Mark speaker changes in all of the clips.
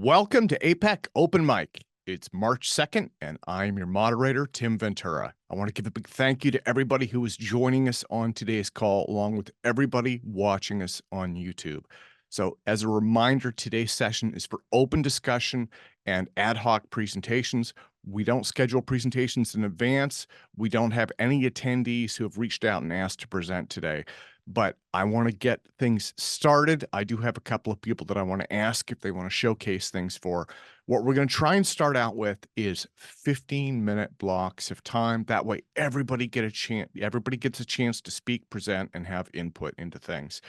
Speaker 1: Welcome to APEC Open Mic. It's March 2nd, and I'm your moderator, Tim Ventura. I want to give a big thank you to everybody who is joining us on today's call, along with everybody watching us on YouTube. So as a reminder, today's session is for open discussion and ad hoc presentations. We don't schedule presentations in advance. We don't have any attendees who have reached out and asked to present today. But I want to get things started. I do have a couple of people that I want to ask if they want to showcase things for. What we're going to try and start out with is 15-minute blocks of time. That way, everybody gets a chance to speak, present, and have input into things.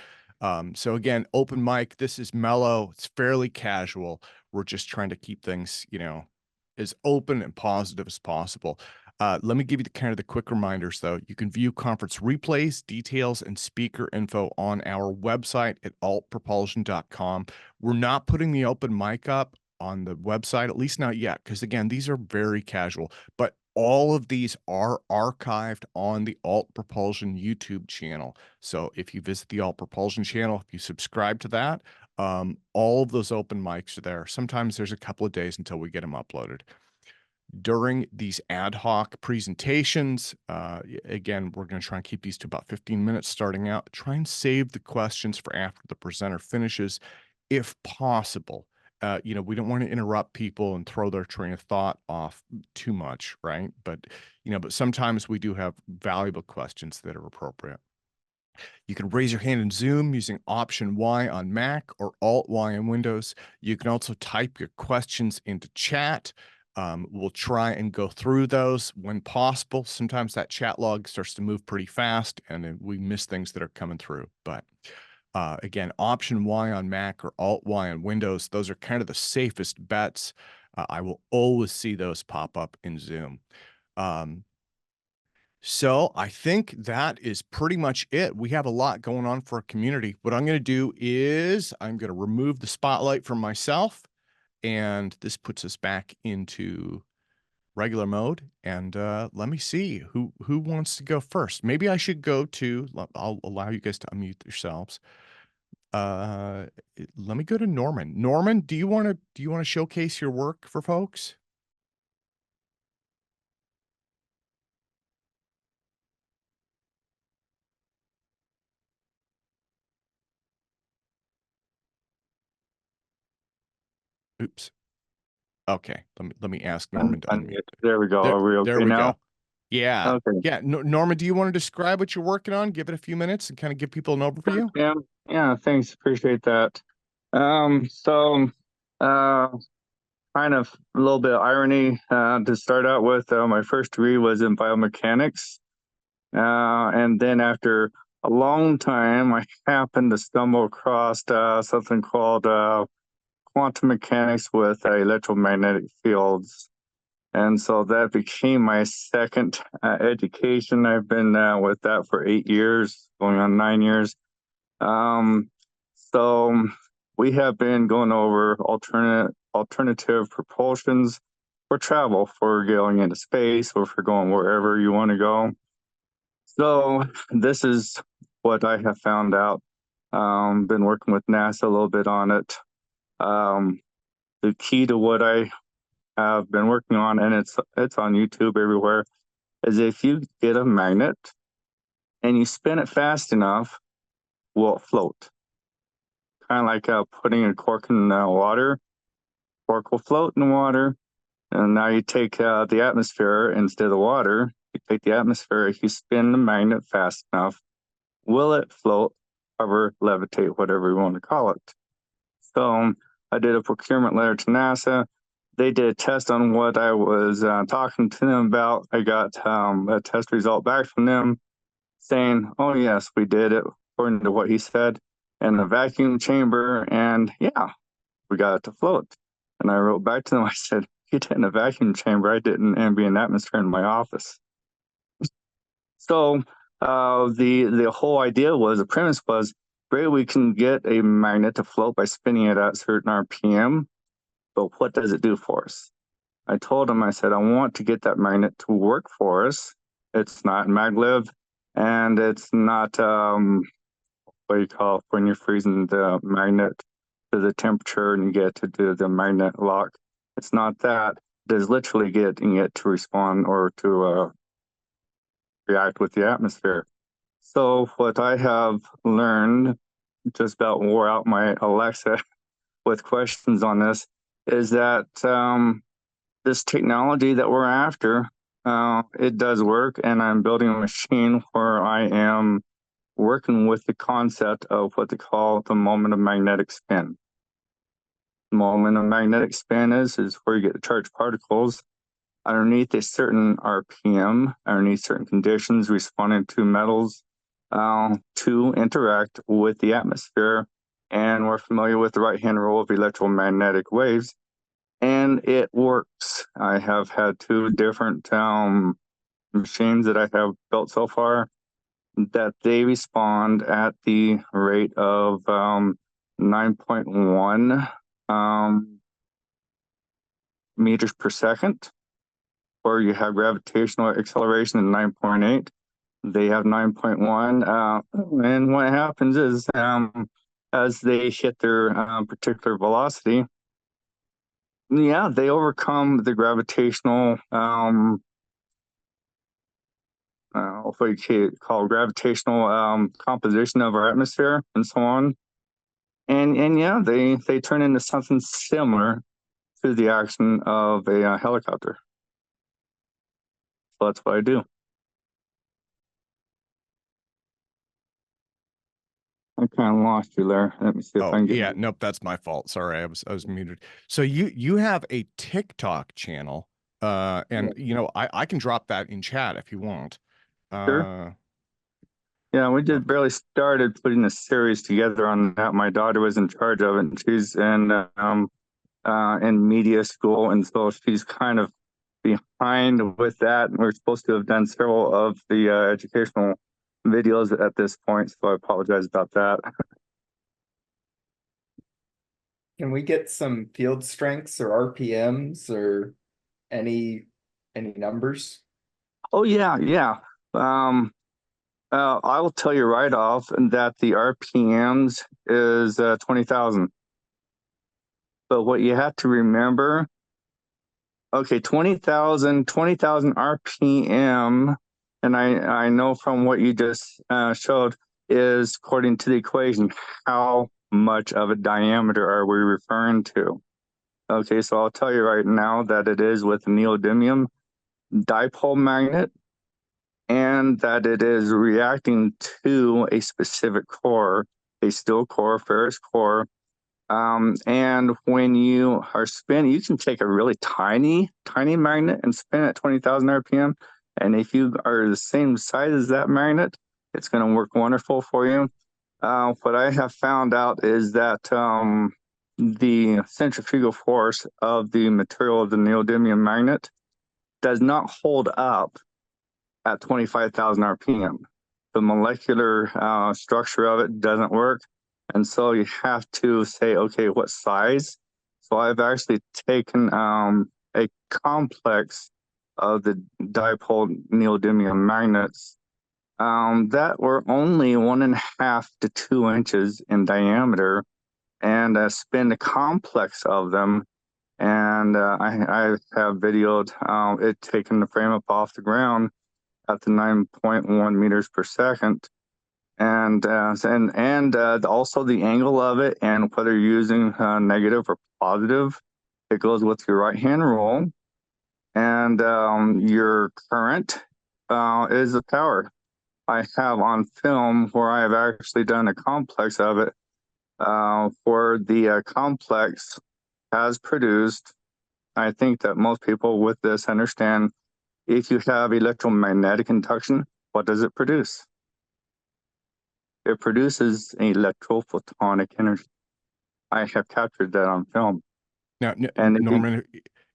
Speaker 1: So again, open mic. This is mellow. It's fairly casual. We're just trying to keep things, as open and positive as possible. Let me give you the quick reminders, though. You can view conference replays, details, and speaker info on our website at altpropulsion.com. We're not putting the open mic up on the website, at least not yet, because, again, these are very casual. But all of these are archived on the Alt Propulsion YouTube channel. So if you visit the Alt Propulsion channel, if you subscribe to that, all of those open mics are there. Sometimes there's a couple of days until we get them uploaded. During these ad hoc presentations, again, we're going to try and keep these to about 15 minutes starting out. Try and save the questions for after the presenter finishes, if possible. We don't want to interrupt people and throw their train of thought off too much, right? But sometimes we do have valuable questions that are appropriate. You can raise your hand in Zoom using Option Y on Mac or Alt Y on Windows. You can also type your questions into chat. We'll try and go through those when possible. Sometimes that chat log starts to move pretty fast and then we miss things that are coming through. But again, Option Y on Mac or Alt Y on Windows, those are kind of the safest bets. I will always see those pop up in Zoom. So I think that is pretty much it. We have a lot going on for our community. What I'm going to do is I'm going to remove the spotlight from myself. And this puts us back into regular mode. And let me see who wants to go first. Maybe I should go to, I'll allow you guys to unmute yourselves. Let me go to Norman. Norman, do you want to showcase your work for folks? Oops. Okay, let me ask Norman to unmute.
Speaker 2: There we go. Are we okay now?
Speaker 1: Go. Yeah.
Speaker 2: Okay.
Speaker 1: Yeah. Norman, do you want to describe what you're working on? Give it a few minutes and kind of give people an overview.
Speaker 2: Yeah. Thanks. Appreciate that. Kind of a little bit of irony to start out with. My first degree was in biomechanics, and then after a long time, I happened to stumble across something called quantum mechanics with electromagnetic fields. And so that became my second education. I've been with that for 8 years, going on 9 years. So we have been going over alternative propulsions for travel, for going into space, or for going wherever you want to go. So this is what I have found out. Been working with NASA a little bit on it. The key to what I have been working on, and it's on YouTube everywhere, is if you get a magnet and you spin it fast enough, will it float? Kind of like putting a cork in water. Cork will float in the water, and now you take the atmosphere instead of water. You take the atmosphere. If you spin the magnet fast enough, will it float, hover, levitate, whatever you want to call it? So I did a procurement letter to NASA. They did a test on what I was talking to them about. I got a test result back from them saying, oh, yes, we did it according to what he said in the vacuum chamber. And yeah, we got it to float. And I wrote back to them, I said, you did it in a vacuum chamber. I did in ambient atmosphere in my office. So the whole idea was, the premise was, great, we can get a magnet to float by spinning it at certain RPM. But what does it do for us? I told him, I said, I want to get that magnet to work for us. It's not maglev, and it's not what you call when you're freezing the magnet. to the temperature and you get to do the magnet lock. It's not that. It is literally getting it to respond or to react with the atmosphere. So what I have learned, just about wore out my Alexa with questions on this, is that this technology that we're after, it does work, and I'm building a machine where I am working with the concept of what they call the moment of magnetic spin. The moment of magnetic spin is where you get the charged particles underneath a certain RPM, underneath certain conditions, responding to metals to interact with the atmosphere. And we're familiar with the right-hand rule of electromagnetic waves, and it works. I have had 2 different machines that I have built so far that they respond at the rate of 9.1 meters per second, or you have gravitational acceleration at 9.8. They have 9.1. And what happens is as they hit their particular velocity, yeah, they overcome the gravitational, what you call gravitational composition of our atmosphere and so on. And yeah, they turn into something similar to the action of a helicopter. So that's what I do. I kind of lost you there. Let me see if I can get
Speaker 1: yeah, nope, that's my fault. Sorry, I was muted. So you have a TikTok channel, and you know I can drop that in chat if you want.
Speaker 2: Sure. Yeah, we just barely started putting a series together on that. My daughter was in charge of it, and she's in media school, and so she's kind of behind with that. We're supposed to have done several of the educational videos at this point, so I apologize about that.
Speaker 3: Can we get some field strengths or RPMs or any numbers?
Speaker 2: Oh yeah. I will tell you right off that the RPMs is 20,000. But what you have to remember, okay, 20,000 RPM, and I know from what you just showed, is according to the equation, how much of a diameter are we referring to? Okay, so I'll tell you right now that it is with neodymium dipole magnet, and that it is reacting to a specific core, a steel core, ferrous core. And when you are spinning, you can take a really tiny magnet and spin at 20,000 RPM. And if you are the same size as that magnet, it's going to work wonderful for you. What I have found out is that the centrifugal force of the material of the neodymium magnet does not hold up at 25,000 RPM. The molecular structure of it doesn't work. And so you have to say, okay, what size? So I've actually taken a complex of the dipole neodymium magnets that were only 1.5 to 2 inches in diameter, and spin a complex of them. And I have videoed it taking the frame up off the ground at the 9.1 meters per second. And also the angle of it, and whether you're using negative or positive, it goes with your right-hand rule. And your current is the power. I have on film where I have actually done a complex of it, where the complex has produced, I think that most people with this understand, if you have electromagnetic induction, what does it produce? It produces electrophotonic energy. I have captured that on film.
Speaker 1: Now, Norman,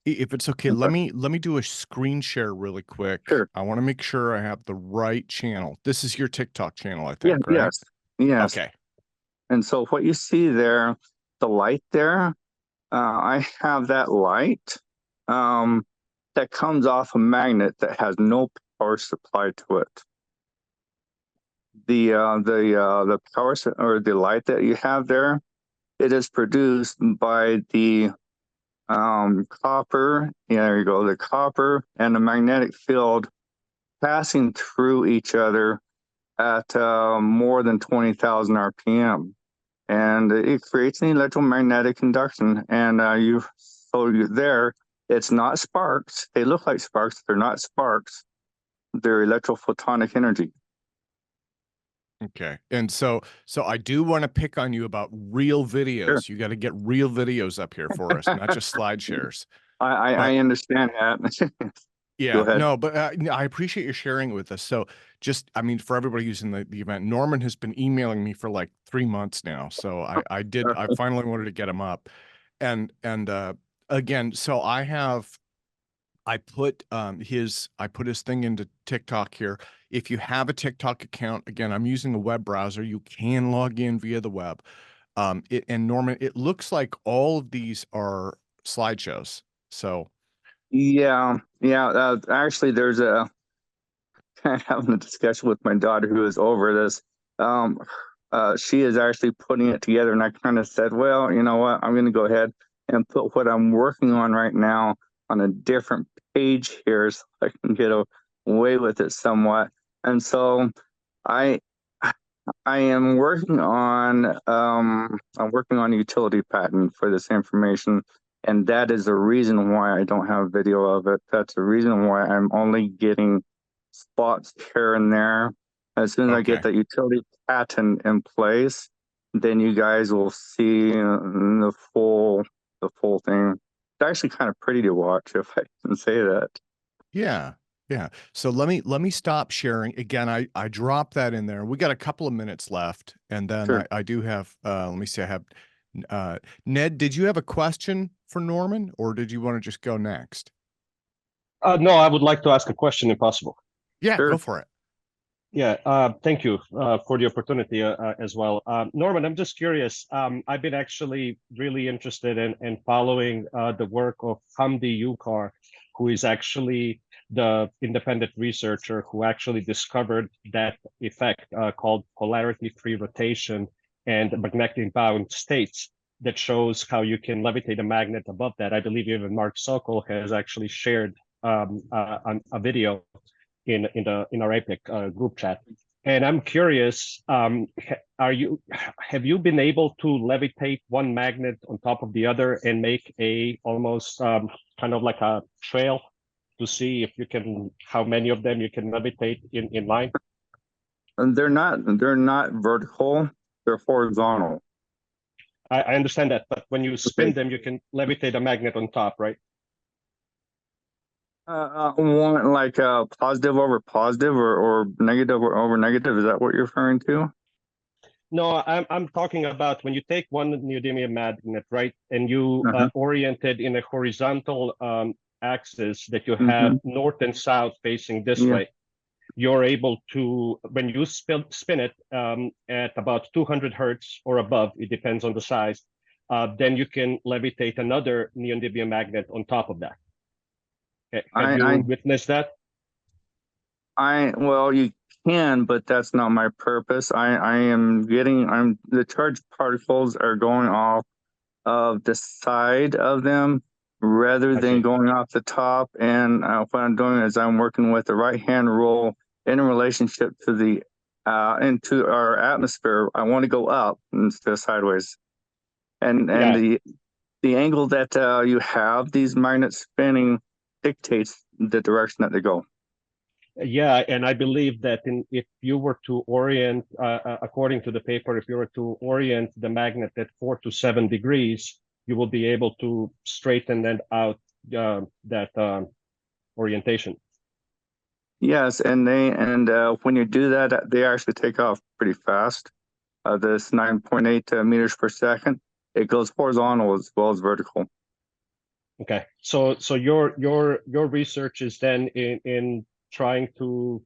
Speaker 1: if it's okay, let me do a screen share really quick.
Speaker 2: Sure.
Speaker 1: I want to make sure I have the right channel. This is your TikTok channel, I think,
Speaker 2: yeah,
Speaker 1: right?
Speaker 2: Yes.
Speaker 1: Okay.
Speaker 2: And so what you see there, the light there, I have that light that comes off a magnet that has no power supply to it. The power or the light that you have there it is produced by the copper. Yeah, there you go. The copper and the magnetic field passing through each other at more than 20,000 RPM. And it creates an electromagnetic induction. And it's not sparks. They look like sparks. They're not sparks. They're electrophotonic energy.
Speaker 1: Okay. And so I do want to pick on you about real videos.
Speaker 2: Sure.
Speaker 1: You got to get real videos up here for us, not just slide shares.
Speaker 2: I understand that.
Speaker 1: Yeah,
Speaker 2: Go ahead.
Speaker 1: no, but I appreciate you sharing it with us. So just, I mean, for everybody who's in the event, Norman has been emailing me for like 3 months now. So I finally wanted to get him up. And again, so I put his thing into TikTok here. If you have a TikTok account, again, I'm using a web browser. You can log in via the web. And Norman, it looks like all of these are slideshows. So
Speaker 2: Yeah. Actually, there's having a discussion with my daughter who is over this. She is actually putting it together, and I kind of said, well, you know what? I'm going to go ahead and put what I'm working on right now on a different page here, so I can get away with it somewhat. And so I am working on a utility patent for this information, and that is the reason why I don't have video of it. That's the reason why I'm only getting spots here and there. As soon as I get that utility patent in place, then you guys will see the full thing. It's actually kind of pretty to watch, if I can say that.
Speaker 1: yeah. Yeah. So let me stop sharing. Again, I dropped that in there. We got a couple of minutes left. And then
Speaker 2: Sure.
Speaker 1: I do have, let me see, I have, Ned, did you have a question for Norman, or did you want to just go next?
Speaker 4: No, I would like to ask a question if possible.
Speaker 1: Yeah,
Speaker 2: Sure.
Speaker 1: go for it.
Speaker 4: Yeah, thank you for the opportunity as well. Norman, I'm just curious. I've been actually really interested in following the work of Hamdi Yukar, who is actually the independent researcher who actually discovered that effect called polarity-free rotation and magnetic bound states that shows how you can levitate a magnet above that. I believe even Mark Sokol has actually shared a video in our APEC group chat. And I'm curious, have you been able to levitate one magnet on top of the other and make a almost kind of like a trail to see if you can, how many of them you can levitate in line?
Speaker 2: And they're not vertical, they're horizontal.
Speaker 4: I understand that, but when you spin them, you can levitate a magnet on top, right?
Speaker 2: One like positive over positive or negative over negative. Is that what you're referring to?
Speaker 4: No, I'm talking about when you take one neodymium magnet, right, and you orient it in a horizontal axis that you have north and south facing this way. You're able to, when you spin it at about 200 hertz or above, it depends on the size, then you can levitate another neodymium magnet on top of that. Have you witnessed that?
Speaker 2: Well, you can, but that's not my purpose. The charged particles are going off of the side of them rather than going off the top. And what I'm doing is I'm working with the right-hand rule in relationship to the into our atmosphere. I want to go up instead of sideways. And the angle that you have these magnets spinning dictates the direction that they go.
Speaker 4: Yeah, and I believe that if you were to orient, according to the paper, if you were to orient the magnet at 4 to 7 degrees, you will be able to straighten that out, that orientation.
Speaker 2: Yes, and when you do that, they actually take off pretty fast. This 9.8 meters per second. It goes horizontal as well as vertical.
Speaker 4: Okay, so your research is then in trying to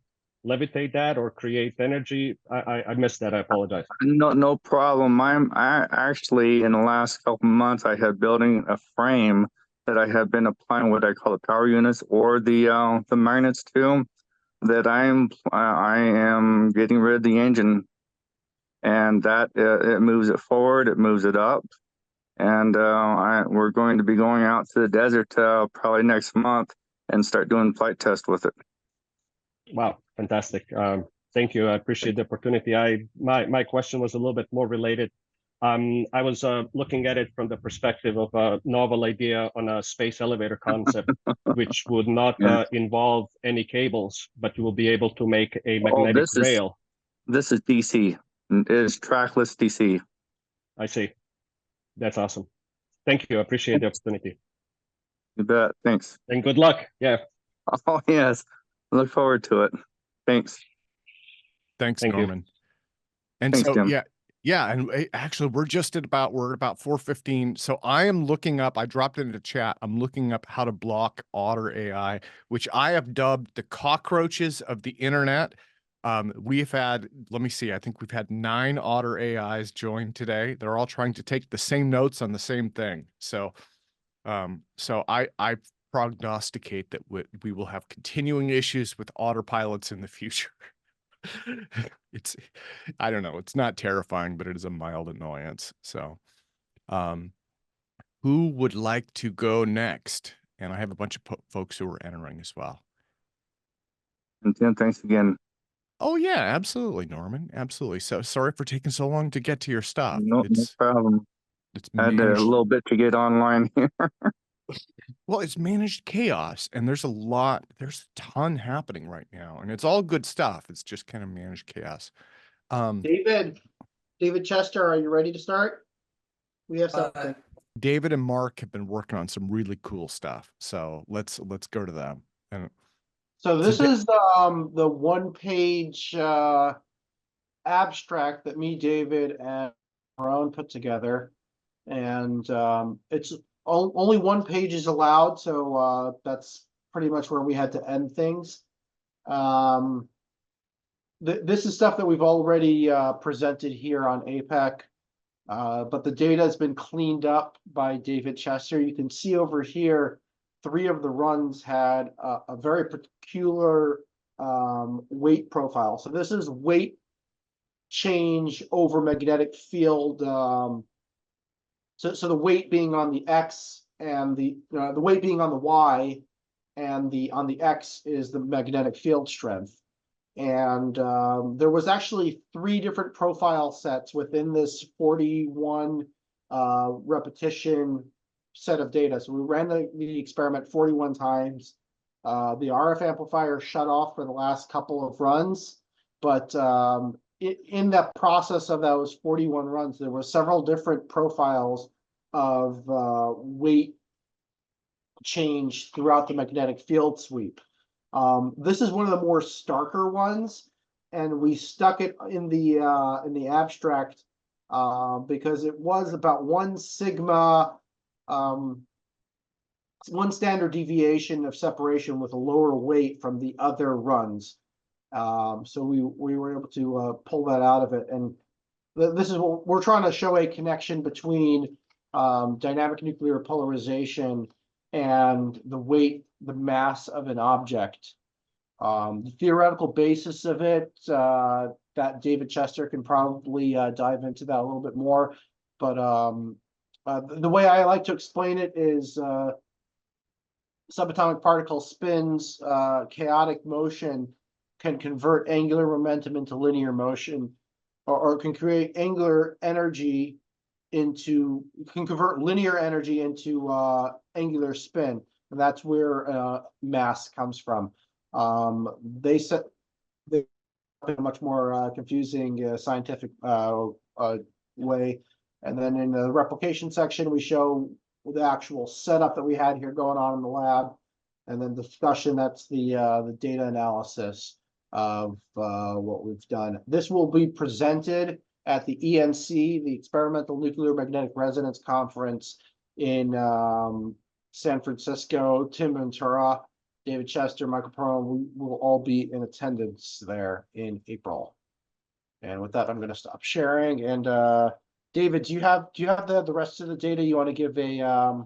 Speaker 4: levitate that or create energy. I missed that. I apologize.
Speaker 2: No problem. I actually in the last couple months I have building a frame that I have been applying what I call the power units or the magnets to. That I am getting rid of the engine and that it moves it forward, it moves it up. And we're going to be going out to the desert probably next month and start doing flight tests with it.
Speaker 4: Wow, fantastic. Thank you. I appreciate the opportunity. My question was a little bit more related. I was looking at it from the perspective of a novel idea on a space elevator concept, which would not
Speaker 2: Yeah.
Speaker 4: involve any cables, but you will be able to make a magnetic rail.
Speaker 2: This is DC. It is trackless DC.
Speaker 4: I see. That's awesome. Thank you. I appreciate the opportunity.
Speaker 2: You bet. Thanks.
Speaker 4: And good luck. Yeah.
Speaker 2: Oh, yes. Look forward to it. Thanks.
Speaker 1: Thanks,
Speaker 4: Thank you.
Speaker 1: Norman. And
Speaker 2: Thanks,
Speaker 1: so,
Speaker 2: Tim.
Speaker 1: yeah. And actually, we're at about 4:15. So I am looking up, I dropped it into chat. I'm looking up how to block Otter AI, which I have dubbed the cockroaches of the internet. We've had, let me see, I think we've had 9 Otter AIs join today. They're all trying to take the same notes on the same thing. So, I prognosticate that we will have continuing issues with Otter pilots in the future. I don't know, it's not terrifying, but it is a mild annoyance. So, who would like to go next? And I have a bunch of folks who are entering as well.
Speaker 2: And Tim, thanks again.
Speaker 1: Oh yeah, absolutely, Norman. Absolutely. So sorry for taking so long to get to your stuff.
Speaker 2: No problem.
Speaker 1: It's
Speaker 2: I had
Speaker 1: managed,
Speaker 2: a little bit to get online here.
Speaker 1: well, it's managed chaos, and there's a ton happening right now, and it's all good stuff. It's just kind of managed chaos.
Speaker 5: David Chester, are you ready to start? We have something.
Speaker 1: David and Mark have been working on some really cool stuff, so let's go to them. And
Speaker 5: So this is the 1-page abstract that me, David, and Ron put together, and it's only 1 page is allowed, so that's pretty much where we had to end things. This is stuff that we've already presented here on APEC, but the data has been cleaned up by David Chester. You can see over here, 3 of the runs had a very peculiar weight profile. So this is weight change over magnetic field. So the weight being on the X and the weight being on the Y, and on the X is the magnetic field strength. And there was actually 3 different profile sets within this 41 repetition set of data. So we ran the experiment 41 times. The RF amplifier shut off for the last couple of runs, but in that process of those 41 runs, there were several different profiles of weight change throughout the magnetic field sweep. This is one of the more starker ones, and we stuck it in the abstract because it was about 1 sigma, 1 standard deviation of separation with a lower weight from the other runs. So we were able to pull that out of it, and this is what we're trying to show, a connection between dynamic nuclear polarization and the weight, the mass of an object. The theoretical basis of it, that David Chester can probably dive into that a little bit more, but the way I like to explain it is subatomic particle spins, chaotic motion can convert angular momentum into linear motion, or can create angular energy can convert linear energy into angular spin, and that's where mass comes from. They said they a much more confusing scientific way, and then in the replication section we show the actual setup that we had here going on in the lab, and then discussion, that's the data analysis of what we've done. This will be presented at the ENC, the Experimental Nuclear Magnetic Resonance Conference in San Francisco. Tim Ventura, David Chester, Michael Perone, we will all be in attendance there in April. And with that, I'm going to stop sharing. And David, do you have the rest of the data you want to give a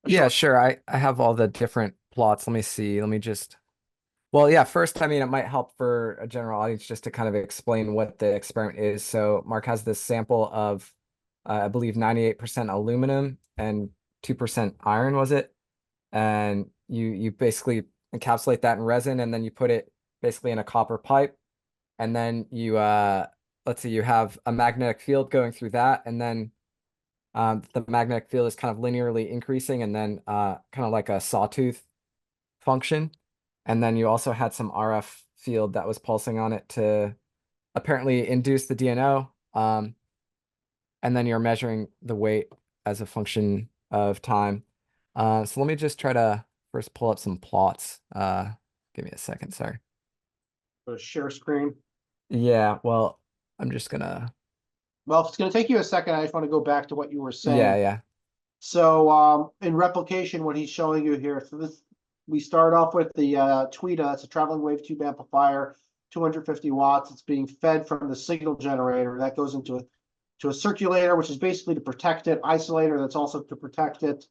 Speaker 6: yeah, sure. I have all the different plots. Let me see. Let me just Well, yeah, first, I mean, it might help for a general audience just to kind of explain what the experiment is. So Mark has this sample of, I believe, 98% aluminum and 2% iron, was it? And you basically encapsulate that in resin, and then you put it basically in a copper pipe. And then you, let's see, you have a magnetic field going through that, and then the magnetic field is kind of linearly increasing, and then kind of like a sawtooth function. And then you also had some RF field that was pulsing on it to apparently induce the DNO. And then you're measuring the weight as a function of time. So let me just try to first pull up some plots. Give me a second, sorry.
Speaker 5: Share screen.
Speaker 6: Yeah, well, I'm just gonna.
Speaker 5: Well, if it's going to take you a second, I just want to go back to what you were saying.
Speaker 6: Yeah.
Speaker 5: So in replication, what he's showing you here, so this, we start off with the Tweeta. It's a traveling wave tube amplifier, 250 watts. It's being fed from the signal generator. That goes into a circulator, which is basically to protect it, isolator that's also to protect it,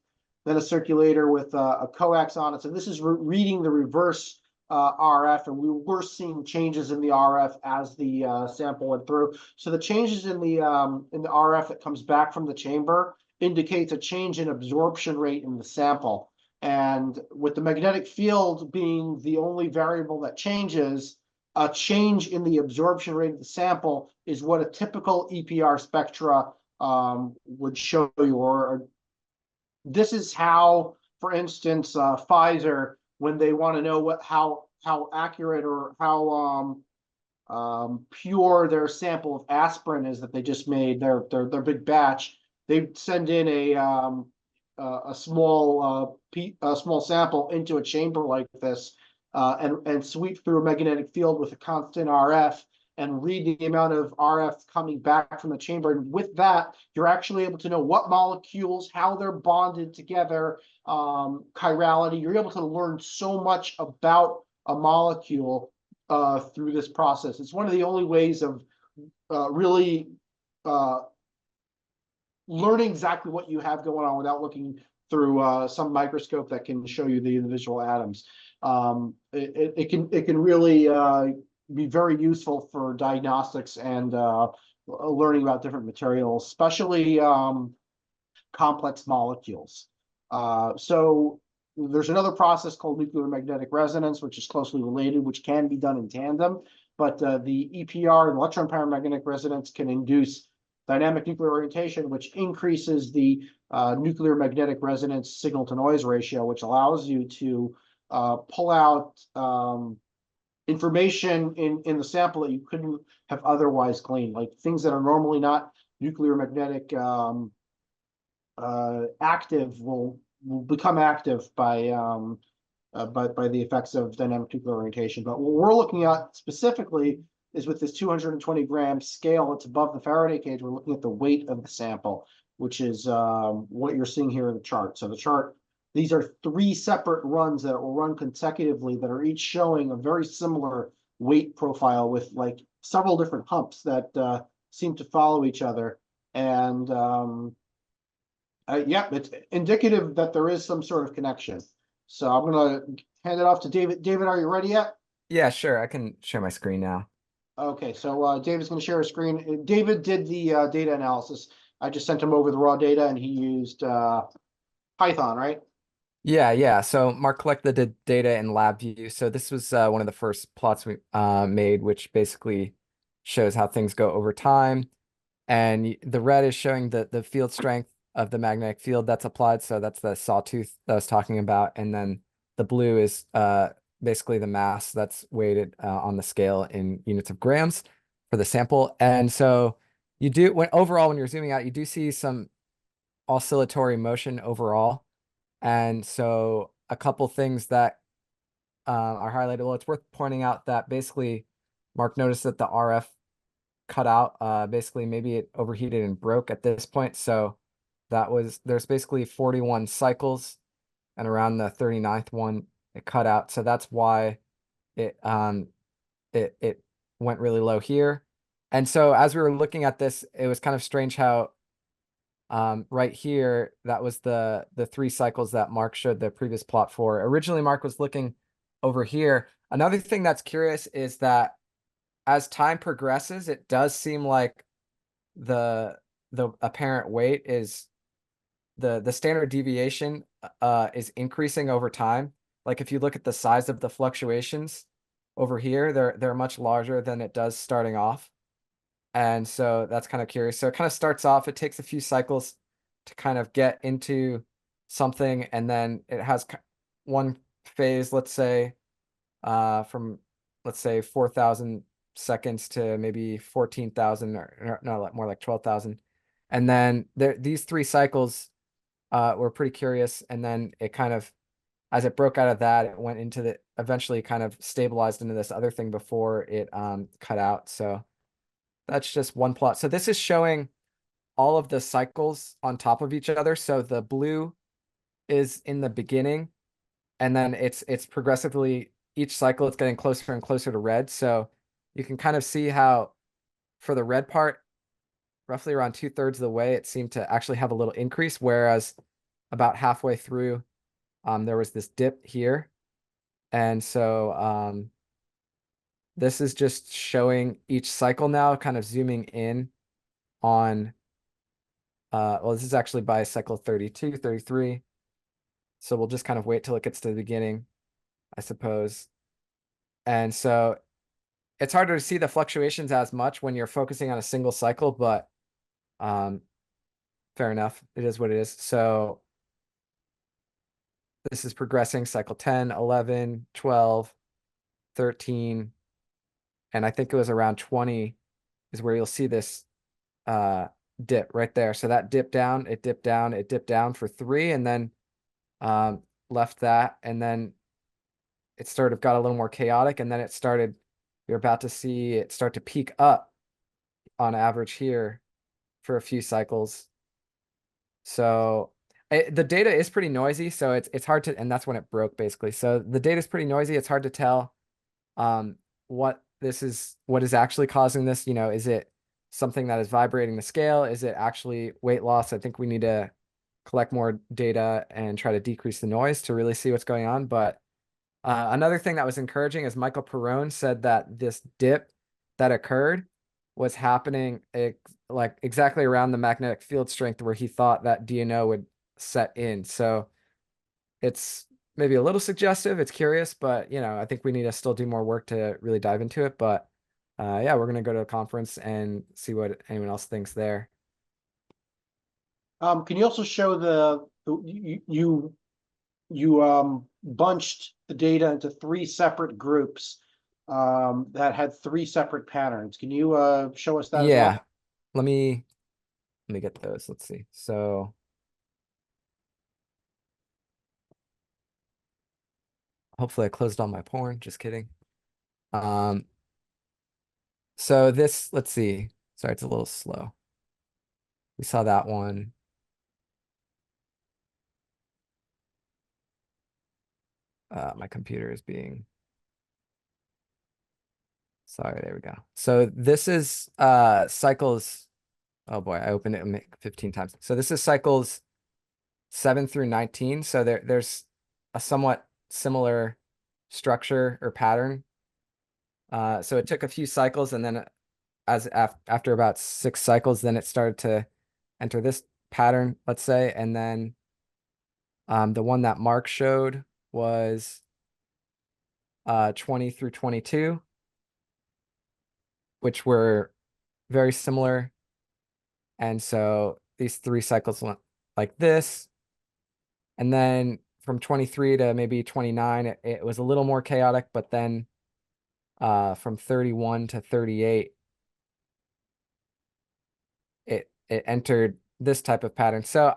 Speaker 5: then a circulator with a coax on it. So this is reading the reverse RF, and we were seeing changes in the RF as the sample went through. So the changes in the RF that comes back from the chamber indicates a change in absorption rate in the sample. And with the magnetic field being the only variable that changes, a change in the absorption rate of the sample is what a typical EPR spectra would show you. Or this is how, for instance, Pfizer, when they want to know how accurate or how pure their sample of aspirin is that they just made, their big batch, they send in a small sample into a chamber like this, and sweep through a magnetic field with a constant RF and read the amount of RF coming back from the chamber. And with that, you're actually able to know what molecules, how they're bonded together, chirality. You're able to learn so much about a molecule through this process. It's one of the only ways of really learning exactly what you have going on without looking through some microscope that can show you the individual atoms. It can really be very useful for diagnostics and learning about different materials, especially complex molecules. So there's another process called nuclear magnetic resonance, which is closely related, which can be done in tandem. But the EPR, the electron paramagnetic resonance, can induce dynamic nuclear orientation, which increases the nuclear magnetic resonance signal to noise ratio, which allows you to pull out information in the sample that you couldn't have otherwise gleaned, like things that are normally not nuclear magnetic active will become active by the effects of dynamic nuclear orientation. But what we're looking at specifically is with this 220 gram scale. It's above the Faraday cage. We're looking at the weight of the sample, which is what you're seeing here in the chart. So the chart, these are 3 separate runs that will run consecutively that are each showing a very similar weight profile with like several different humps that seem to follow each other. And yeah, it's indicative that there is some sort of connection. So I'm going to hand it off to David. David, are you ready yet?
Speaker 6: Yeah, sure. I can share my screen now.
Speaker 5: Okay, so David's going to share a screen. David did the data analysis. I just sent him over the raw data, and he used Python, right?
Speaker 6: Yeah. So Mark collected the data in LabVIEW. So this was one of the first plots we made, which basically shows how things go over time. And the red is showing the field strength of the magnetic field that's applied. So that's the sawtooth that I was talking about. And then the blue is basically the mass that's weighted on the scale in units of grams for the sample. And so you do, when you're zooming out, you do see some oscillatory motion overall. And so a couple things that are highlighted. Well, it's worth pointing out that basically Mark noticed that the RF cut out. Basically, maybe it overheated and broke at this point. So there's basically 41 cycles, and around the 39th one, it cut out. So that's why it went really low here. And so as we were looking at this, it was kind of strange how right here, that was the 3 cycles that Mark showed the previous plot for. Originally, Mark was looking over here. Another thing that's curious is that as time progresses, it does seem like the apparent weight is the standard deviation is increasing over time. Like if you look at the size of the fluctuations over here, they're much larger than it does starting off. And so that's kind of curious. So it kind of starts off, it takes a few cycles to kind of get into something, and then it has one phase, let's say, from let's say 4,000 seconds to maybe 14,000 or no, more like 12,000. And then these 3 cycles were pretty curious. And then it kind of, as it broke out of that, it went into the, eventually kind of stabilized into this other thing before it cut out. So that's just one plot. So this is showing all of the cycles on top of each other. So the blue is in the beginning, and then it's progressively, each cycle it's getting closer and closer to red. So you can kind of see how for the red part, roughly around 2/3 of the way, it seemed to actually have a little increase, whereas about halfway through, there was this dip here. And so this is just showing each cycle now, kind of zooming in on, well, this is actually by cycle 32, 33. So we'll just kind of wait till it gets to the beginning, I suppose. And so it's harder to see the fluctuations as much when you're focusing on a single cycle, but fair enough. It is what it is. So this is progressing cycle 10, 11, 12, 13, and I think it was around 20 is where you'll see this dip right there. So that dipped down, it dipped down, it dipped down for 3, and then left that, and then it sort of got a little more chaotic, and then it started, you're about to see it start to peak up on average here for a few cycles. So the data is pretty noisy, so it's hard to, and that's when it broke basically. So the data is pretty noisy. It's hard to tell what is actually causing this. You know, is it something that is vibrating the scale? Is it actually weight loss? I think we need to collect more data and try to decrease the noise to really see what's going on. But another thing that was encouraging is Michael Perrone said that this dip that occurred was happening like exactly around the magnetic field strength where he thought that DNO would set in. So it's maybe a little suggestive. It's curious, but you know, I think we need to still do more work to really dive into it. But yeah, we're gonna go to a conference and see what anyone else thinks there.
Speaker 5: Can you also show you bunched the data into 3 separate groups that had 3 separate patterns? Can you show us that as
Speaker 6: Yeah,
Speaker 5: well?
Speaker 6: let me get those. Let's see. So hopefully I closed all my porn. Just kidding. So this, let's see. Sorry, it's a little slow. We saw that one. My computer is being, sorry, there we go. So this is cycles, oh boy, I opened it 15 times. So this is cycles 7 through 19. So there's a somewhat similar structure or pattern. So it took a few cycles, and then after about 6 cycles, then it started to enter this pattern, let's say. And then the one that Mark showed was 20 through 22, which were very similar. And so these 3 cycles went like this. And then from 23 to maybe 29, it was a little more chaotic, but then from 31 to 38, it entered this type of pattern. So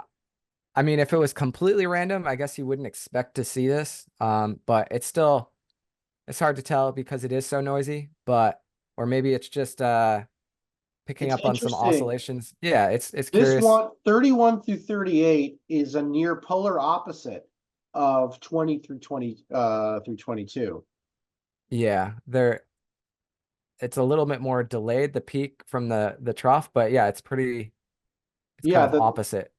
Speaker 6: I mean, if it was completely random, I guess you wouldn't expect to see this. But it's hard to tell because it is so noisy, or maybe it's just picking
Speaker 5: It's
Speaker 6: up on some
Speaker 5: interesting.
Speaker 6: oscillations. Yeah, it's
Speaker 5: This
Speaker 6: curious.
Speaker 5: one, 31 through 38 is a near polar opposite of 20 through 22.
Speaker 6: Yeah, it's a little bit more delayed, the peak from the trough, but yeah, it's kind of opposite.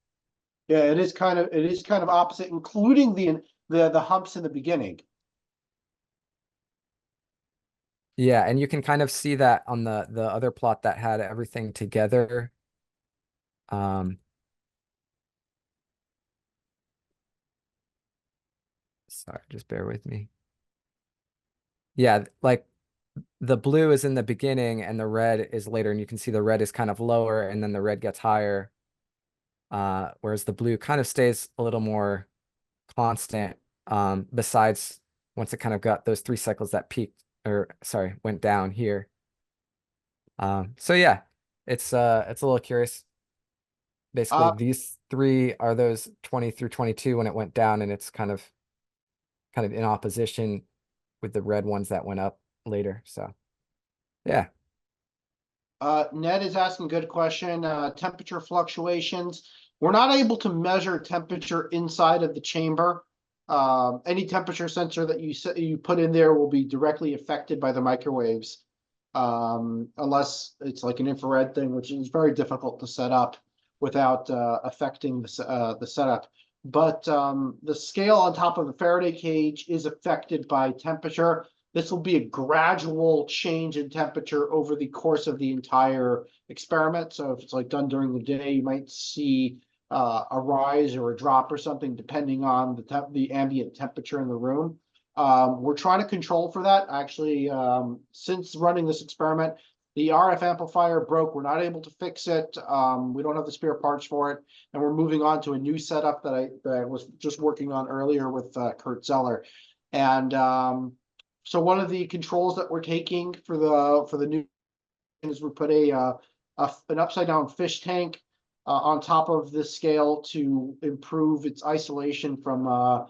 Speaker 5: Yeah, it is kind of opposite, including the humps in the beginning.
Speaker 6: Yeah, and you can kind of see that on the other plot that had everything together. Sorry, just bear with me. Yeah, like the blue is in the beginning and the red is later, and you can see the red is kind of lower and then the red gets higher. Whereas the blue kind of stays a little more constant, besides once it kind of got those 3 cycles that peaked, or sorry, went down here. So yeah, it's a little curious. Basically,
Speaker 5: Uh,
Speaker 6: these three are those 20 through 22 when it went down, and it's kind of in opposition with the red ones that went up later. So yeah.
Speaker 5: Ned is asking a good question. Temperature fluctuations. We're not able to measure temperature inside of the chamber. Any temperature sensor that you put in there will be directly affected by the microwaves, unless it's like an infrared thing, which is very difficult to set up without affecting the setup. But the scale on top of the Faraday cage is affected by temperature. This will be a gradual change in temperature over the course of the entire experiment. So if it's like done during the day, you might see a rise or a drop or something, depending on the ambient temperature in the room. We're trying to control for that. Actually, since running this experiment, the RF amplifier broke. We're not able to fix it. We don't have the spare parts for it. And we're moving on to a new setup that I was just working on earlier with Kurt Zeller. And so one of the controls that we're taking for the new is we put an upside down fish tank on top of this scale to improve its isolation from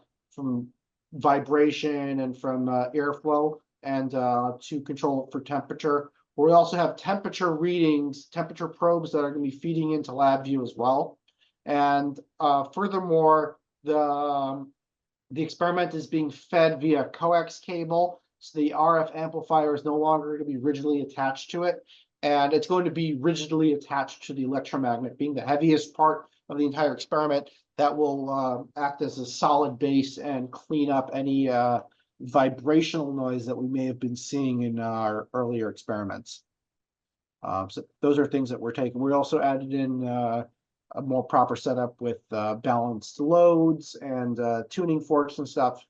Speaker 5: vibration and from airflow, and to control for temperature. We also have temperature readings, temperature probes that are going to be feeding into LabVIEW as well. And furthermore, the experiment is being fed via coax cable. So the RF amplifier is no longer going to be rigidly attached to it. And it's going to be rigidly attached to the electromagnet, being the heaviest part of the entire experiment. That will act as a solid base and clean up any vibrational noise that we may have been seeing in our earlier experiments. So those are things that we're taking. We also added in a more proper setup with balanced loads and tuning forks and stuff.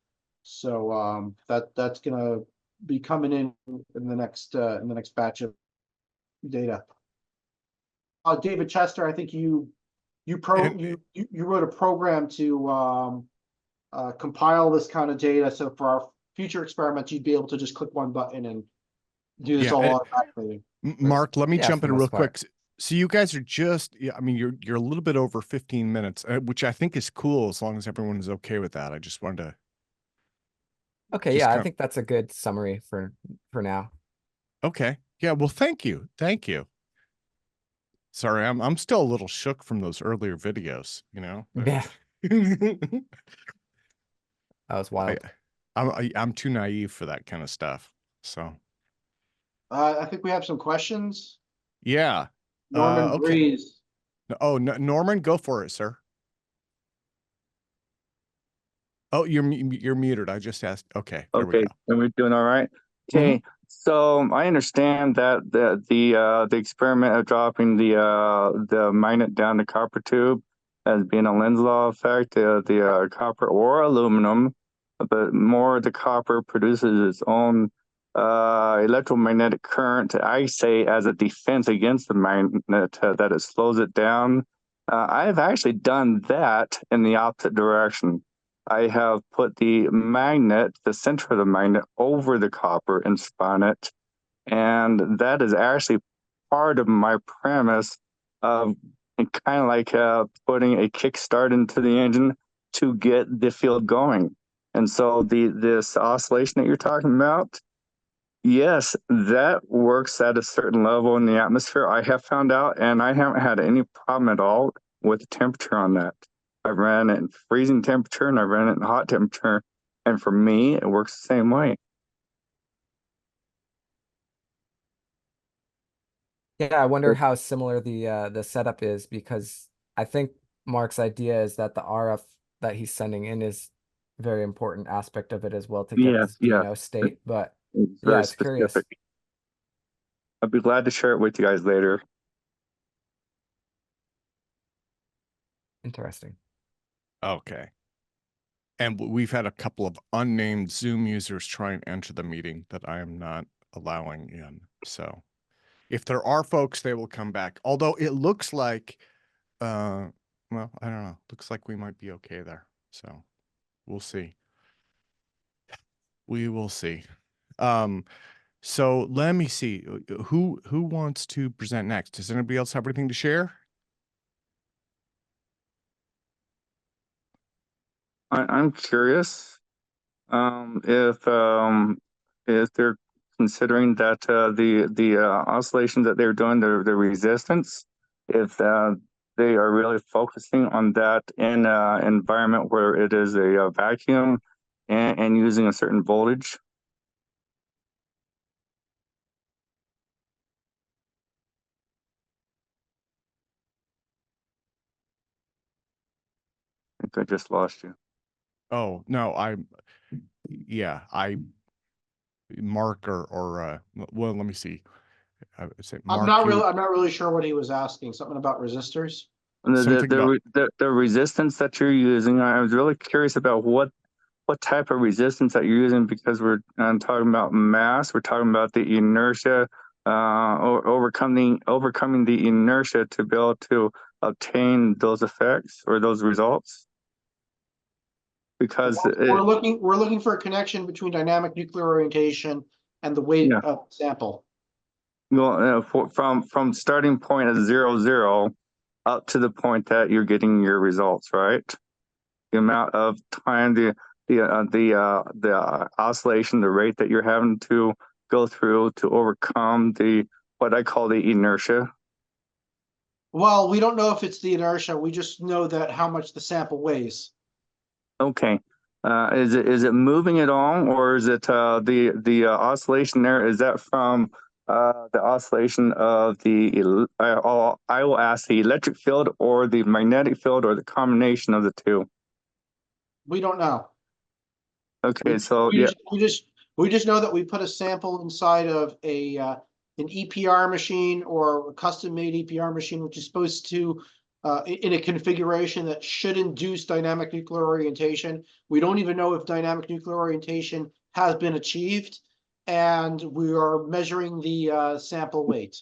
Speaker 5: So that's gonna be coming in the next batch of data. David Chester, I think you wrote a program to compile this kind of data. So for our future experiments, you'd be able to just click one button and do this all automatically.
Speaker 1: Mark, let me jump in real quick.
Speaker 6: Part.
Speaker 1: So you guys are just, I mean, you're a little bit over 15 minutes, which I think is cool as long as everyone is okay with that. I just wanted to.
Speaker 6: Okay, yeah, I think that's a good summary for now.
Speaker 1: Okay. Yeah, well, thank you. Thank you. Sorry, I'm still a little shook from those earlier videos, you know.
Speaker 6: Yeah. That was wild.
Speaker 1: I'm too naive for that kind of stuff. So
Speaker 5: I think we have some questions.
Speaker 1: yeah.
Speaker 5: Norman Breese.
Speaker 1: Oh, Norman, go for it, sir. Oh, you're muted. I just asked. Okay. There we go.
Speaker 2: And we're doing all right. Okay. So I understand that the experiment of dropping the magnet down the copper tube as being a Lenz's law effect, the copper or aluminum, but more the copper produces its own electromagnetic current, I say, as a defense against the magnet, that it slows it down. I've actually done that in the opposite direction. I have put the magnet, the center of the magnet, over the copper and spun it. And that is actually part of my premise of kind of like putting a kickstart into the engine to get the field going. And so this oscillation that you're talking about, yes, that works at a certain level in the atmosphere, I have found out, and I haven't had any problem at all with the temperature on that. I ran it in freezing temperature and I ran it in hot temperature. And for me, it works the same way.
Speaker 6: Yeah, I wonder how similar the setup is, because I think Mark's idea is that the RF that he's sending in is a very important aspect of it as well to get this DNO state. But yeah, it's curious.
Speaker 2: I'd be glad to share it with you guys later.
Speaker 6: Interesting.
Speaker 1: Okay. And we've had a couple of unnamed Zoom users try and enter the meeting that I am not allowing in. So if there are folks, they will come back. Although it looks like, well, I don't know. Looks like we might be okay there. So we'll see. We will see. So let me see who wants to present next. Does anybody else have anything to share?
Speaker 2: I'm curious if they're considering that the oscillation that they're doing, the resistance, if they are really focusing on that in an environment where it is a vacuum and using a certain voltage. I think I just lost you.
Speaker 1: Oh, no, Mark or well, let me see. I would say Mark,
Speaker 5: I'm not really sure what he was asking. Something about resistors?
Speaker 1: Something about
Speaker 2: The resistance that you're using, I was really curious about what type of resistance that you're using, because we're talking about mass, we're talking about the inertia, overcoming the inertia to be able to obtain those effects or those results. Because
Speaker 5: we're looking for a connection between dynamic nuclear orientation and the weight of the sample.
Speaker 2: Well, from starting point at 0, 0 up to the point that you're getting your results, right? The amount of time, the oscillation, the rate that you're having to go through to overcome what I call the inertia.
Speaker 5: Well, we don't know if it's the inertia. We just know that how much the sample weighs.
Speaker 2: Okay. Is it moving at all, or is it the oscillation there? Is that from the oscillation of the I will ask the electric field or the magnetic field or the combination of the two?
Speaker 5: We don't know.
Speaker 2: Okay,
Speaker 5: we just know that we put a sample inside of an EPR machine or a custom-made EPR machine, which is supposed to in a configuration that should induce dynamic nuclear orientation. We don't even know if dynamic nuclear orientation has been achieved, and we are measuring the sample weight.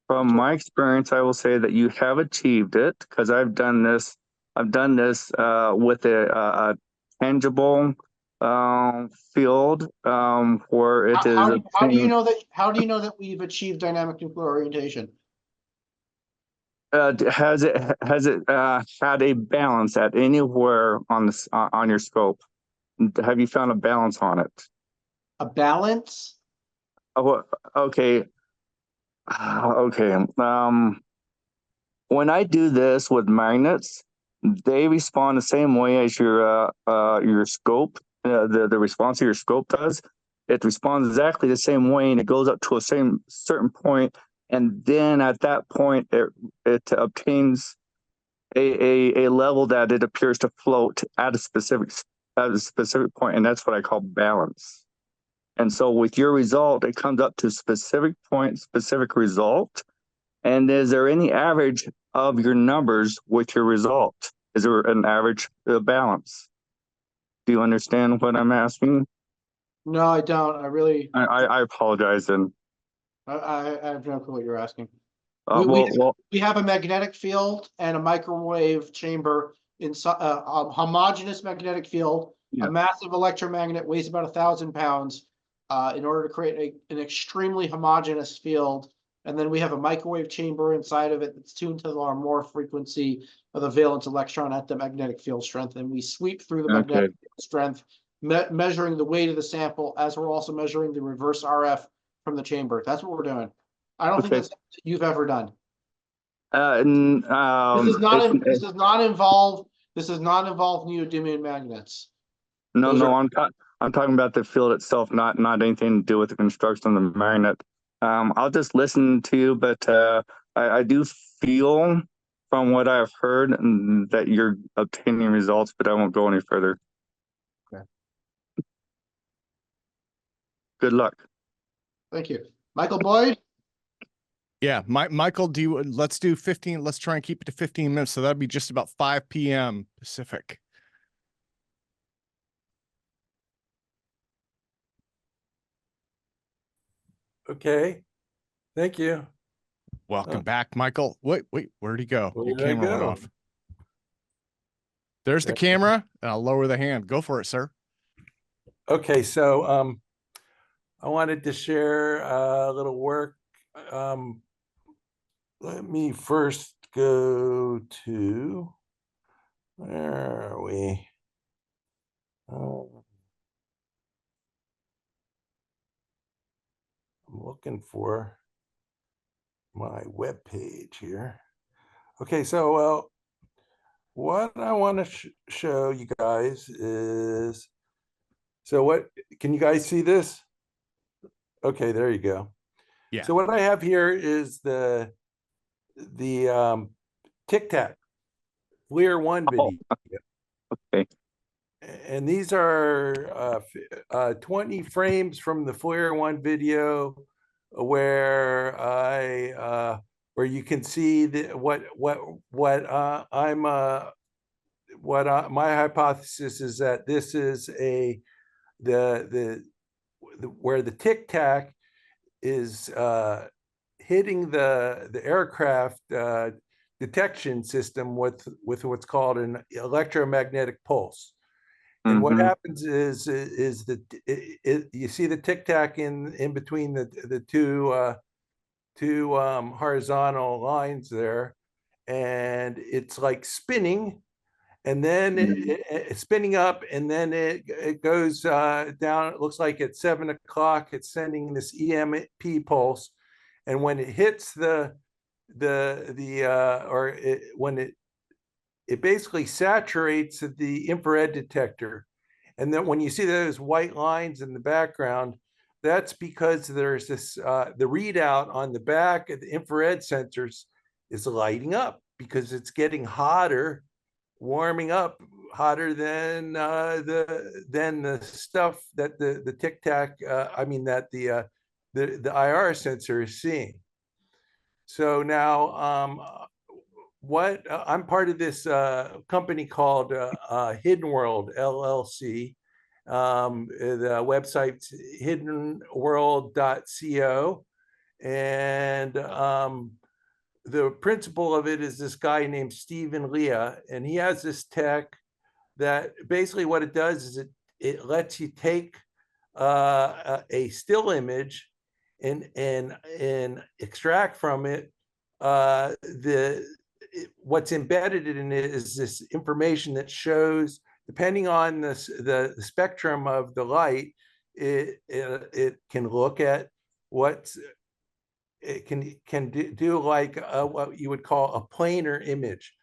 Speaker 2: From my experience, I will say that you have achieved it, because I've done this. I've done this with a tangible field where it is.
Speaker 5: How do you know that? How do you know that we've achieved dynamic nuclear orientation?
Speaker 2: Has it had a balance at anywhere on your scope? Have you found a balance on it?
Speaker 5: A balance?
Speaker 2: Oh, okay. Okay. When I do this with magnets, they respond the same way as your scope. The response of your scope does. It responds exactly the same way, and it goes up to a certain point, and then at that point, it obtains a level that it appears to float at a specific point, and that's what I call balance. And so with your result, it comes up to specific point, specific result. And is there any average of your numbers with your result? Is there an average balance? Do you understand what I'm asking?
Speaker 5: No, I don't.
Speaker 2: I apologize then.
Speaker 5: I have no clue what you're asking.
Speaker 2: Well,
Speaker 5: we have a magnetic field and a microwave chamber inside a homogeneous magnetic field. A massive electromagnet weighs about 1,000 pounds in order to create an extremely homogeneous field. And then we have a microwave chamber inside of it that's tuned to our Moore frequency of the valence electron at the magnetic field strength. And we sweep through the magnetic field strength, measuring the weight of the sample as we're also measuring the reverse RF from the chamber. That's what we're doing. I don't think that's something that you've ever done. This does not involve neodymium magnets.
Speaker 2: No, I'm talking about the field itself, not anything to do with the construction of the magnet. I'll just listen to you, but I do feel from what I've heard that you're obtaining results, but I won't go any further.
Speaker 5: Okay.
Speaker 2: Good luck.
Speaker 5: Thank you. Michael Boyd?
Speaker 1: Yeah, Michael, let's do 15. Let's try and keep it to 15 minutes. So that'd be just about 5 p.m. Pacific.
Speaker 7: Okay. Thank you.
Speaker 1: Welcome back, Michael. Wait, where'd he go?
Speaker 7: Where
Speaker 1: Your
Speaker 7: did I
Speaker 1: camera went
Speaker 7: go?
Speaker 1: off. There's the camera, and I'll lower the hand. Go for it, sir.
Speaker 7: Okay, so I wanted to share a little work. Let me first go to, where are we? I'm looking for my web page here. Okay, so what I want to show you guys is, so what, can you guys see this? Okay, there you go.
Speaker 1: Yeah.
Speaker 7: So what I have here is the Tic Tac FLIR 1 video.
Speaker 2: Okay.
Speaker 7: And these are 20 frames from the FLIR 1 video where where you can see what my hypothesis is that this is where the Tic Tac is hitting the aircraft detection system with what's called an electromagnetic pulse. And what happens is that you see the Tic Tac in between the two horizontal lines there, and it's like spinning, and then it's spinning up, and then it goes down. It looks like at 7 o'clock, it's sending this EMP pulse, and when it hits when it basically saturates the infrared detector. And then when you see those white lines in the background, that's because there's this, the readout on the back of the infrared sensors is lighting up because it's getting hotter, warming up hotter than the stuff that the Tic Tac, that the IR sensor is seeing. So now, I'm part of this company called Hidden World LLC. The website's hiddenworld.co, and the principal of it is this guy named Stephen Leah, and he has this tech that basically what it does is it lets you take a still image and extract from it what's embedded in it is this information that shows, depending on the spectrum of the light, it can look at it can do like what you would call a planar image,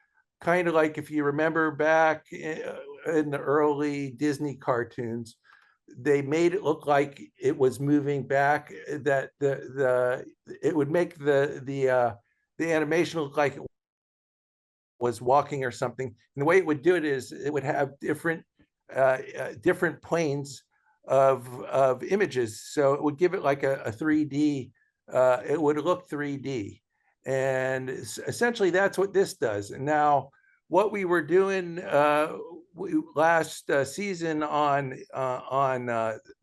Speaker 7: kind of like if you remember back in the early Disney cartoons, they made it look like it was moving back, that it would make the animation look like it was walking or something. And the way it would do it is it would have different planes of images. So it would give it like a 3D, it would look 3D. And essentially that's what this does. And now what we were doing last season on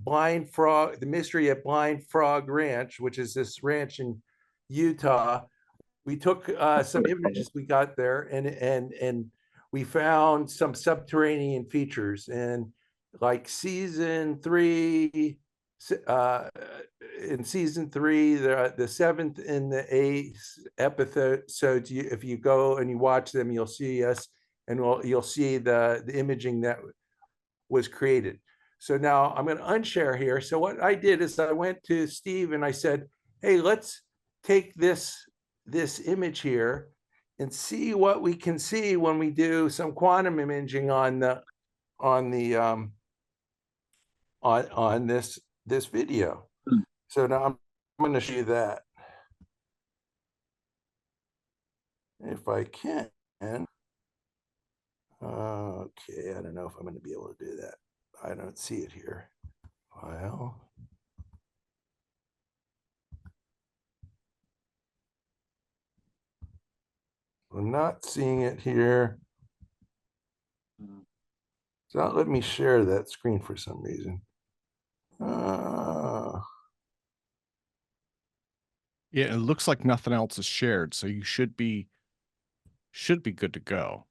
Speaker 7: Blind Frog, the mystery at Blind Frog Ranch, which is this ranch in Utah, we took some images we got there, and we found some subterranean features. And like season 3, in season 3, the 7th and the 8th episodes, if you go and you watch them, you'll see us, and you'll see the imaging that was created. So now I'm going to unshare here. So what I did is I went to Steve and I said, hey, let's take this image here and see what we can see when we do some quantum imaging on this video. So now I'm going to show you that if I can. Okay, I don't know if I'm going to be able to do that. I don't see it here. File. I'm not seeing it here. It's not letting me share that screen for some reason.
Speaker 1: Yeah, it looks like nothing else is shared, so you should be good to go.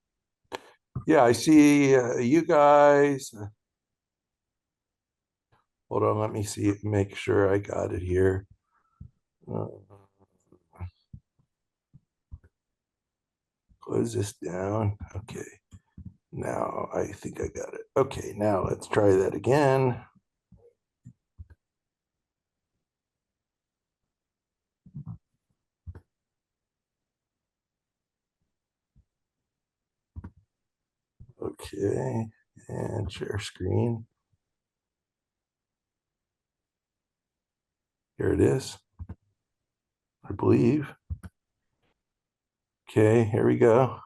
Speaker 7: Yeah, I see you guys. Hold on, let me see, make sure I got it here. Close this down. Okay. Now I think I got it. Okay, now let's try that again. Okay, and share screen. Here it is, I believe. Okay, here we go.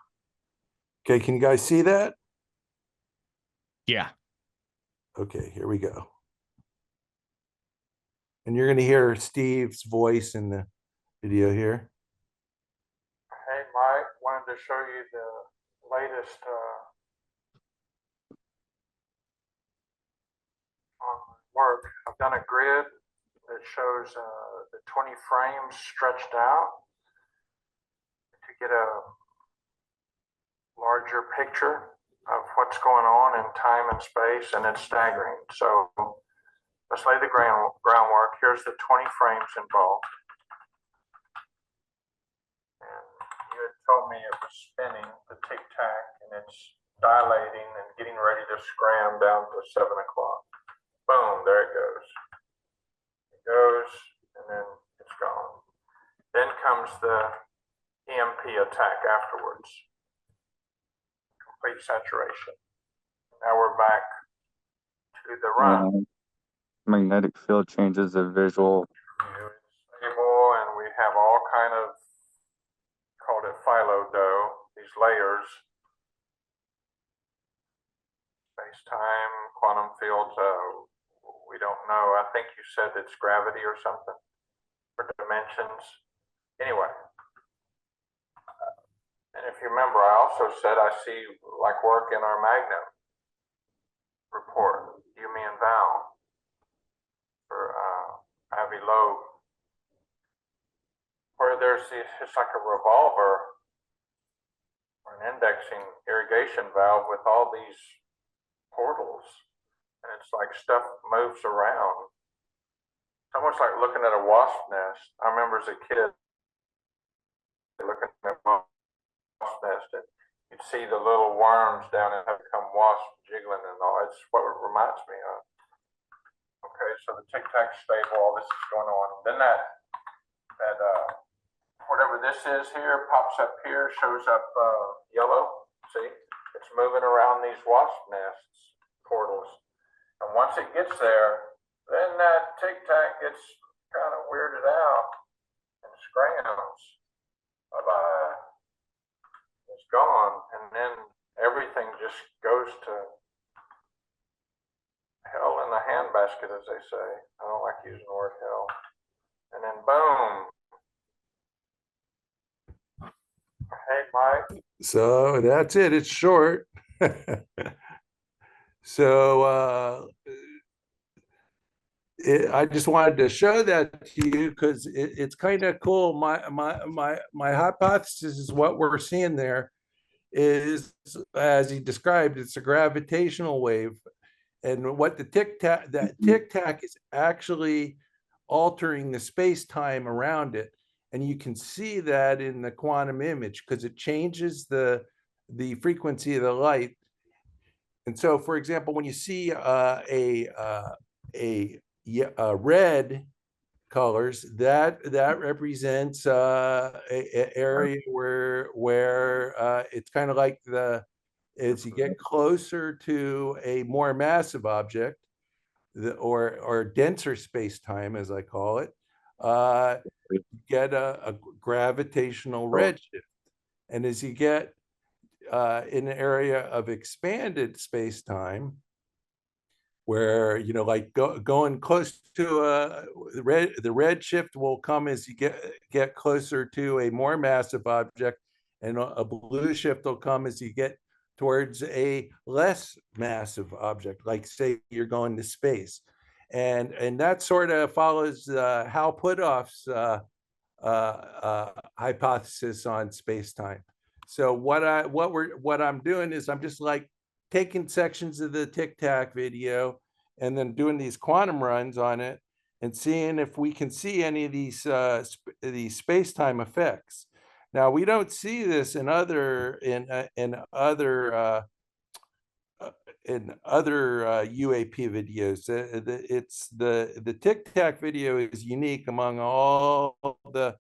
Speaker 7: Okay, can you guys see that?
Speaker 1: Yeah.
Speaker 7: Okay, here we go. And you're going to hear Steve's voice in the video here.
Speaker 8: Hey, Mike, wanted to show you the latest work. I've done a grid that shows the 20 frames stretched out to get a larger picture of what's going on in time and space, and it's staggering. So let's lay the groundwork. Here's the 20 frames involved. And you had told me it was spinning, the Tic Tac, and it's dilating and getting ready to scram down to 7 o'clock. Boom, there it goes. It goes, and then it's gone. Then comes the EMP attack afterwards. Complete saturation. Now we're back to the run.
Speaker 2: Magnetic field changes a visual.
Speaker 8: It's stable, and we have all kind of, called it philo dough, these layers. Space-time, quantum fields, we don't know. I think you said it's gravity or something for dimensions. Anyway. And if you remember, I also said I see like work in our magnet report, Yumi and Val, for Avi Loeb, where there's it's like a revolver or an indexing irrigation valve with all these portals, and it's like stuff moves around. It's almost like looking at a wasp nest. I remember as a kid looking at a wasp nest, and you'd see the little worms down and have become wasps jiggling and all. It's what it reminds me of. Okay, so the Tic Tac stable, all this is going on. Then that whatever this is here pops up here, shows up yellow. See, it's moving around these wasp nests portals, and once it gets there, then that Tic Tac gets kind of weirded out and scrams. Bye-bye. It's gone, and then everything just goes to hell in the handbasket, as they say. I don't like using the word hell. And then boom. Hey, Mike.
Speaker 7: So that's it. It's short. So I just wanted to show that to you because it's kind of cool. My hypothesis is what we're seeing there is, as he described, it's a gravitational wave, and what the Tic Tac, that Tic Tac is actually altering the space time around it, and you can see that in the quantum image because it changes the frequency of the light. And so, for example, when you see red colors, that represents a area where it's kind of like as you get closer to a more massive object, or denser space-time, as I call it, you get a gravitational redshift. And as you get in an area of expanded space-time, where like going close to the redshift will come as you get closer to a more massive object, and a blue shift will come as you get towards a less massive object, like say you're going to space. And that sort of follows Hal Puthoff's hypothesis on space-time. So what I'm doing is I'm just like taking sections of the Tic Tac video and then doing these quantum runs on it and seeing if we can see any of these space-time effects. Now we don't see this in other UAP videos. It's the Tic Tac video is unique among all the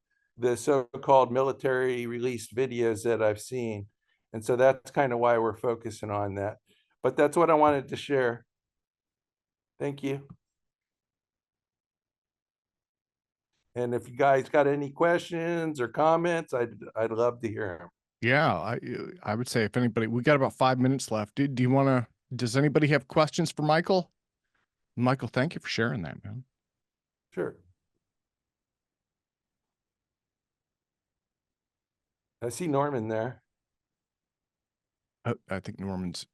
Speaker 7: so-called military released videos that I've seen. And so that's kind of why we're focusing on that. But that's what I wanted to share. Thank you. And if you guys got any questions or comments, I'd love to hear them.
Speaker 1: Yeah, I would say if anybody, we got about 5 minutes left. Do you want to, does anybody have questions for Michael? Michael, thank you for sharing that, man.
Speaker 7: Sure. I see Norman there.
Speaker 1: I think Norman's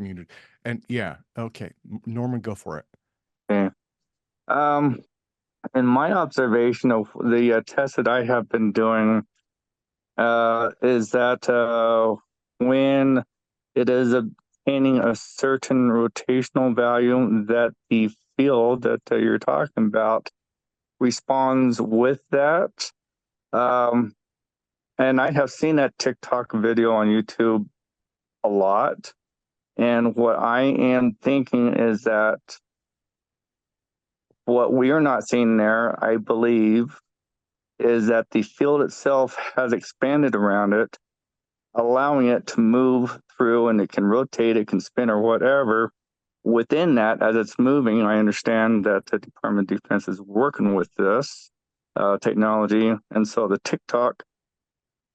Speaker 1: muted. And yeah, okay. Norman, go for it.
Speaker 2: Okay. In my observation of the tests that I have been doing, is that when it is obtaining a certain rotational value, that the field that you're talking about responds with that. And I have seen that TikTok video on YouTube a lot. And what I am thinking is that what we are not seeing there, I believe, is that the field itself has expanded around it, allowing it to move through, and it can rotate, it can spin or whatever. Within that, as it's moving, I understand that the Department of Defense is working with this technology. And so the TikTok,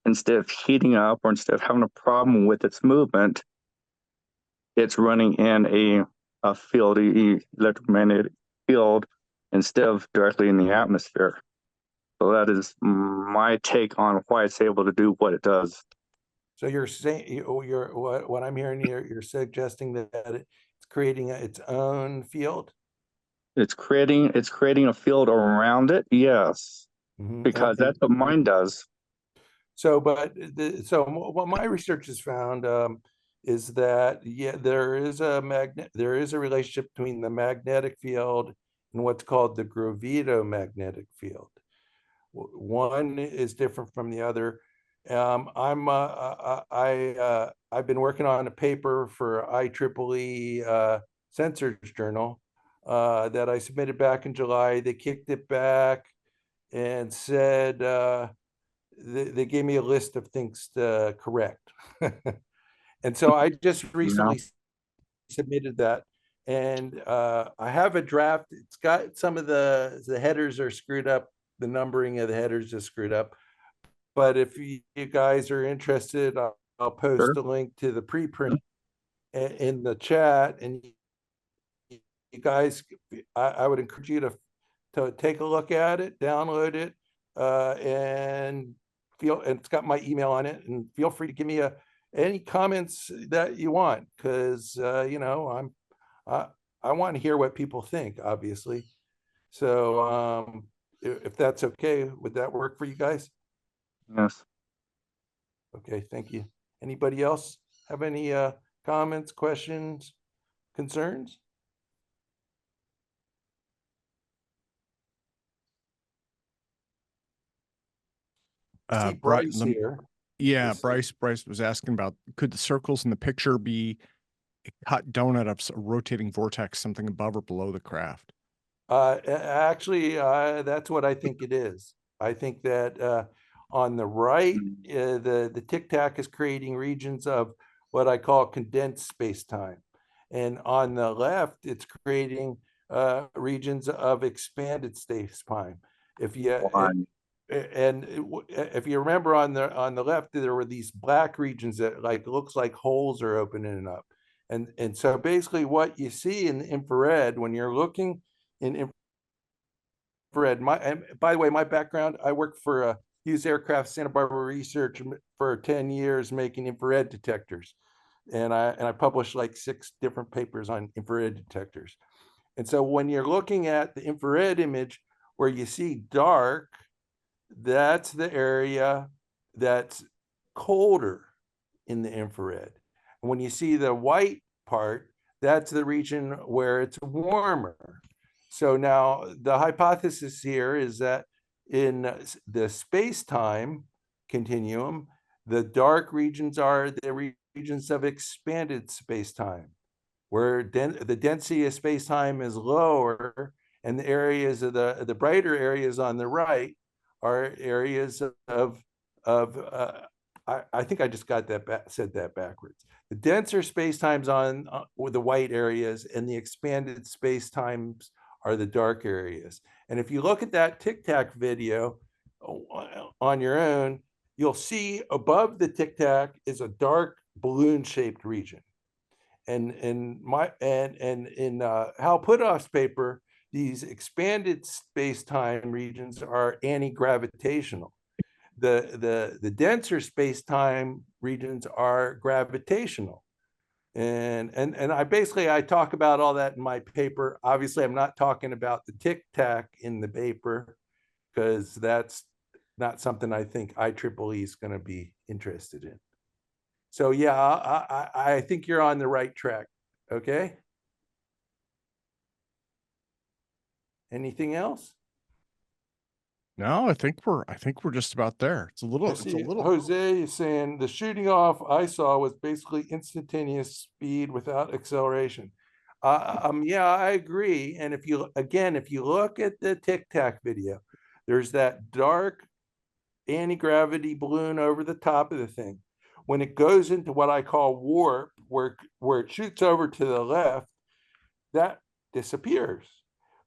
Speaker 2: instead of heating up or instead of having a problem with its movement, it's running in a field, electromagnetic field, instead of directly in the atmosphere. So that is my take on why it's able to do what it does.
Speaker 7: So you're saying, what I'm hearing here, you're suggesting that it's creating its own field?
Speaker 2: It's creating a field around it, yes, because
Speaker 7: Okay.
Speaker 2: that's what mine does.
Speaker 7: So, what my research has found is that there is a relationship between the magnetic field and what's called the gravitomagnetic field. One is different from the other. I've been working on a paper for IEEE Sensors Journal that I submitted back in July. They kicked it back and said they gave me a list of things to correct. And so I just recently submitted that, and I have a draft. It's got some of the headers are screwed up. The numbering of the headers is screwed up. But if you guys are interested, I'll post a link to the preprint in the chat. And you guys, I would encourage you to take a look at it, download it, and it's got my email on it. And feel free to give me any comments that you want, because you know, I want to hear what people think, obviously. So if that's okay, would that work for you guys?
Speaker 2: Yes.
Speaker 7: Okay, thank you. Anybody else have any comments, questions, concerns? See Bryce here.
Speaker 1: Yeah, Bryce was asking about, could the circles in the picture be a cut donut of a rotating vortex, something above or below the craft?
Speaker 7: Actually, that's what I think it is. I think that on the right, the Tic Tac is creating regions of what I call condensed space-time. And on the left, it's creating regions of expanded space-time. If you if you remember on the left, there were these black regions that looks like holes are opening up. And so basically what you see in the infrared, when you're looking in infrared, by the way, my background, I work for used aircraft Santa Barbara research for 10 years making infrared detectors. And I published like 6 different papers on infrared detectors. And so when you're looking at the infrared image where you see dark, that's the area that's colder in the infrared. And when you see the white part, that's the region where it's warmer. So now the hypothesis here is that in the space-time continuum, the dark regions are the regions of expanded space-time, where the density of space-time is lower, and the areas of the brighter areas on the right are areas of I think I just got that said that backwards. The denser spacetimes on with the white areas, and the expanded spacetimes are the dark areas. And if you look at that Tic Tac video on your own, you'll see above the Tic Tac is a dark balloon-shaped region. And in Hal Puthoff's paper, these expanded space-time regions are anti-gravitational. The denser space-time regions are gravitational. And I talk about all that in my paper. Obviously, I'm not talking about the Tic Tac in the paper, because that's not something I think IEEE is going to be interested in. So yeah, I think you're on the right track. Okay. Anything else?
Speaker 1: No, I think we're just about there. It's a little.
Speaker 7: Jose is saying the shooting off I saw was basically instantaneous speed without acceleration. Yeah, I agree. And if you look at the Tic Tac video, there's that dark anti-gravity balloon over the top of the thing. When it goes into what I call warp, where it shoots over to the left, that disappears.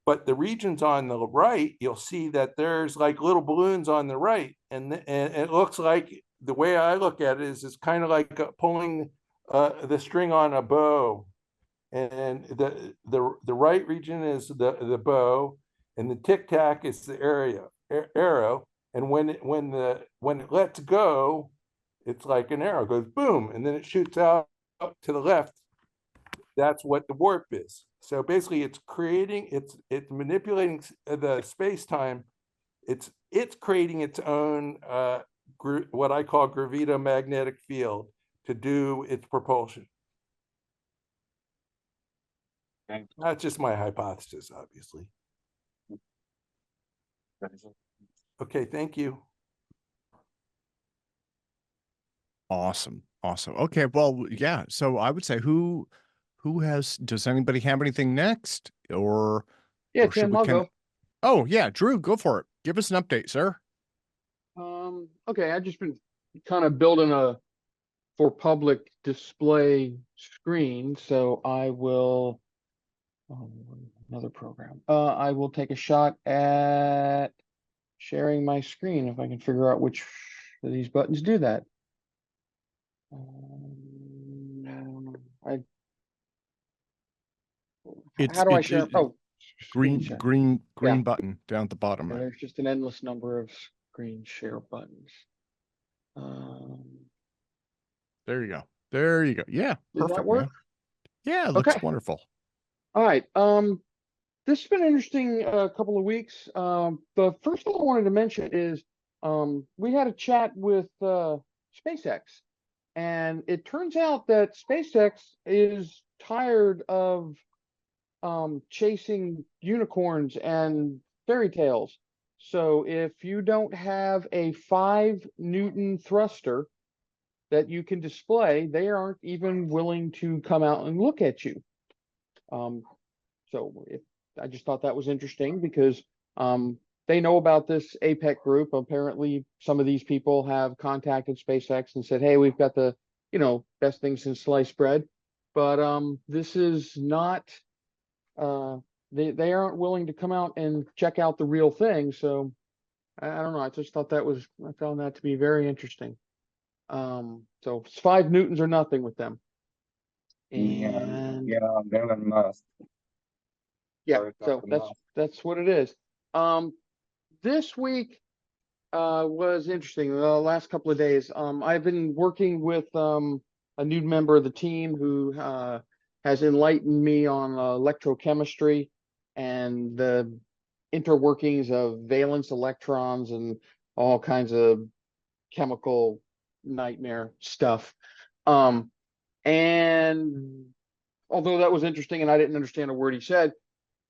Speaker 7: But the regions on the right, you'll see that there's like little balloons on the right. And it looks like, the way I look at it is it's kind of like pulling the string on a bow. And the right region is the bow, and the Tic Tac is the arrow. And when it lets go, it's like an arrow, goes boom, and then it shoots out to the left. That's what the warp is. So basically it's manipulating the space-time. It's creating its own what I call gravitomagnetic field to do its propulsion. That's just my hypothesis, obviously. Okay, thank you.
Speaker 1: Awesome. Okay, well, yeah. So I would say does anybody have anything next? Or
Speaker 9: yeah, Tim, I'll go.
Speaker 1: Oh yeah, Drew, go for it. Give us an update, sir.
Speaker 9: Okay, I've just been kind of building a for public display screen, so I will another program. I will take a shot at sharing my screen if I can figure out which of these buttons do that. How do I share?
Speaker 1: Green
Speaker 9: Yeah.
Speaker 1: button down at the bottom.
Speaker 9: And there's just an endless number of screen share buttons.
Speaker 1: There you go. Yeah,
Speaker 9: Did
Speaker 1: perfect,
Speaker 9: that work?
Speaker 1: man. Yeah, it looks
Speaker 9: Okay.
Speaker 1: wonderful.
Speaker 9: All right. This has been an interesting couple of weeks. The first thing I wanted to mention is we had a chat with SpaceX, and it turns out that SpaceX is tired of chasing unicorns and fairy tales. So if you don't have a 5-Newton thruster that you can display, they aren't even willing to come out and look at you. I just thought that was interesting because they know about this APEC group. Apparently, some of these people have contacted SpaceX and said, "Hey, we've got the best things since sliced bread," but this is not. They aren't willing to come out and check out the real thing. So I don't know. I just thought I found that to be very interesting. So it's 5 Newtons or nothing with them. And
Speaker 2: they're must.
Speaker 9: yeah, so that's what it is. This week, was interesting the last couple of days. I've been working with a new member of the team who has enlightened me on electrochemistry and the interworkings of valence electrons and all kinds of chemical nightmare stuff. And although that was interesting and I didn't understand a word he said,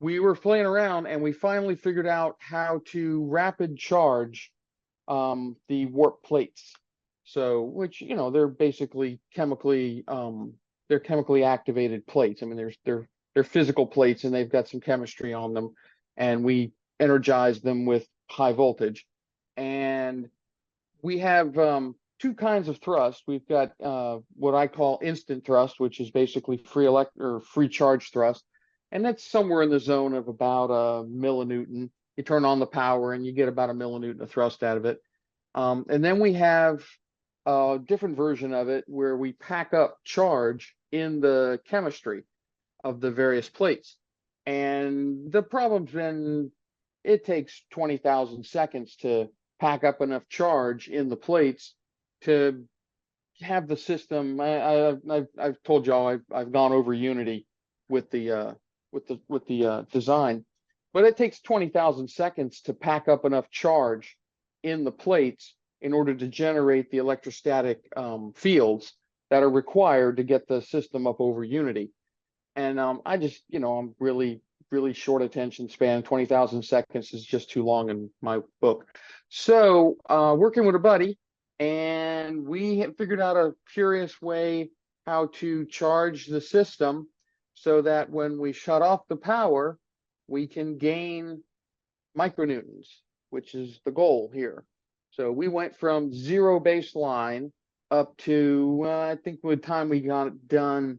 Speaker 9: we were playing around and we finally figured out how to rapid charge the warp plates. So, which, you know, they're basically chemically activated plates. I mean, they're physical plates and they've got some chemistry on them, and we energize them with high voltage. And we have two kinds of thrust. We've got what I call instant thrust, which is basically free charge thrust, and that's somewhere in the zone of about a millinewton. You turn on the power and you get about a millinewton of thrust out of it. And then we have a different version of it where we pack up charge in the chemistry of the various plates. And the problem's been, it takes 20,000 seconds to pack up enough charge in the plates to have the system. I've told y'all I've gone over Unity with the design, but it takes 20,000 seconds to pack up enough charge in the plates in order to generate the electrostatic fields that are required to get the system up over Unity. And I just, you know, I'm really short attention span. 20,000 seconds is just too long in my book. So working with a buddy, and we have figured out a curious way how to charge the system so that when we shut off the power, we can gain micronewtons, which is the goal here. So we went from 0 baseline up to, I think by the time we got it done,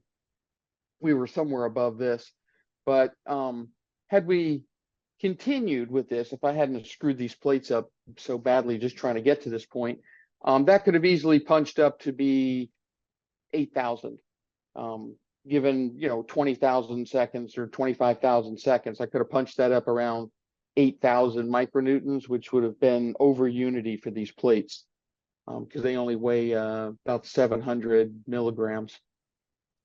Speaker 9: we were somewhere above this. But had we continued with this, if I hadn't screwed these plates up so badly just trying to get to this point, that could have easily punched up to be 8,000. Given, you know, 20,000 seconds or 25,000 seconds, I could have punched that up around 8,000 micronewtons, which would have been over Unity for these plates, because they only weigh about 700 milligrams.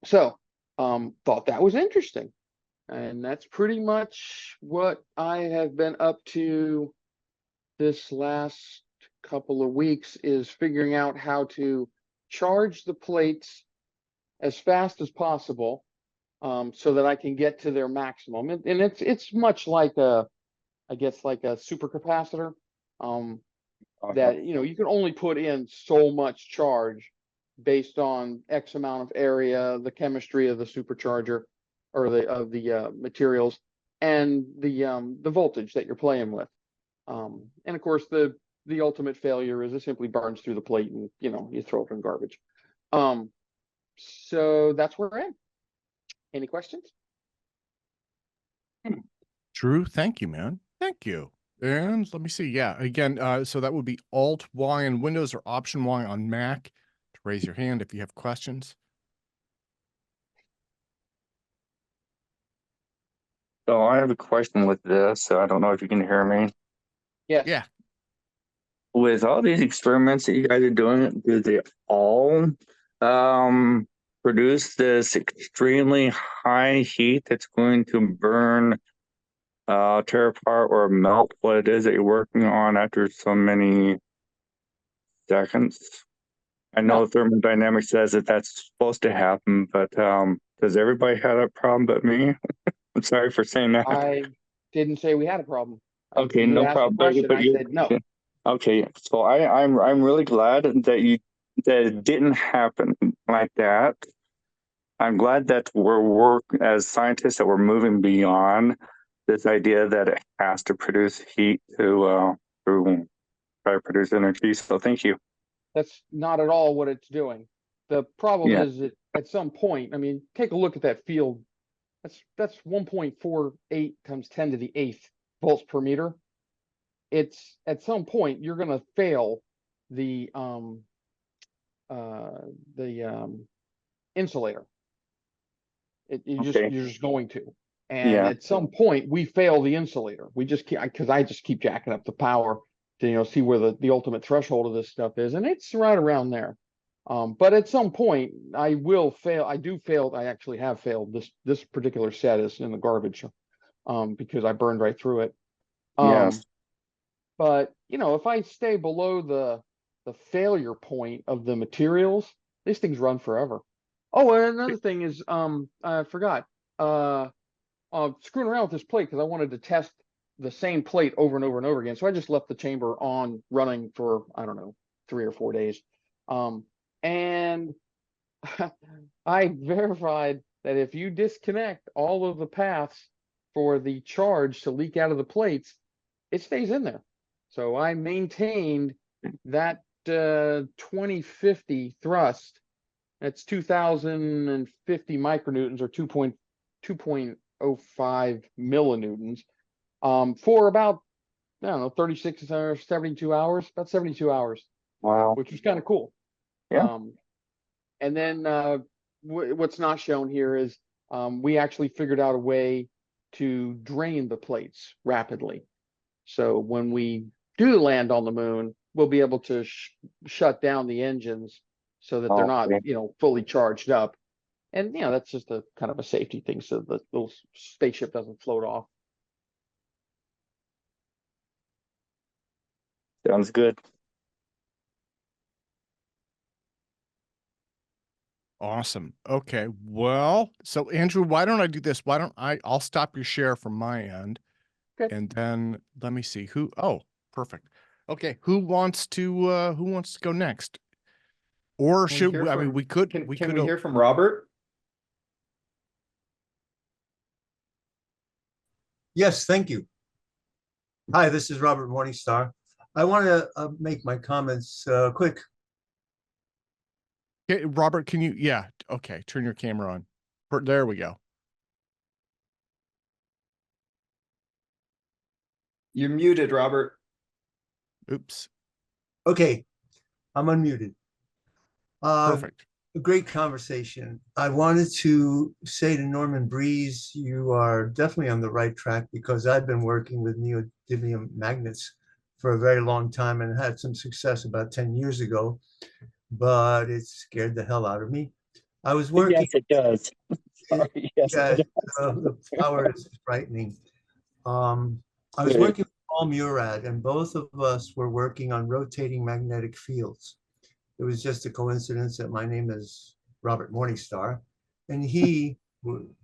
Speaker 9: So thought that was interesting. And that's pretty much what I have been up to this last couple of weeks, is figuring out how to charge the plates as fast as possible, so that I can get to their maximum. And it's much like I guess like a supercapacitor, that, you know, you can only put in so much charge based on X amount of area, the chemistry of the supercharger or the materials, and the voltage that you're playing with. And of course, the ultimate failure is it simply burns through the plate and, you know, you throw it in garbage. So that's where I am. Any questions?
Speaker 1: Drew, thank you, man. Thank you. And let me see. Yeah, again, so that would be Alt Y on Windows or Option Y on Mac to raise your hand if you have questions.
Speaker 2: So I have a question with this. So I don't know if you can hear me.
Speaker 9: Yes.
Speaker 1: Yeah.
Speaker 2: With all these experiments that you guys are doing, do they all produce this extremely high heat that's going to burn, tear apart, or melt what it is that you're working on after so many seconds? I know thermodynamics says that that's supposed to happen, but does everybody have that problem but me? I'm sorry for saying that.
Speaker 9: I didn't say we had a problem.
Speaker 2: Okay,
Speaker 9: You
Speaker 2: no
Speaker 9: asked the
Speaker 2: problem.
Speaker 9: question, I said no.
Speaker 2: Okay, so I'm really glad that it didn't happen like that. I'm glad that we're as scientists that we're moving beyond this idea that it has to produce heat to try to produce energy. So thank you.
Speaker 9: That's not at all what it's doing. The problem is that at some point, I mean, take a look at that field. That's 1.48 times 10 to the 8th volts per meter. It's at some point you're going to fail the insulator. You're just going to. And at some point we fail the insulator. We just because I just keep jacking up the power see where the ultimate threshold of this stuff is, and it's right around there. But at some point I will fail. I do fail. I actually have failed. This particular set is in the garbage, because I burned right through it.
Speaker 2: Yes.
Speaker 9: But if I stay below the failure point of the materials, these things run forever. Oh, and another thing is, I forgot. Screwing around with this plate because I wanted to test the same plate over and over and over again. So I just left the chamber on running for, I don't know, 3 or 4 days. And I verified that if you disconnect all of the paths for the charge to leak out of the plates, it stays in there. So I maintained that 2050 thrust. That's 2050 micronewtons, or 2.05 millinewtons, for about, I don't know, 36 or 72 hours, about 72 hours.
Speaker 2: Wow.
Speaker 9: Which was kind of cool.
Speaker 2: Yeah.
Speaker 9: And then what's not shown here is we actually figured out a way to drain the plates rapidly. So when we do land on the moon, we'll be able to shut down the engines so that they're not, fully charged up. And, that's just a kind of a safety thing so the little spaceship doesn't float off.
Speaker 2: Sounds good.
Speaker 1: Awesome. Okay. Well, so Andrew, why don't I do this? I'll stop your share from my end.
Speaker 9: Okay.
Speaker 1: And then let me see oh, perfect. Okay. Who wants to go next? Or should we, we could,
Speaker 3: Can we hear from Robert?
Speaker 10: Yes, thank you. Hi, this is Robert Morningstar. I want to make my comments quick.
Speaker 1: Okay, Robert, can you, okay, turn your camera on. There we go.
Speaker 3: You're muted, Robert.
Speaker 1: Oops.
Speaker 10: Okay, I'm unmuted.
Speaker 1: Perfect.
Speaker 10: A great conversation. I wanted to say to Norman Breese, you are definitely on the right track, because I've been working with neodymium magnets for a very long time and had some success about 10 years ago, but it scared the hell out of me. I was working.
Speaker 2: Yes, it does. Sorry, yes,
Speaker 10: Yeah,
Speaker 2: it does.
Speaker 10: the power is frightening. I was working with Paul Murad, and both of us were working on rotating magnetic fields. It was just a coincidence that my name is Robert Morningstar, and he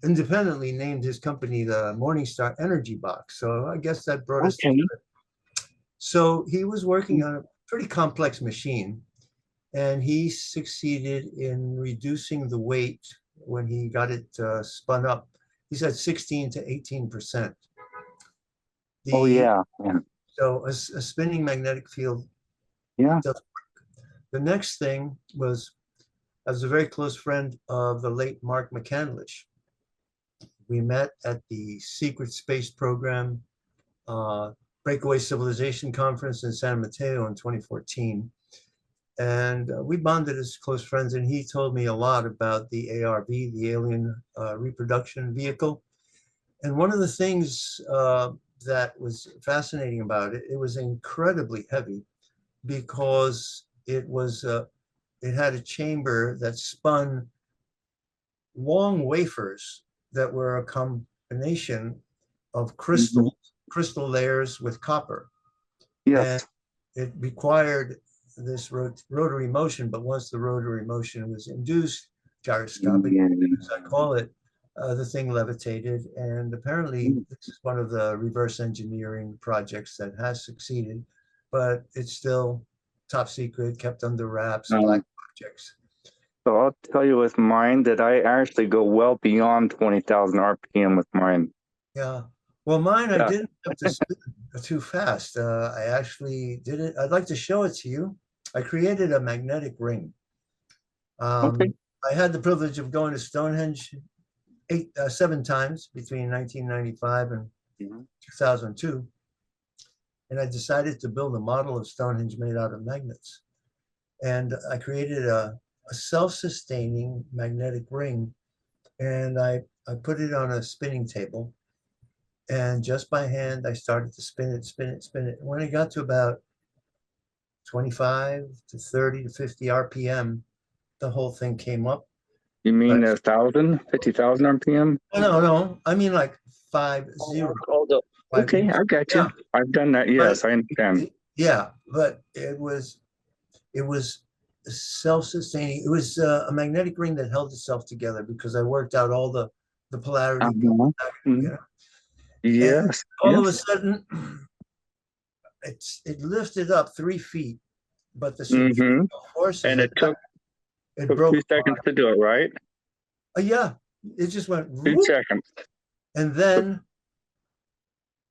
Speaker 10: independently named his company the Morningstar Energy Box. So I guess that brought us together. So he was working on a pretty complex machine, and he succeeded in reducing the weight when he got it spun up. He said 16 to 18%.
Speaker 2: Oh, yeah.
Speaker 10: So a spinning magnetic field.
Speaker 2: Yeah.
Speaker 10: The next thing was, I was a very close friend of the late Mark McCandlish. We met at the Secret Space Program Breakaway Civilization Conference in San Mateo in 2014. And we bonded as close friends, and he told me a lot about the ARV, the Alien Reproduction Vehicle. And one of the things that was fascinating about it, it was incredibly heavy, because it had a chamber that spun long wafers that were a combination of crystal layers with copper.
Speaker 2: Yes.
Speaker 10: And it required this rotary motion, but once the rotary motion was induced, gyroscopic, as I call it, the thing levitated. And apparently this is one of the reverse engineering projects that has succeeded, but it's still top secret, kept under wraps, black projects.
Speaker 2: So I'll tell you with mine that I actually go well beyond 20,000 RPM with mine.
Speaker 10: Yeah. Well, mine, I didn't have to spin too fast. I actually did it. I'd like to show it to you. I created a magnetic ring. I had the privilege of going to Stonehenge 7 times between 1995 and 2002. And I decided to build a model of Stonehenge made out of magnets. And I created a self-sustaining magnetic ring. And I put it on a spinning table. And just by hand, I started to spin it. When it got to about 25 to 30 to 50 RPM, the whole thing came up.
Speaker 2: You mean 50,000 RPM?
Speaker 10: No, I mean like 50.
Speaker 2: Okay, I got you.
Speaker 10: Yeah.
Speaker 2: I've done that. Yes, I understand.
Speaker 10: Yeah, but it was self-sustaining. It was a magnetic ring that held itself together because I worked out all the polarity.
Speaker 2: Mhm. Yes.
Speaker 10: All of a
Speaker 2: Yes.
Speaker 10: sudden, it lifted up 3 feet, but the
Speaker 2: Mhm.
Speaker 10: centrifugal forces
Speaker 2: And it took
Speaker 10: broke
Speaker 2: 2 seconds to do it, right?
Speaker 10: yeah, it just went
Speaker 2: 2
Speaker 10: whoop.
Speaker 2: seconds.
Speaker 10: And then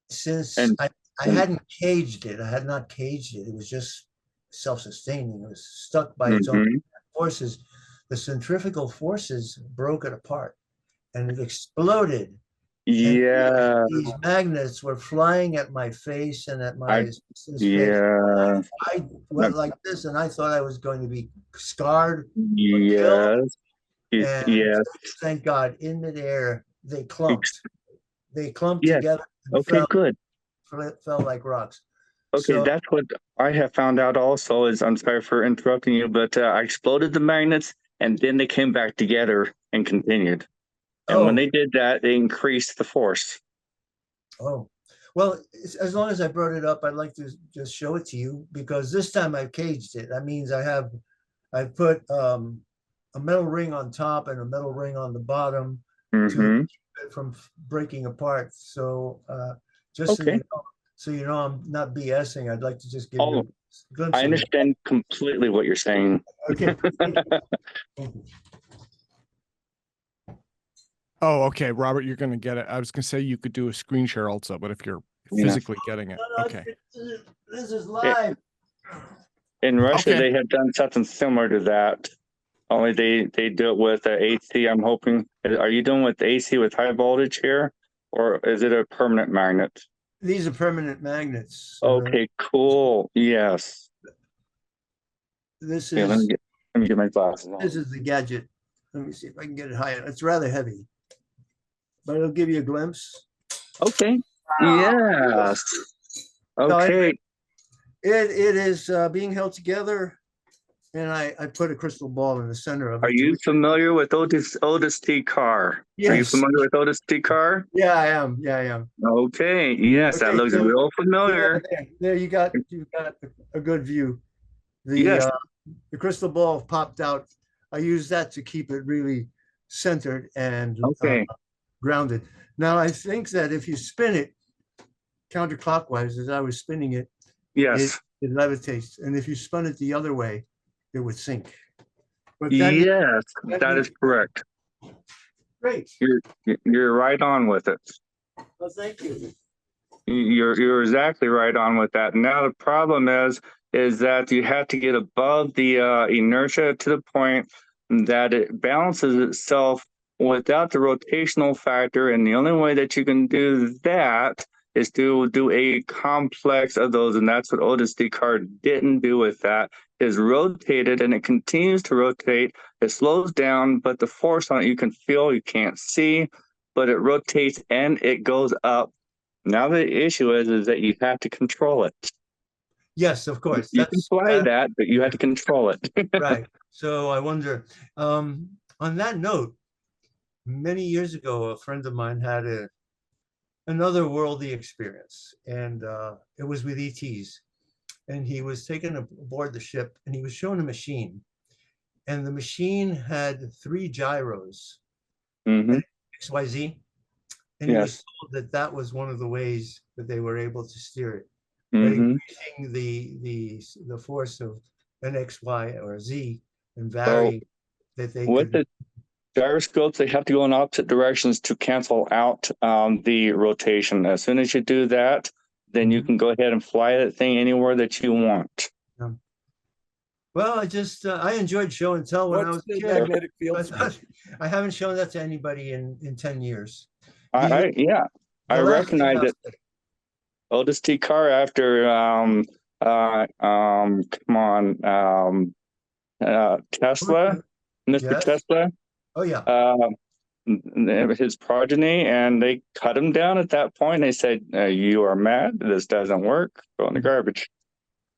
Speaker 10: since
Speaker 2: And-
Speaker 10: I hadn't caged it, I had not caged it. It was just self-sustaining. It was stuck by its own
Speaker 2: Mhm.
Speaker 10: forces. The centrifugal forces broke it apart, and it exploded. And
Speaker 2: Yeah.
Speaker 10: these magnets were flying at my face and at my assistant's face.
Speaker 2: Yeah.
Speaker 10: I went like this, and I thought I was going to be scarred or killed.
Speaker 2: Yes.
Speaker 10: And
Speaker 2: Yes.
Speaker 10: thank God, in midair, they clumped. They clumped
Speaker 2: Yes.
Speaker 10: together and
Speaker 2: Okay, good.
Speaker 10: fell like rocks.
Speaker 2: Okay,
Speaker 10: So,
Speaker 2: that's what I have found out also is, I'm sorry for interrupting you, but I exploded the magnets and then they came back together and continued. And when they did that, they increased the force.
Speaker 10: oh, well, as long as I brought it up, I'd like to just show it to you because this time I caged it. That means I put a metal ring on top and a metal ring on the bottom to
Speaker 2: Mhm.
Speaker 10: keep it from breaking apart. So just
Speaker 2: Okay.
Speaker 10: so you know I'm not BSing, I'd like to just give you
Speaker 2: Oh,
Speaker 10: a glimpse
Speaker 2: I
Speaker 10: of it.
Speaker 2: understand completely what you're saying.
Speaker 10: Okay. Thank you.
Speaker 1: Oh, okay, Robert, you're gonna get it. I was gonna say you could do a screen share also, but if you're
Speaker 2: Yeah.
Speaker 1: physically getting it,
Speaker 10: No,
Speaker 1: okay.
Speaker 10: This is live.
Speaker 2: In Russia,
Speaker 1: Okay.
Speaker 2: they have done something similar to that. Only they do it with AC, I'm hoping. Are you doing with AC with high voltage here? Or is it a permanent magnet?
Speaker 10: These are permanent magnets.
Speaker 2: Okay, cool. Yes.
Speaker 10: This
Speaker 2: Yeah,
Speaker 10: is
Speaker 2: let me get my glasses on.
Speaker 10: this is the gadget. Let me see if I can get it higher. It's rather heavy, but it'll give you a glimpse.
Speaker 2: Okay. Yes. Okay.
Speaker 10: It is being held together, and I put a crystal ball in the center of it.
Speaker 2: Are you familiar with Otis T. Carr?
Speaker 10: Yes.
Speaker 2: Are you familiar with Otis T. Carr?
Speaker 10: Yeah, I am. Yeah, I am.
Speaker 2: Okay. Yes, that
Speaker 10: Okay,
Speaker 2: looks
Speaker 10: so-
Speaker 2: real familiar.
Speaker 10: Yeah, there you got a good view.
Speaker 2: Yes.
Speaker 10: The crystal ball popped out. I use that to keep it really centered and
Speaker 2: Okay.
Speaker 10: grounded. Now I think that if you spin it counterclockwise, as I was spinning it,
Speaker 2: Yes.
Speaker 10: it levitates, and if you spun it the other way, it would sink. But that
Speaker 2: Yes, that is correct.
Speaker 10: great.
Speaker 2: You're right on with it.
Speaker 10: Well, thank you.
Speaker 2: You're exactly right on with that. Now the problem is that you have to get above the inertia to the point that it balances itself without the rotational factor, and the only way that you can do that is to do a complex of those, and that's what Otis D. Carr didn't do with that. Is rotated, and it continues to rotate. It slows down, but the force on it you can feel, you can't see, but it rotates and it goes up. Now the issue is that you have to control it.
Speaker 10: Yes, of course.
Speaker 2: You can fly that, but you have to control it.
Speaker 10: Right. So I wonder, on that note, many years ago, a friend of mine had another worldly experience, and it was with ETs. And he was taken aboard the ship, and he was shown a machine, and the machine had 3 gyros,
Speaker 2: Mhm.
Speaker 10: XYZ, and he was told that was one of the ways that they were able to steer it, by
Speaker 2: Mhm.
Speaker 10: increasing the force of an X, Y, or Z, and varying that they
Speaker 2: With
Speaker 10: could.
Speaker 2: the gyroscopes, they have to go in opposite directions to cancel out the rotation. As soon as you do that, then you can go ahead and fly that thing anywhere that you want.
Speaker 10: Well, I enjoyed show and tell when I was
Speaker 7: What's
Speaker 10: a
Speaker 7: the
Speaker 10: kid.
Speaker 7: magnetic field?
Speaker 10: But I haven't shown that to anybody in 10 years.
Speaker 2: I recognize it. Otis T. Carr after Tesla, Mr.
Speaker 10: Yes.
Speaker 2: Tesla.
Speaker 10: Oh yeah.
Speaker 2: His progeny, and they cut him down at that point. They said, "You are mad. This doesn't work. Throw in the garbage."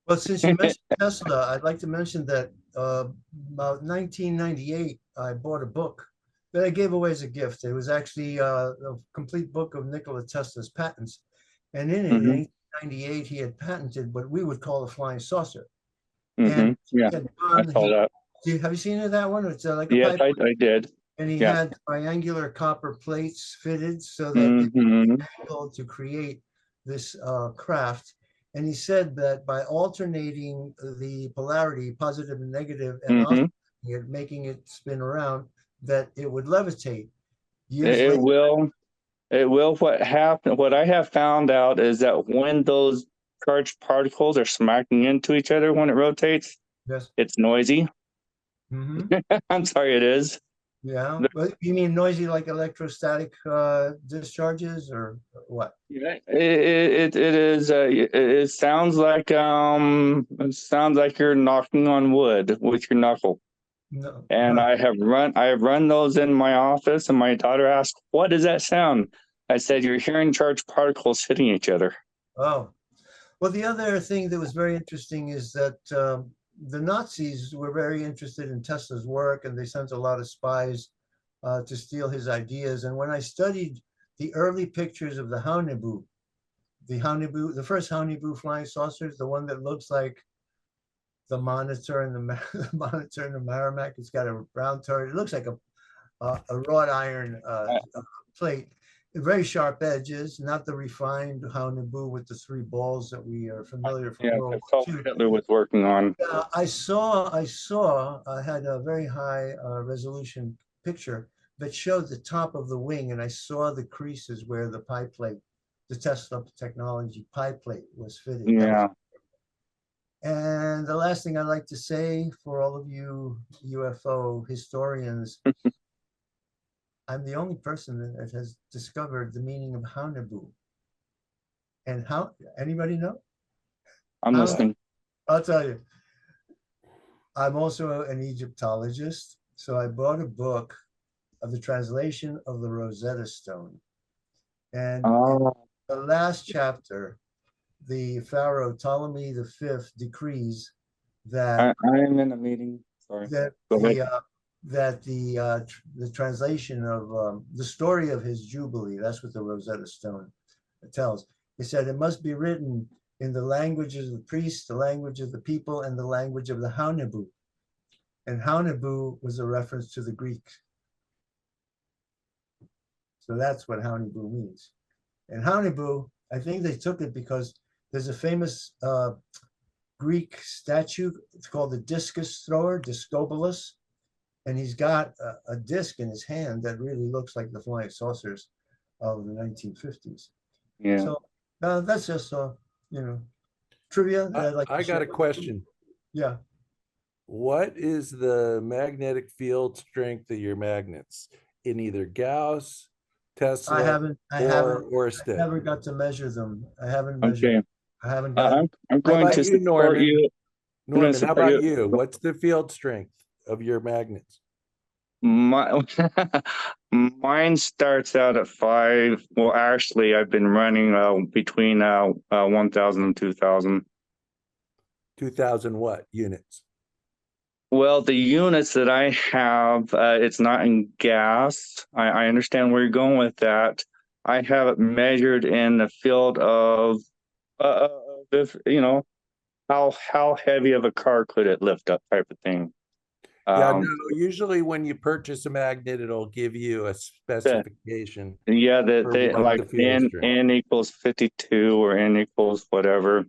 Speaker 10: Well, since you mentioned Tesla, I'd like to mention that about 1998, I bought a book that I gave away as a gift. It was actually a complete book of Nikola Tesla's patents. And in it, in 1898, he had patented what we would call a flying saucer. And
Speaker 2: Yeah, I saw that.
Speaker 10: have you seen that one? It's like a
Speaker 2: Yes,
Speaker 10: pipe.
Speaker 2: I did.
Speaker 10: And he
Speaker 2: Yeah.
Speaker 10: had triangular copper plates fitted so that they could be angled to create this craft. And he said that by alternating the polarity, positive and negative, and oscillating it, making it spin around, that it would levitate.
Speaker 2: It will. It will. What I have found out is that when those charged particles are smacking into each other when it rotates,
Speaker 10: yes,
Speaker 2: it's noisy. I'm sorry, it is.
Speaker 10: Yeah. But you mean noisy like electrostatic discharges or what?
Speaker 2: Yeah, it is. It sounds like you're knocking on wood with your knuckle.
Speaker 10: No.
Speaker 2: And I have run those in my office, and my daughter asked, "What does that sound?" I said, "You're hearing charged particles hitting each other."
Speaker 10: Oh, well, the other thing that was very interesting is that the Nazis were very interested in Tesla's work, and they sent a lot of spies to steal his ideas. And when I studied the early pictures of the Haunebu, the first Haunebu flying saucers, the one that looks like the Monitor and the Monitor and the Merrimack, it's got a round turret. It looks like a wrought iron plate, very sharp edges, not the refined Haunebu with the three balls that we are familiar from World War II.
Speaker 2: Hitler was working on.
Speaker 10: I had a very high resolution picture that showed the top of the wing, and I saw the creases where the pie plate, the Tesla technology pie plate was fitted.
Speaker 2: Yeah.
Speaker 10: And the last thing I'd like to say for all of you UFO historians, I'm the only person that has discovered the meaning of Haunebu. And how, anybody know?
Speaker 2: I'm listening.
Speaker 10: I'll tell you. I'm also an Egyptologist, so I bought a book of the translation of the Rosetta Stone. And in the last chapter, the Pharaoh Ptolemy V decrees that
Speaker 2: I'm in a meeting. Sorry.
Speaker 10: That the translation of the story of his jubilee, that's what the Rosetta Stone tells. He said it must be written in the language of the priests, the language of the people, and the language of the Haunebu. And Haunebu was a reference to the Greeks. So that's what Haunebu means. And Haunebu, I think they took it because there's a famous Greek statue. It's called the discus thrower, Discobolus. And he's got a disc in his hand that really looks like the flying saucers of the 1950s.
Speaker 2: Yeah.
Speaker 10: So that's just, trivia. That I'd like
Speaker 7: I got a question.
Speaker 10: Yeah.
Speaker 7: What is the magnetic field strength of your magnets in either Gauss, Tesla,
Speaker 10: I haven't
Speaker 7: Oersted?
Speaker 10: I never got to measure them. I haven't measured.
Speaker 2: Okay.
Speaker 10: I haven't got.
Speaker 2: I'm going to support you.
Speaker 7: Norman, how about you? What's the field strength of your magnets?
Speaker 2: Mine starts out at 5. Well, actually, I've been running between 1,000 and 2,000.
Speaker 7: 2,000 what units?
Speaker 2: Well, the units that I have, it's not in gas. I understand where you're going with that. I have it measured in the field of, how heavy of a car could it lift up type of thing.
Speaker 7: Yeah, no, usually when you purchase a magnet, it'll give you a specification.
Speaker 2: Yeah, they like N equals 52 or N equals whatever.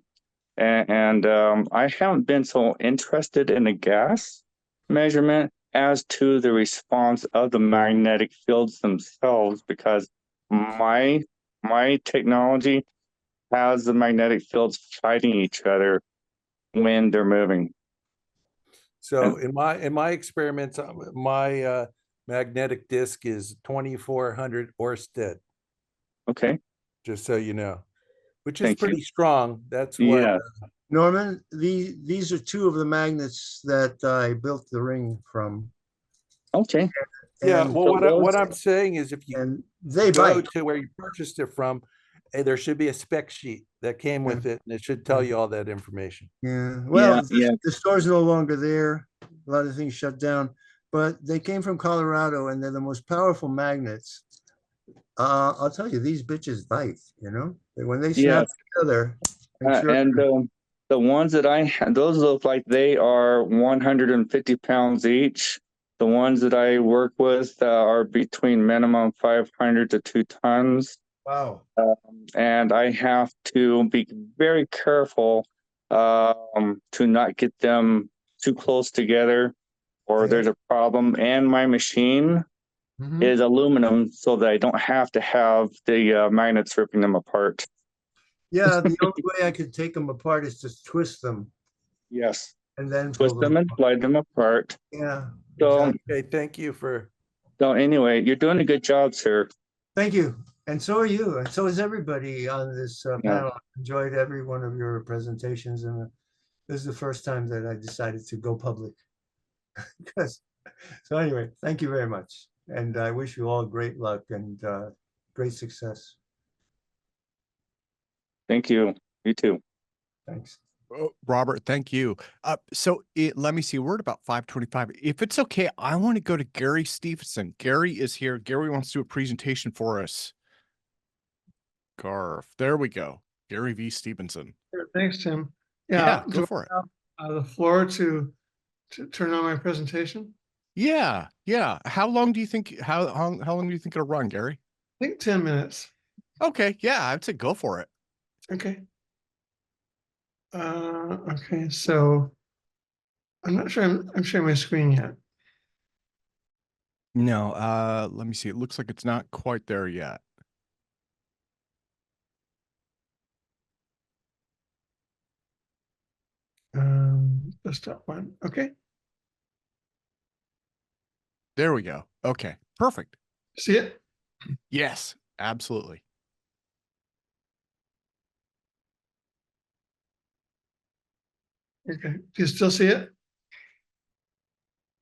Speaker 2: And I haven't been so interested in the gas measurement as to the response of the magnetic fields themselves, because my technology has the magnetic fields fighting each other when they're moving.
Speaker 7: So in my experiments, my magnetic disk is 2,400 Oersted.
Speaker 2: Okay.
Speaker 7: Just so you know, which is pretty strong. That's what.
Speaker 2: Yeah.
Speaker 10: Norman, these are two of the magnets that I built the ring from.
Speaker 2: Okay.
Speaker 7: Yeah. Well, what I'm saying is, if you
Speaker 10: and they
Speaker 7: go
Speaker 10: bite
Speaker 7: to where you purchased it from, there should be a spec sheet that came with it, and it should tell you all that information.
Speaker 10: Yeah, well,
Speaker 2: yeah.
Speaker 10: the store's no longer there. A lot of things shut down, but they came from Colorado and they're the most powerful magnets. I'll tell you, these bitches bite, you know, when they snap together.
Speaker 2: And the ones that I had, those look like they are 150 pounds each. The ones that I work with are between minimum 500 to 2 tons.
Speaker 10: Wow.
Speaker 2: And I have to be very careful to not get them too close together, or there's a problem. And my machine is aluminum, so that I don't have to have the magnets ripping them apart.
Speaker 10: Yeah, the only way I could take them apart is to twist them.
Speaker 2: Yes.
Speaker 10: And then
Speaker 2: twist them and slide them apart.
Speaker 10: Yeah.
Speaker 2: So,
Speaker 7: Okay, thank you for.
Speaker 2: so anyway, you're doing a good job, sir.
Speaker 10: Thank you. And so are you. And so is everybody on this panel. I enjoyed every one of your presentations. And this is the first time that I decided to go public. So anyway, thank you very much. And I wish you all great luck and great success.
Speaker 2: Thank you. You too.
Speaker 10: Thanks.
Speaker 1: Oh, Robert, thank you. Let me see. We're at about 5:25. If it's okay, I want to go to Gary Stephenson. Gary is here. Gary wants to do a presentation for us. Garf. There we go. Gary V. Stephenson.
Speaker 11: Thanks, Tim.
Speaker 1: Yeah, go for it.
Speaker 11: The floor to turn on my presentation.
Speaker 1: Yeah. How long do you think? How long do you think it'll run, Gary?
Speaker 11: I think 10 minutes.
Speaker 1: Okay. Yeah, I'd say go for it.
Speaker 11: Okay. Okay. So I'm not sure I'm sharing my screen yet.
Speaker 1: No. Let me see. It looks like it's not quite there yet.
Speaker 11: Desktop one. Okay.
Speaker 1: There we go. Okay. Perfect.
Speaker 11: See it?
Speaker 1: Yes, absolutely.
Speaker 11: Okay. Do you still see it?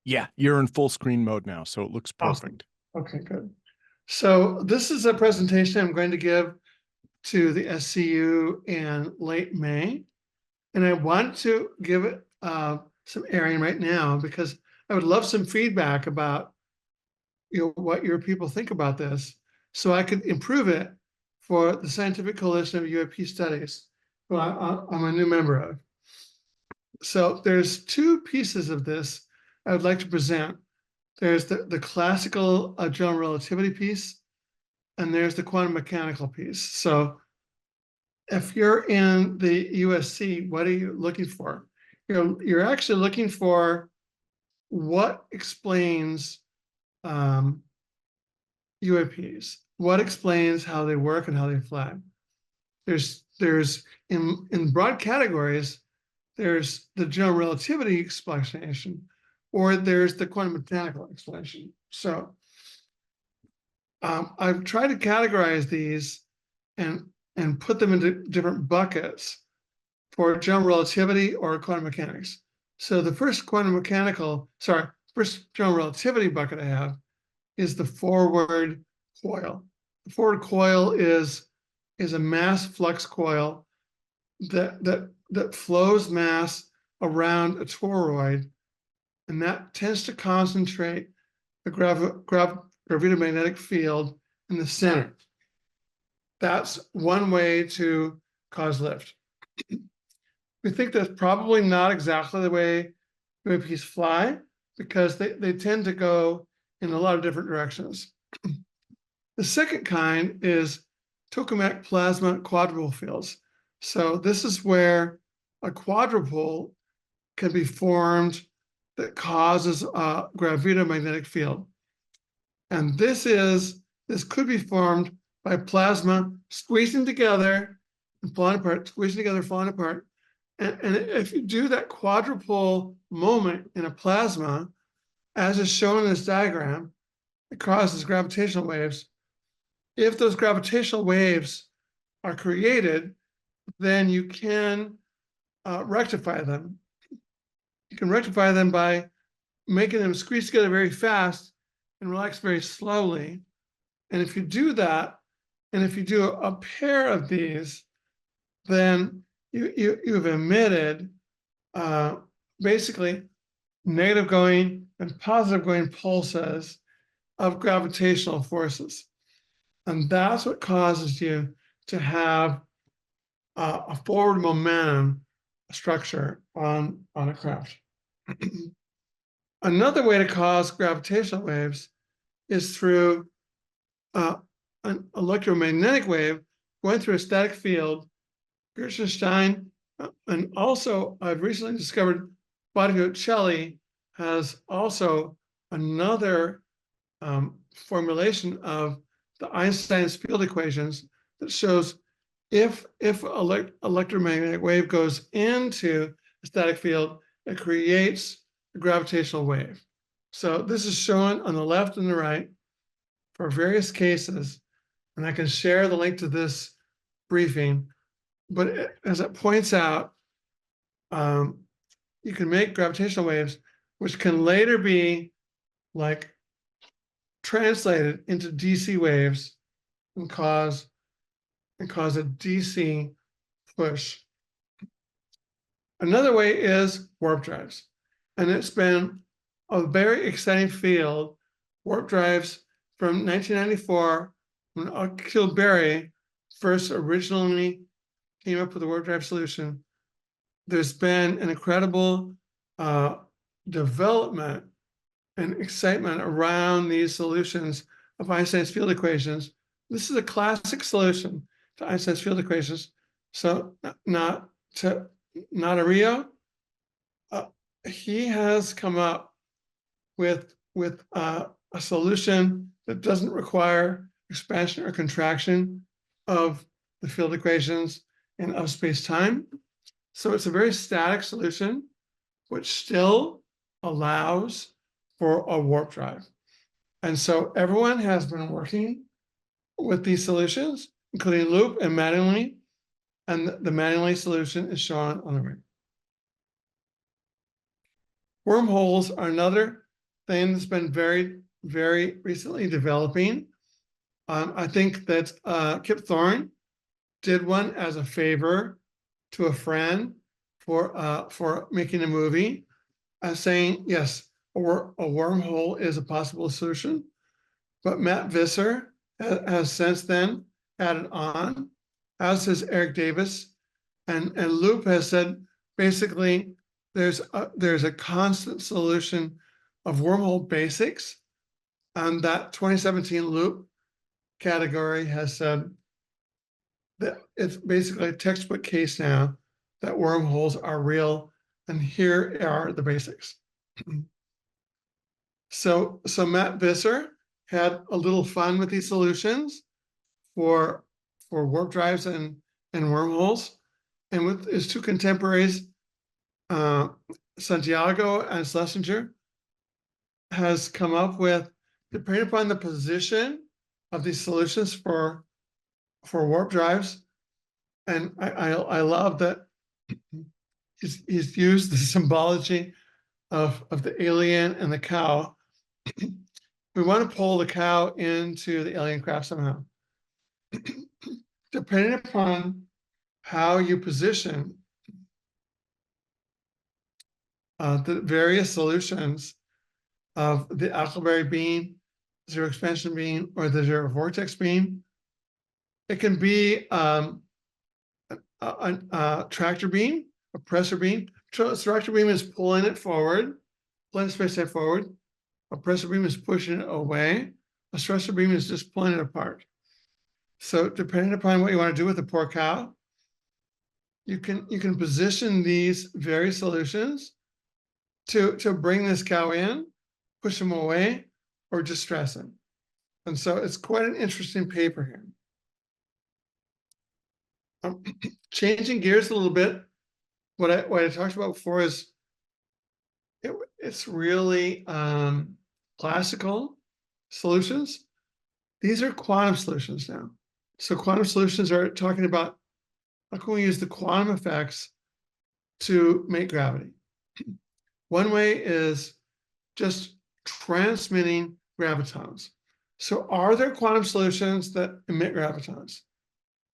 Speaker 1: Yeah, you're in full screen mode now, so it looks perfect.
Speaker 11: Awesome. Okay, good. So this is a presentation I'm going to give to the SCU in late May. And I want to give it some airing right now because I would love some feedback about what your people think about this, so I could improve it for the Scientific Coalition of UAP Studies, who I'm a new member of. So there's two pieces of this I would like to present. There's the classical general relativity piece, and there's the quantum mechanical piece. So if you're in the USC, what are you looking for? You're actually looking for what explains UAPs, what explains how they work and how they fly. There's in broad categories, there's the general relativity explanation, or there's the quantum mechanical explanation. So I've tried to categorize these and put them into different buckets for general relativity or quantum mechanics. So the first first general relativity bucket I have is the forward coil. The forward coil is a mass flux coil that flows mass around a toroid, and that tends to concentrate the gravitomagnetic field in the center. That's one way to cause lift. We think that's probably not exactly the way UAPs fly, because they tend to go in a lot of different directions. The second kind is tokamak plasma quadrupole fields. So this is where a quadrupole can be formed that causes a gravitomagnetic field. And this could be formed by plasma squeezing together and falling apart, squeezing together, falling apart. And if you do that quadrupole moment in a plasma, as is shown in this diagram, it causes gravitational waves. If those gravitational waves are created, then you can rectify them. You can rectify them by making them squeeze together very fast and relax very slowly. And if you do that, And if you do a pair of these, then you've emitted basically negative going and positive going pulses of gravitational forces. And that's what causes you to have a forward momentum structure on a craft. Another way to cause gravitational waves is through an electromagnetic wave going through a static field. Gerstenstein, and also I've recently discovered Botticelli has also another formulation of the Einstein's field equations that shows if electromagnetic wave goes into a static field, it creates a gravitational wave. So this is shown on the left and the right for various cases, and I can share the link to this briefing. But as it points out, you can make gravitational waves, which can later be like translated into DC waves and cause a DC push. Another way is warp drives, and it's been a very exciting field. Warp drives from 1994, when Akil Berry first originally came up with the warp drive solution. There's been an incredible development and excitement around these solutions of Einstein's field equations. This is a classic solution to Einstein's field equations. So not Rio, he has come up with a solution that doesn't require expansion or contraction of the field equations and of space-time. So it's a very static solution, which still allows for a warp drive. And so everyone has been working with these solutions, including Loop and Mattingly, and the Mattingly solution is shown on the right. Wormholes are another thing that's been very, very recently developing. I think that Kip Thorne did one as a favor to a friend for making a movie, saying, yes, a wormhole is a possible solution. But Matt Visser has since then added on, as has Eric Davis, and Loop has said, basically, there's a constant solution of wormhole basics, and that 2017 Loop category has said that it's basically a textbook case now that wormholes are real, and here are the basics. So Matt Visser had a little fun with these solutions for warp drives and wormholes, and with his two contemporaries, Santiago and Schlesinger, has come up with, depending upon the position of these solutions for warp drives, and I love that he's used the symbology of the alien and the cow. We want to pull the cow into the alien craft somehow. Depending upon how you position the various solutions of the Huckleberry beam, zero expansion beam, or the zero vortex beam, it can be a tractor beam, a pressure beam. Tractor beam is pulling it forward, pulling the space-time forward. A pressure beam is pushing it away. A stressor beam is just pulling it apart. So depending upon what you want to do with the poor cow, you can position these various solutions to bring this cow in, push him away, or just stress him. And so it's quite an interesting paper here. Changing gears a little bit, what I talked about before is it's really classical solutions. These are quantum solutions now. So quantum solutions are talking about how can we use the quantum effects to make gravity. One way is just transmitting gravitons. So are there quantum solutions that emit gravitons?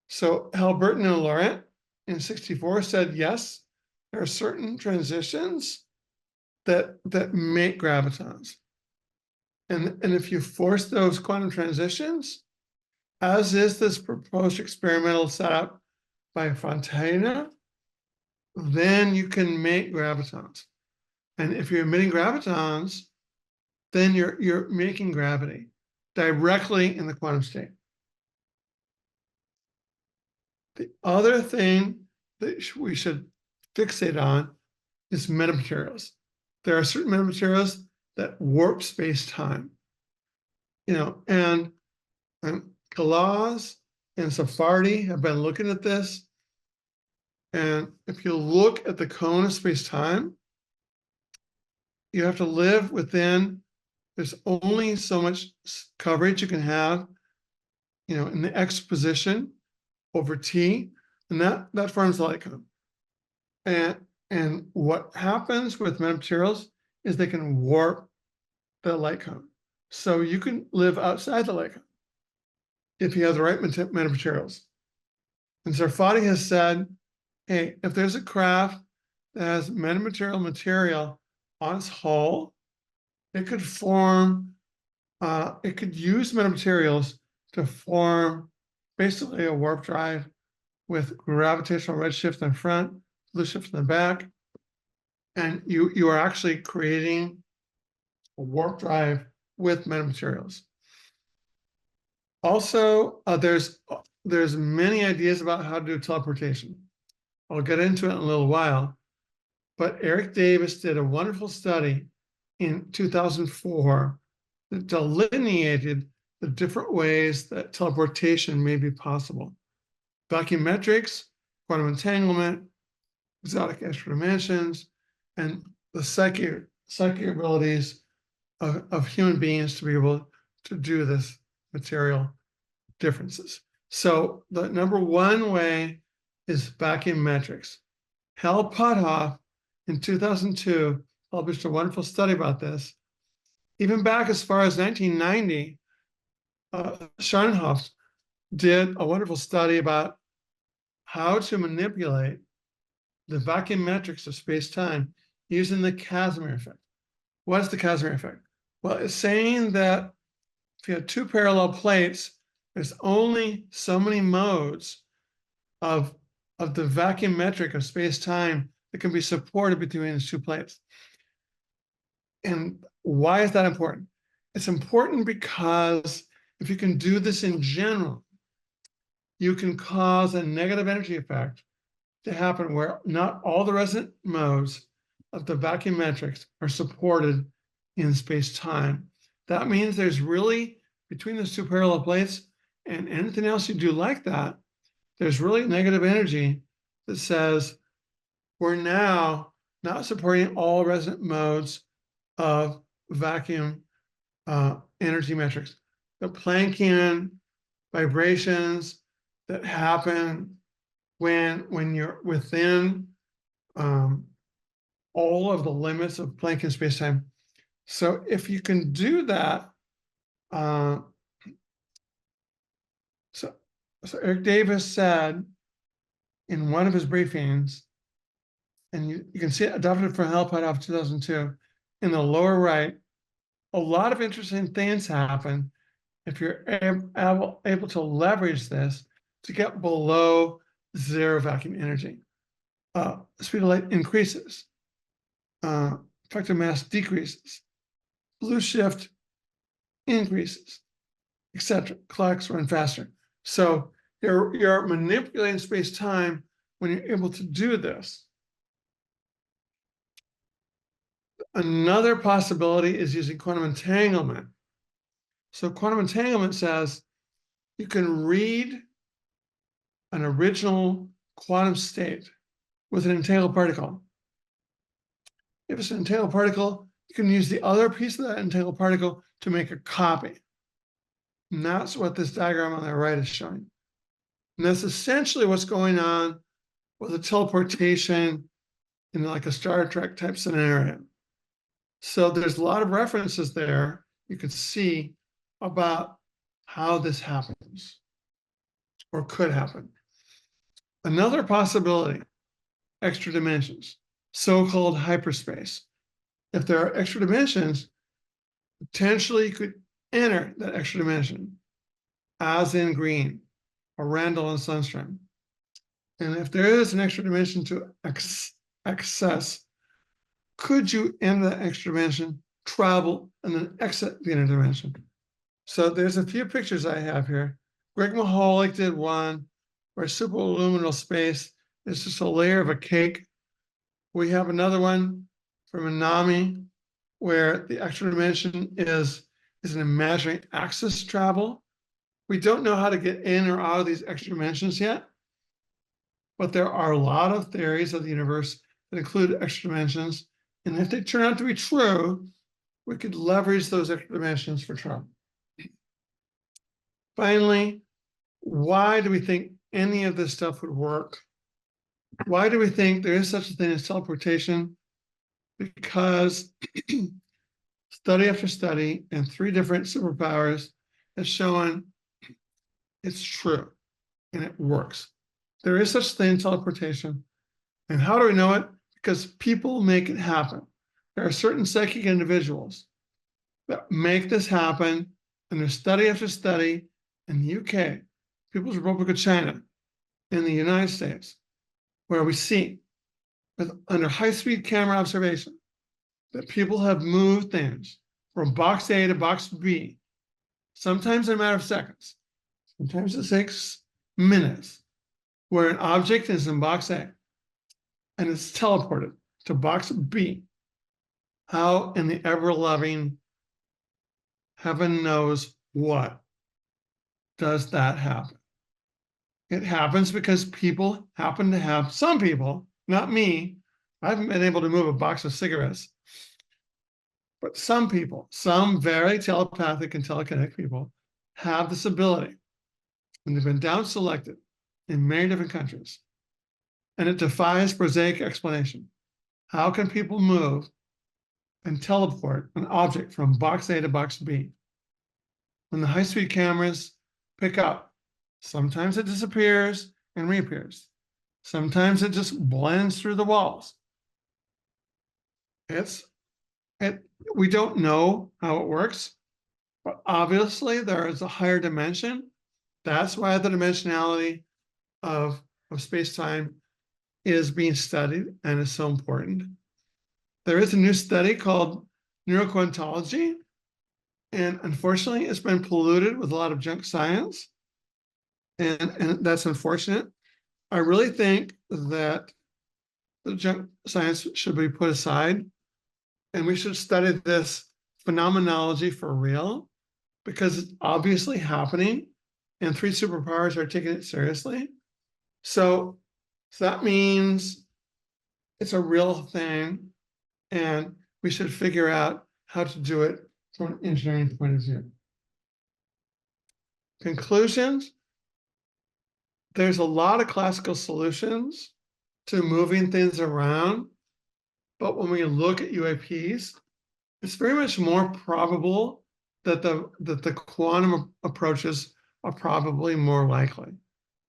Speaker 11: So Halberton and Laurent in 64 said, yes, there are certain transitions that make gravitons. And if you force those quantum transitions, as is this proposed experimental setup by Fontana, then you can make gravitons. And if you're emitting gravitons, then you're making gravity directly in the quantum state. The other thing that we should fixate on is metamaterials. There are certain metamaterials that warp space-time. And Galaz and Sephardi have been looking at this. And if you look at the cone of space-time, you have to live within, there's only so much coverage you can have, in the X position over T, and that forms the light cone. And what happens with metamaterials is they can warp the light cone. So you can live outside the light cone if you have the right metamaterials. And Sarfati has said, hey, if there's a craft that has metamaterial material on its hull, it could form, it could use metamaterials to form basically a warp drive with gravitational redshift in the front, blue shift in the back. And you are actually creating a warp drive with metamaterials. Also, there's many ideas about how to do teleportation. I'll get into it in a little while, but Eric Davis did a wonderful study in 2004 that delineated the different ways that teleportation may be possible. Vacuummetrics, quantum entanglement, exotic extra dimensions, and the psychic abilities of human beings to be able to do this material differences. So the number one way is vacuummetrics. Hal Puthoff in 2002 published a wonderful study about this. Even back as far as 1990, Scharnhoff did a wonderful study about how to manipulate the vacuummetrics of space-time using the Casimir effect. What is the Casimir effect? Well, it's saying that if you have two parallel plates, there's only so many modes of the vacuum metric of space-time that can be supported between these two plates. And why is that important? It's important because if you can do this in general, you can cause a negative energy effect to happen where not all the resonant modes of the vacuum metrics are supported in space-time. That means there's really, between those two parallel plates and anything else you do like that, there's really negative energy that says we're now not supporting all resonant modes of vacuum energy metrics. The Planckian vibrations that happen when you're within all of the limits of Planckian spacetime. So if you can do that, so Eric Davis said in one of his briefings, and you can see it adopted from Hal Puthoff 2002, in the lower right, a lot of interesting things happen if you're able to leverage this to get below zero vacuum energy. Speed of light increases, effective mass decreases, blue shift increases, etc. Clocks run faster. So you're manipulating space-time when you're able to do this. Another possibility is using quantum entanglement. So quantum entanglement says you can read an original quantum state with an entangled particle. If it's an entangled particle, you can use the other piece of that entangled particle to make a copy. And that's what this diagram on the right is showing. And that's essentially what's going on with a teleportation in like a Star Trek type scenario. So there's a lot of references there. You can see about how this happens or could happen. Another possibility, extra dimensions, so-called hyperspace. If there are extra dimensions, potentially you could enter that extra dimension, as in green, or Randall and Sundstrom. And if there is an extra dimension to access, could you enter that extra dimension, travel, and then exit the inner dimension? So there's a few pictures I have here. Greg Mahalik did one where superluminal space is just a layer of a cake. We have another one from Anami where the extra dimension is an imaginary axis travel. We don't know how to get in or out of these extra dimensions yet, but there are a lot of theories of the universe that include extra dimensions. And if they turn out to be true, we could leverage those extra dimensions for travel. Finally, why do we think any of this stuff would work? Why do we think there is such a thing as teleportation? Because study after study and 3 different superpowers has shown it's true and it works. There is such a thing as teleportation. And how do we know it? Because people make it happen. There are certain psychic individuals that make this happen, and there's study after study in the UK, People's Republic of China, in the United States, where we see under high-speed camera observation that people have moved things from box A to box B, sometimes in a matter of seconds, sometimes it takes minutes, where an object is in box A and it's teleported to box B. How in the ever-loving heaven knows what does that happen? It happens because people happen to have, some people, not me, I haven't been able to move a box of cigarettes, but some people, some very telepathic and telekinetic people have this ability, and they've been down selected in many different countries. And it defies prosaic explanation. How can people move and teleport an object from box A to box B? When the high-speed cameras pick up, sometimes it disappears and reappears. Sometimes it just blends through the walls. We don't know how it works, but obviously there is a higher dimension. That's why the dimensionality of space-time is being studied and is so important. There is a new study called neuroquantology, and unfortunately it's been polluted with a lot of junk science, and that's unfortunate. I really think that the junk science should be put aside, and we should study this phenomenology for real, because it's obviously happening, and 3 superpowers are taking it seriously. So that means it's a real thing, and we should figure out how to do it from an engineering point of view. Conclusions: there's a lot of classical solutions to moving things around, but when we look at UAPs, it's very much more probable that the quantum approaches are probably more likely.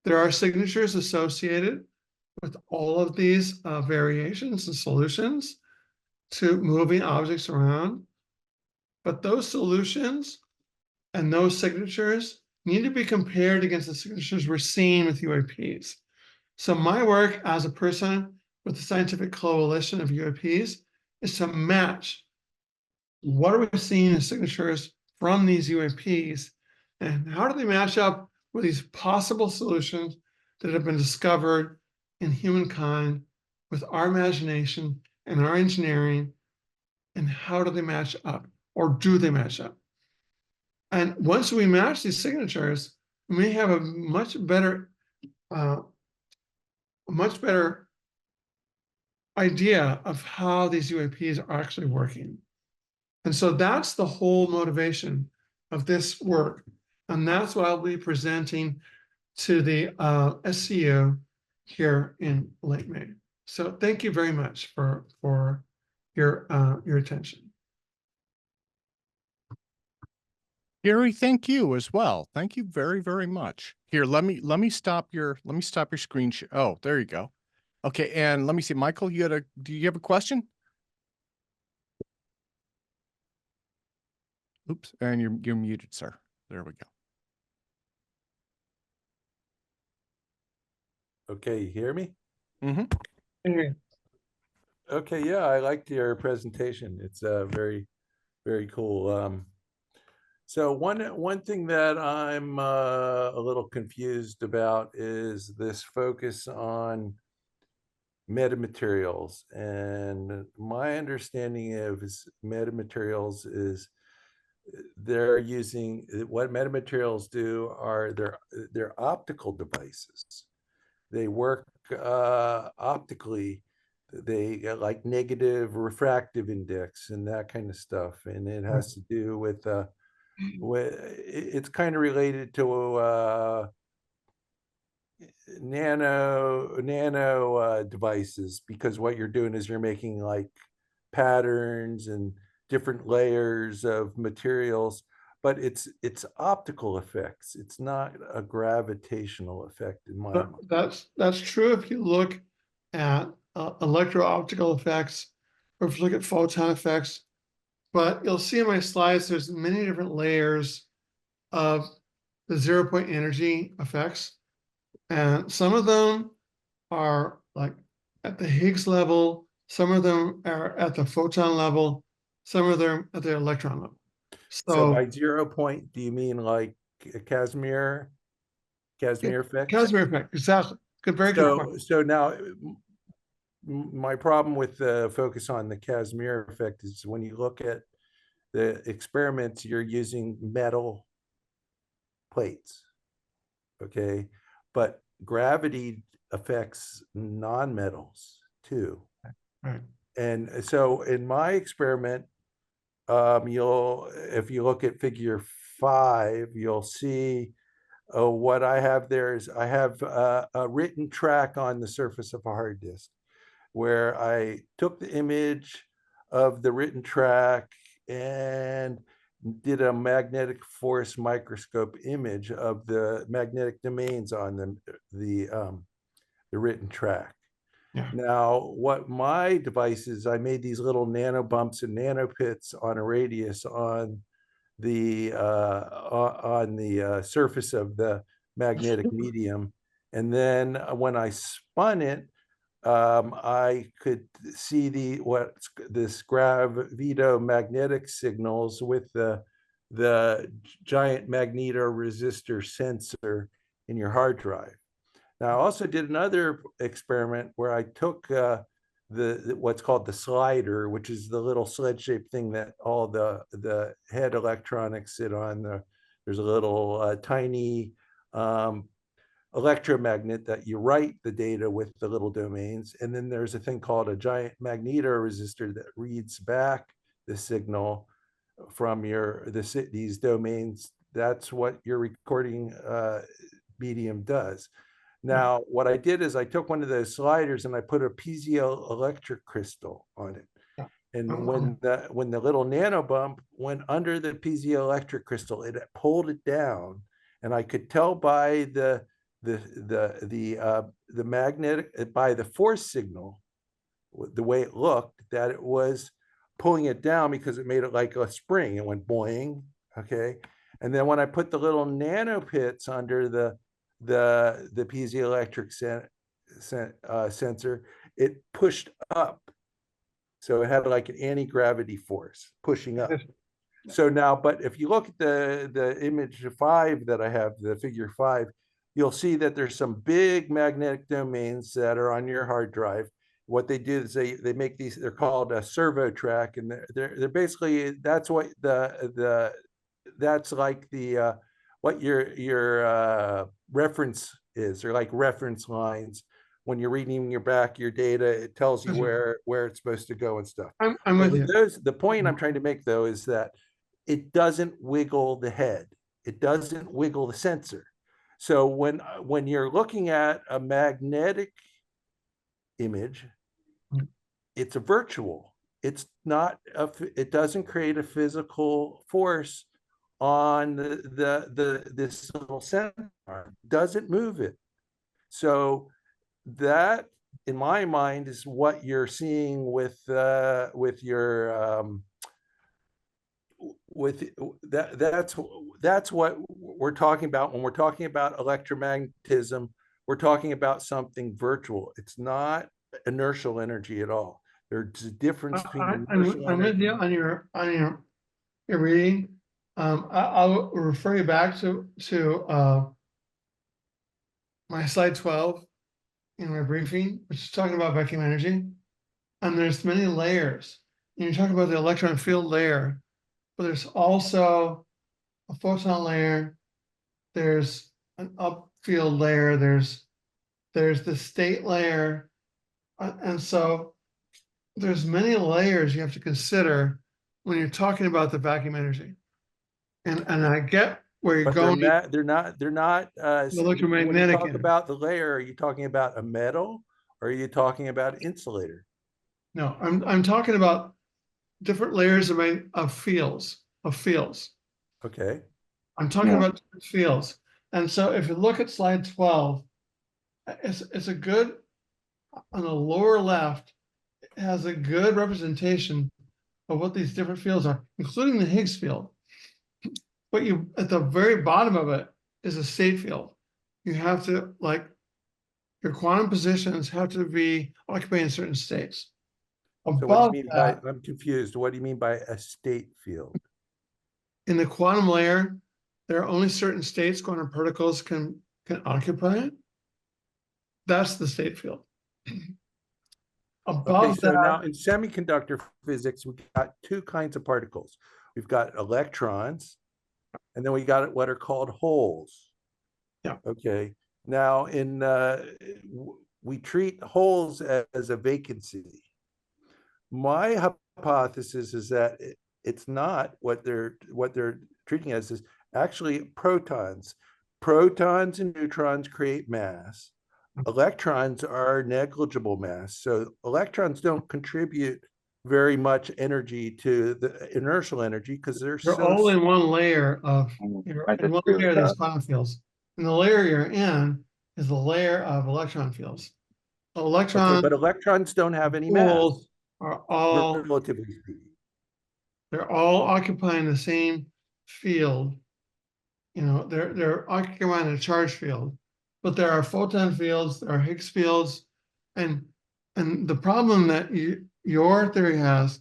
Speaker 11: There are signatures associated with all of these variations and solutions to moving objects around, but those solutions and those signatures need to be compared against the signatures we're seeing with UAPs. So my work as a person with the Scientific Coalition of UAPs is to match what are we seeing as signatures from these UAPs, and how do they match up with these possible solutions that have been discovered in humankind with our imagination and our engineering, and how do they match up, or do they match up? And once we match these signatures, we may have a much better idea of how these UAPs are actually working. And so that's the whole motivation of this work. And that's what I'll be presenting to the SCU here in late May. So thank you very much for your attention.
Speaker 1: Gary, thank you as well. Thank you very, very much. Here, let me stop your screen share. Oh, there you go. Okay, and let me see, Michael, do you have a question? Oops, and you're muted, sir. There we go.
Speaker 7: Okay, you hear me?
Speaker 1: Mm-hmm.
Speaker 7: Okay, yeah, I liked your presentation. It's very, very cool. So one thing that I'm a little confused about is this focus on metamaterials. And my understanding of metamaterials is they're using what metamaterials do are they're optical devices. They work optically. They like negative refractive index and that kind of stuff, and it has to do with it's kind of related to nano devices, because what you're doing is you're making like patterns and different layers of materials, but it's optical effects. It's not a gravitational effect in my mind.
Speaker 11: That's true if you look at electro-optical effects, or if you look at photon effects. But you'll see in my slides, there's many different layers of the 0-point energy effects. And some of them are like at the Higgs level, some of them are at the photon level, some of them at the electron level.
Speaker 7: So by 0 point, do you mean like a Casimir effect?
Speaker 11: Casimir effect, exactly. Good, very good point.
Speaker 7: So now my problem with the focus on the Casimir effect is when you look at the experiments, you're using metal plates, okay? But gravity affects non-metals too.
Speaker 11: Right.
Speaker 7: And so in my experiment, if you look at figure 5, you'll see what I have there is I have a written track on the surface of a hard disk where I took the image of the written track and did a magnetic force microscope image of the magnetic domains on the written track.
Speaker 11: Yeah.
Speaker 7: Now, what my device is, I made these little nano bumps and nano pits on a radius on the surface of the magnetic medium, and then when I spun it, I could see this gravitomagnetic signals with the giant magnetoresistor sensor in your hard drive. Now, I also did another experiment where I took what's called the slider, which is the little sled-shaped thing that all the head electronics sit on. There's a little tiny electromagnet that you write the data with the little domains. And then there's a thing called a giant magnetoresistor that reads back the signal from these domains. That's what your recording medium does. Now, what I did is I took one of those sliders and I put a piezoelectric crystal on it. And when the little nano bump went under the piezoelectric crystal, it pulled it down, and I could tell by the magnetic, by the force signal, the way it looked, that it was pulling it down because it made it like a spring. It went boing, okay. And then when I put the little nano pits under the piezoelectric sensor, it pushed up. So it had like an anti-gravity force pushing up. So now, but if you look at the image 5 that I have, the figure 5, you'll see that there's some big magnetic domains that are on your hard drive. What they do is they make these, they're called a servo track, and they're basically, that's what that's like the what your reference is. They're like reference lines. When you're reading your data, it tells you where it's supposed to go and stuff.
Speaker 11: I'm with you.
Speaker 7: The point I'm trying to make, though, is that it doesn't wiggle the head. It doesn't wiggle the sensor. So when you're looking at a magnetic image, it's a virtual. It's not it doesn't create a physical force on this little sensor, doesn't move it. So that, in my mind, is what you're seeing with your that's what we're talking about when we're talking about electromagnetism. We're talking about something virtual. It's not inertial energy at all. There's a difference between inertial
Speaker 11: I'm with
Speaker 7: energy.
Speaker 11: you on your reading. I'll refer you back to my slide 12 in my briefing, which is talking about vacuum energy. And there's many layers. And you're talking about the electron field layer, but there's also a photon layer. There's an upfield layer. There's the state layer. And so there's many layers you have to consider when you're talking about the vacuum energy. And I get where you're
Speaker 7: But
Speaker 11: going.
Speaker 7: they're not when you
Speaker 11: Electromagnetic
Speaker 7: talk
Speaker 11: energy.
Speaker 7: about the layer, are you talking about a metal or are you talking about insulator?
Speaker 11: No, I'm talking about different layers of fields.
Speaker 7: Okay.
Speaker 11: I'm talking
Speaker 2: Yeah.
Speaker 11: about different fields. And so if you look at slide 12, it's a good, on the lower left, it has a good representation of what these different fields are, including the Higgs field. But you, at the very bottom of it is a state field. You have to, like, your quantum positions have to be occupying certain states.
Speaker 7: So what do
Speaker 11: Above
Speaker 7: you mean
Speaker 11: that,
Speaker 7: by, I'm confused. What do you mean by a state field?
Speaker 11: in the quantum layer, there are only certain states quantum particles can occupy it. That's the state field.
Speaker 7: Okay,
Speaker 11: Above
Speaker 7: so
Speaker 11: that,
Speaker 7: now in semiconductor physics, we've got two kinds of particles. We've got electrons, and then we got what are called holes.
Speaker 11: Yeah.
Speaker 7: Okay. Now we treat holes as a vacancy. My hypothesis is that it's not what they're treating as is actually protons. Protons and neutrons create mass. Electrons are negligible mass. So electrons don't contribute very much energy to the inertial energy because they're
Speaker 11: you're
Speaker 7: so
Speaker 11: all in one layer of, you're
Speaker 2: I
Speaker 11: in one
Speaker 2: disagree
Speaker 11: layer
Speaker 2: with
Speaker 11: of these
Speaker 2: that.
Speaker 11: quantum fields. And the layer you're in is the layer of electron fields.
Speaker 7: okay,
Speaker 11: Electrons,
Speaker 7: but electrons don't have any
Speaker 11: holes
Speaker 7: mass,
Speaker 11: are all,
Speaker 7: relatively speaking.
Speaker 11: they're all occupying the same field. You know, they're occupying a charge field, but there are photon fields, there are Higgs fields, and the problem that your theory has,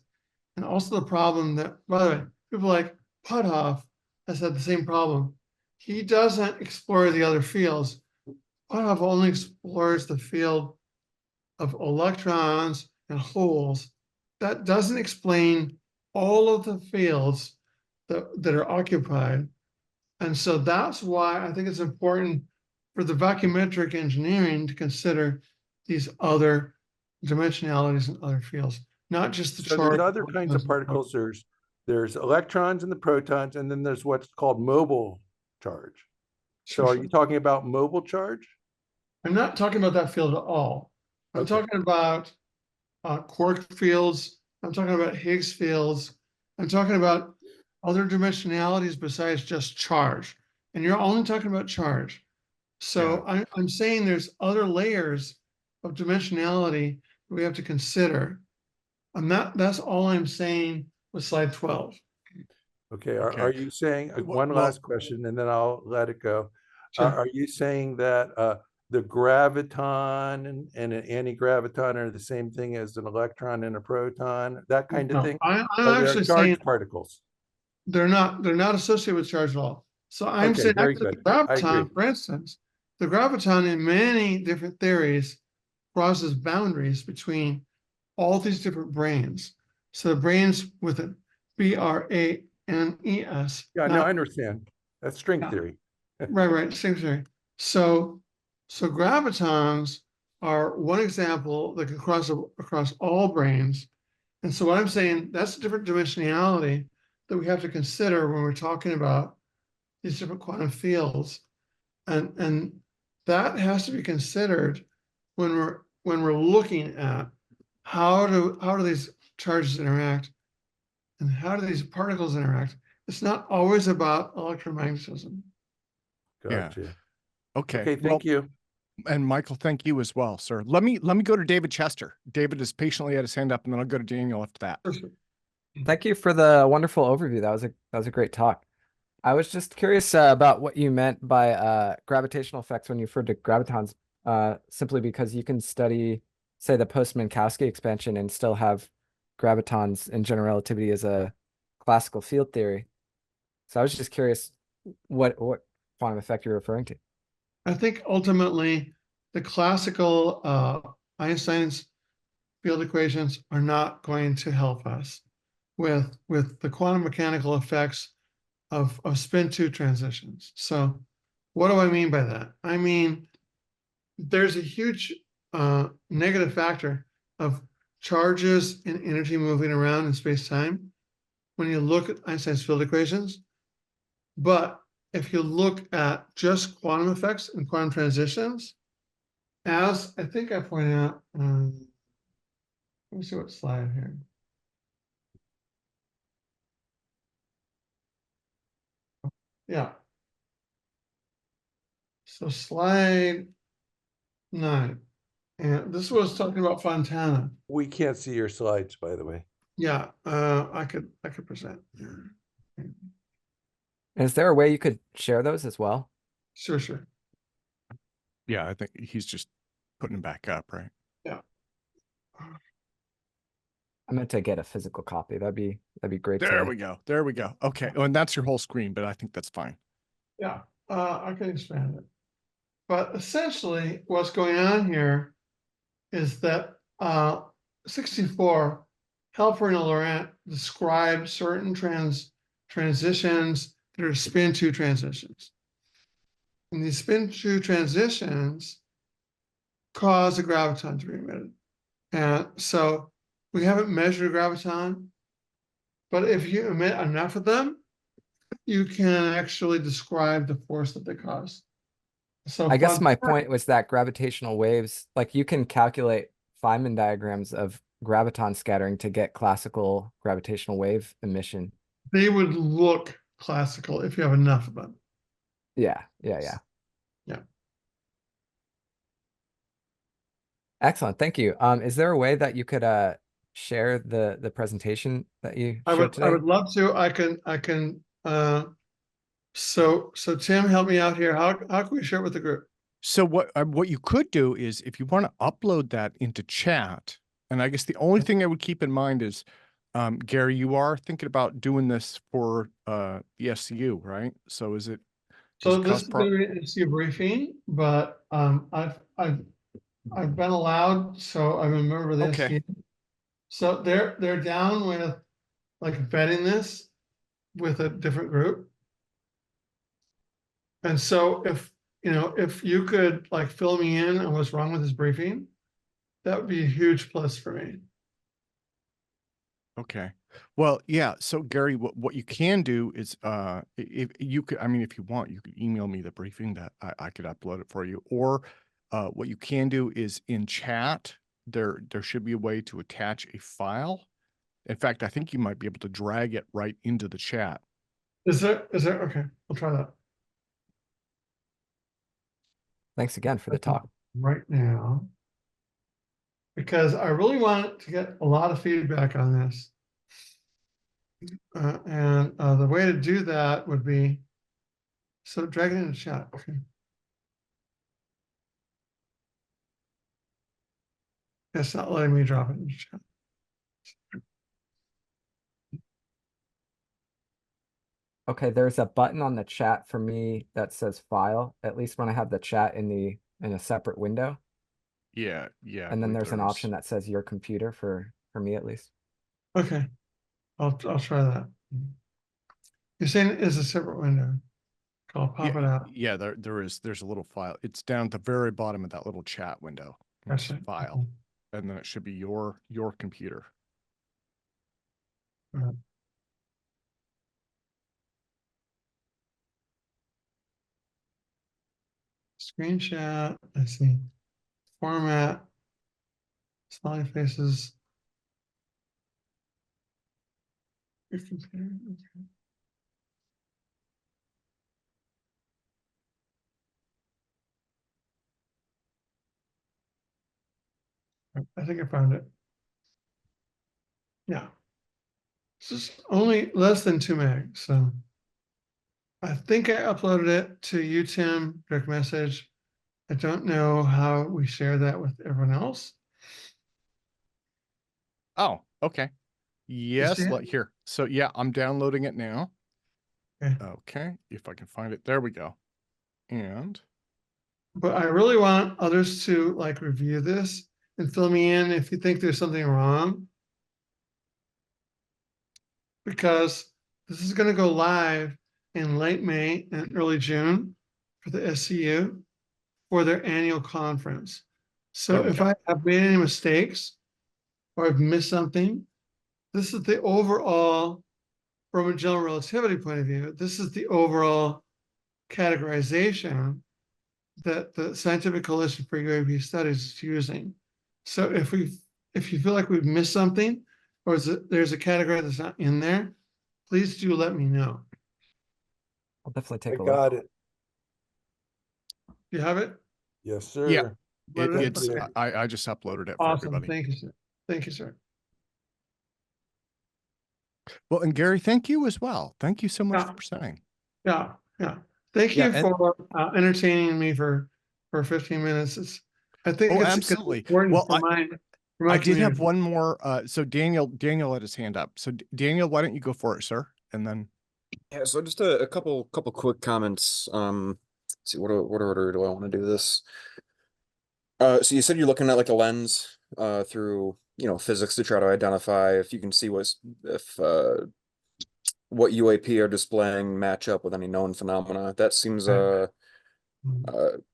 Speaker 11: and also the problem that, by the way, people like Puthoff has had the same problem. He doesn't explore the other fields. Puthoff only explores the field of electrons and holes. That doesn't explain all of the fields that are occupied. And so that's why I think it's important for the vacuumetric engineering to consider these other dimensionalities and other fields, not just the
Speaker 7: So
Speaker 11: charge.
Speaker 7: there's other kinds of particles. There's electrons and the protons, and then there's what's called mobile charge. So are you talking about mobile charge?
Speaker 11: I'm not talking about that field at all. I'm
Speaker 7: Okay.
Speaker 11: talking about quark fields. I'm talking about Higgs fields. I'm talking about other dimensionalities besides just charge. And you're only talking about charge. So I'm saying there's other layers of dimensionality that we have to consider. And that's all I'm saying with slide 12.
Speaker 7: Okay.
Speaker 1: Okay.
Speaker 7: Are you saying one
Speaker 1: Well-
Speaker 7: last question and then I'll let it go?
Speaker 11: Sure.
Speaker 7: Are you saying that the graviton and an anti-graviton are the same thing as an electron and a proton, that kind of
Speaker 11: No,
Speaker 7: thing?
Speaker 11: I'm
Speaker 7: Or they're
Speaker 11: actually
Speaker 7: charged
Speaker 11: saying
Speaker 7: particles?
Speaker 11: they're not associated with charge at all. So I'm
Speaker 7: Okay,
Speaker 11: saying
Speaker 7: very
Speaker 11: actually
Speaker 7: good.
Speaker 11: the
Speaker 7: I
Speaker 11: graviton,
Speaker 7: agree.
Speaker 11: for instance, the graviton in many different theories crosses boundaries between all these different branes. So the branes with a BRANES.
Speaker 7: Yeah, no, I understand. That's string
Speaker 11: Yeah.
Speaker 7: theory.
Speaker 11: Right, same theory. So gravitons are one example that can cross across all branes. And so what I'm saying, that's a different dimensionality that we have to consider when we're talking about these different quantum fields. And that has to be considered when we're looking at how do these charges interact and how do these particles interact. it's not always about electromagnetism.
Speaker 1: Yeah.
Speaker 7: Gotcha.
Speaker 1: Okay.
Speaker 7: Okay,
Speaker 1: Well,
Speaker 7: thank you.
Speaker 1: and Michael, thank you as well, sir. Let me go to David Chester. David has patiently had his hand up, and then I'll go to Daniel after that.
Speaker 6: Thank you for the wonderful overview. That was a great talk. I was just curious about what you meant by gravitational effects when you referred to gravitons, simply because you can study, say, the post-Minkowski expansion and still have gravitons in general relativity as a classical field theory. So I was just curious what quantum effect you're referring to.
Speaker 11: I think ultimately the classical Einstein's field equations are not going to help us with the quantum mechanical effects of spin 2 transitions. So what do I mean by that? I mean, there's a huge negative factor of charges and energy moving around in space-time when you look at Einstein's field equations. But if you look at just quantum effects and quantum transitions, as I think I pointed out, let me see what slide here. Yeah. So slide 9. And this was talking about Fontana.
Speaker 7: We can't see your slides, by the way.
Speaker 11: Yeah, I could present.
Speaker 6: Is there a way you could share those as well?
Speaker 11: Sure.
Speaker 1: Yeah, I think he's just putting them back up, right?
Speaker 11: Yeah.
Speaker 6: I meant to get a physical copy. That'd be great.
Speaker 1: There we go. There we go. Okay. Oh, and that's your whole screen, but I think that's fine.
Speaker 11: Yeah, I can expand it. But essentially, what's going on here is that 64, Helfer and Laurent describe certain transitions that are spin 2 transitions. And these spin 2 transitions cause a graviton to be emitted. And so we haven't measured a graviton, but if you emit enough of them, you can actually describe the force that they cause. So
Speaker 6: I guess my point was that gravitational waves, like you can calculate Feynman diagrams of graviton scattering to get classical gravitational wave emission.
Speaker 11: they would look classical if you have enough of them.
Speaker 6: Yeah.
Speaker 11: Yeah.
Speaker 6: Excellent. Thank you. Is there a way that you could share the presentation that you showed today?
Speaker 11: I would love to. I can so Tim, help me out here. How can we share it with the group?
Speaker 1: So what you could do is if you want to upload that into chat, and I guess the only thing I would keep in mind is, Gary, you are thinking about doing this for the SCU, right? So is it?
Speaker 11: So this is going to be an SCU briefing, but I've been allowed, so I'm a member of the SCU. So they're down with like vetting this with a different group. And so if you could like fill me in on what's wrong with this briefing, that would be a huge plus for me.
Speaker 1: Okay. Well, yeah. So Gary, what you can do is, if you could, I mean, if you want, you could email me the briefing that I could upload it for you. Or what you can do is in chat, there should be a way to attach a file. In fact, I think you might be able to drag it right into the chat.
Speaker 11: Is there? Okay, I'll try that.
Speaker 6: Thanks again for the talk.
Speaker 11: Right now, because I really want to get a lot of feedback on this. And the way to do that would be, so drag it in the chat. Okay. It's not letting me drop it in the chat.
Speaker 6: Okay, there's a button on the chat for me that says file, at least when I have the chat in a separate window.
Speaker 1: Yeah.
Speaker 6: And then there's an option that says your computer for me at least.
Speaker 11: Okay. I'll try that. You're saying it is a separate window. I'll pop it out.
Speaker 1: Yeah, there's a little file. It's down at the very bottom of that little chat window. It's a file. And then it should be your computer.
Speaker 11: All right. Screen share, I see. Format, smiley faces. Your computer, okay. I think I found it. Yeah. It's just only less than 2 meg, so. I think I uploaded it to you, Tim, direct message. I don't know how we share that with everyone else.
Speaker 1: Oh, okay. Yes,
Speaker 11: see it?
Speaker 1: here. So yeah, I'm downloading it now.
Speaker 11: Okay.
Speaker 1: Okay, if I can find it. There we go. And
Speaker 11: But I really want others to like review this and fill me in if you think there's something wrong. Because this is going to go live in late May and early June for the SCU for their annual conference. So
Speaker 1: There we
Speaker 11: if
Speaker 1: go.
Speaker 11: I have made any mistakes or I've missed something, this is the overall, from a general relativity point of view, this is the overall categorization that the Scientific Coalition for UAP Studies is using. So if you feel like we've missed something, or there's a category that's not in there, please do let me know.
Speaker 6: I'll definitely
Speaker 7: I
Speaker 6: take a look.
Speaker 7: got it.
Speaker 11: You have it?
Speaker 7: Yes, sir.
Speaker 1: Yeah.
Speaker 11: Uploaded
Speaker 1: It's
Speaker 11: Okay.
Speaker 1: I just uploaded it for
Speaker 11: Awesome.
Speaker 1: everybody.
Speaker 11: Thank you, sir. Thank you, sir.
Speaker 1: Well, and Gary, thank you as well. Thank you so much
Speaker 11: Yeah.
Speaker 1: for presenting.
Speaker 11: Yeah, yeah. Thank
Speaker 1: Yeah,
Speaker 11: you
Speaker 1: and-
Speaker 11: for entertaining me for 15 minutes. I think
Speaker 1: Oh,
Speaker 11: it's
Speaker 1: absolutely.
Speaker 11: important
Speaker 1: Well,
Speaker 11: for my
Speaker 1: I did have
Speaker 11: community.
Speaker 1: one more. So Daniel had his hand up. So Daniel, why don't you go for it, sir? And then
Speaker 12: Yeah, so just a couple quick comments. Let's see, what order do I want to do this? So you said you're looking at like a lens through, physics to try to identify if you can see what UAP are displaying match up with any known phenomena. That seems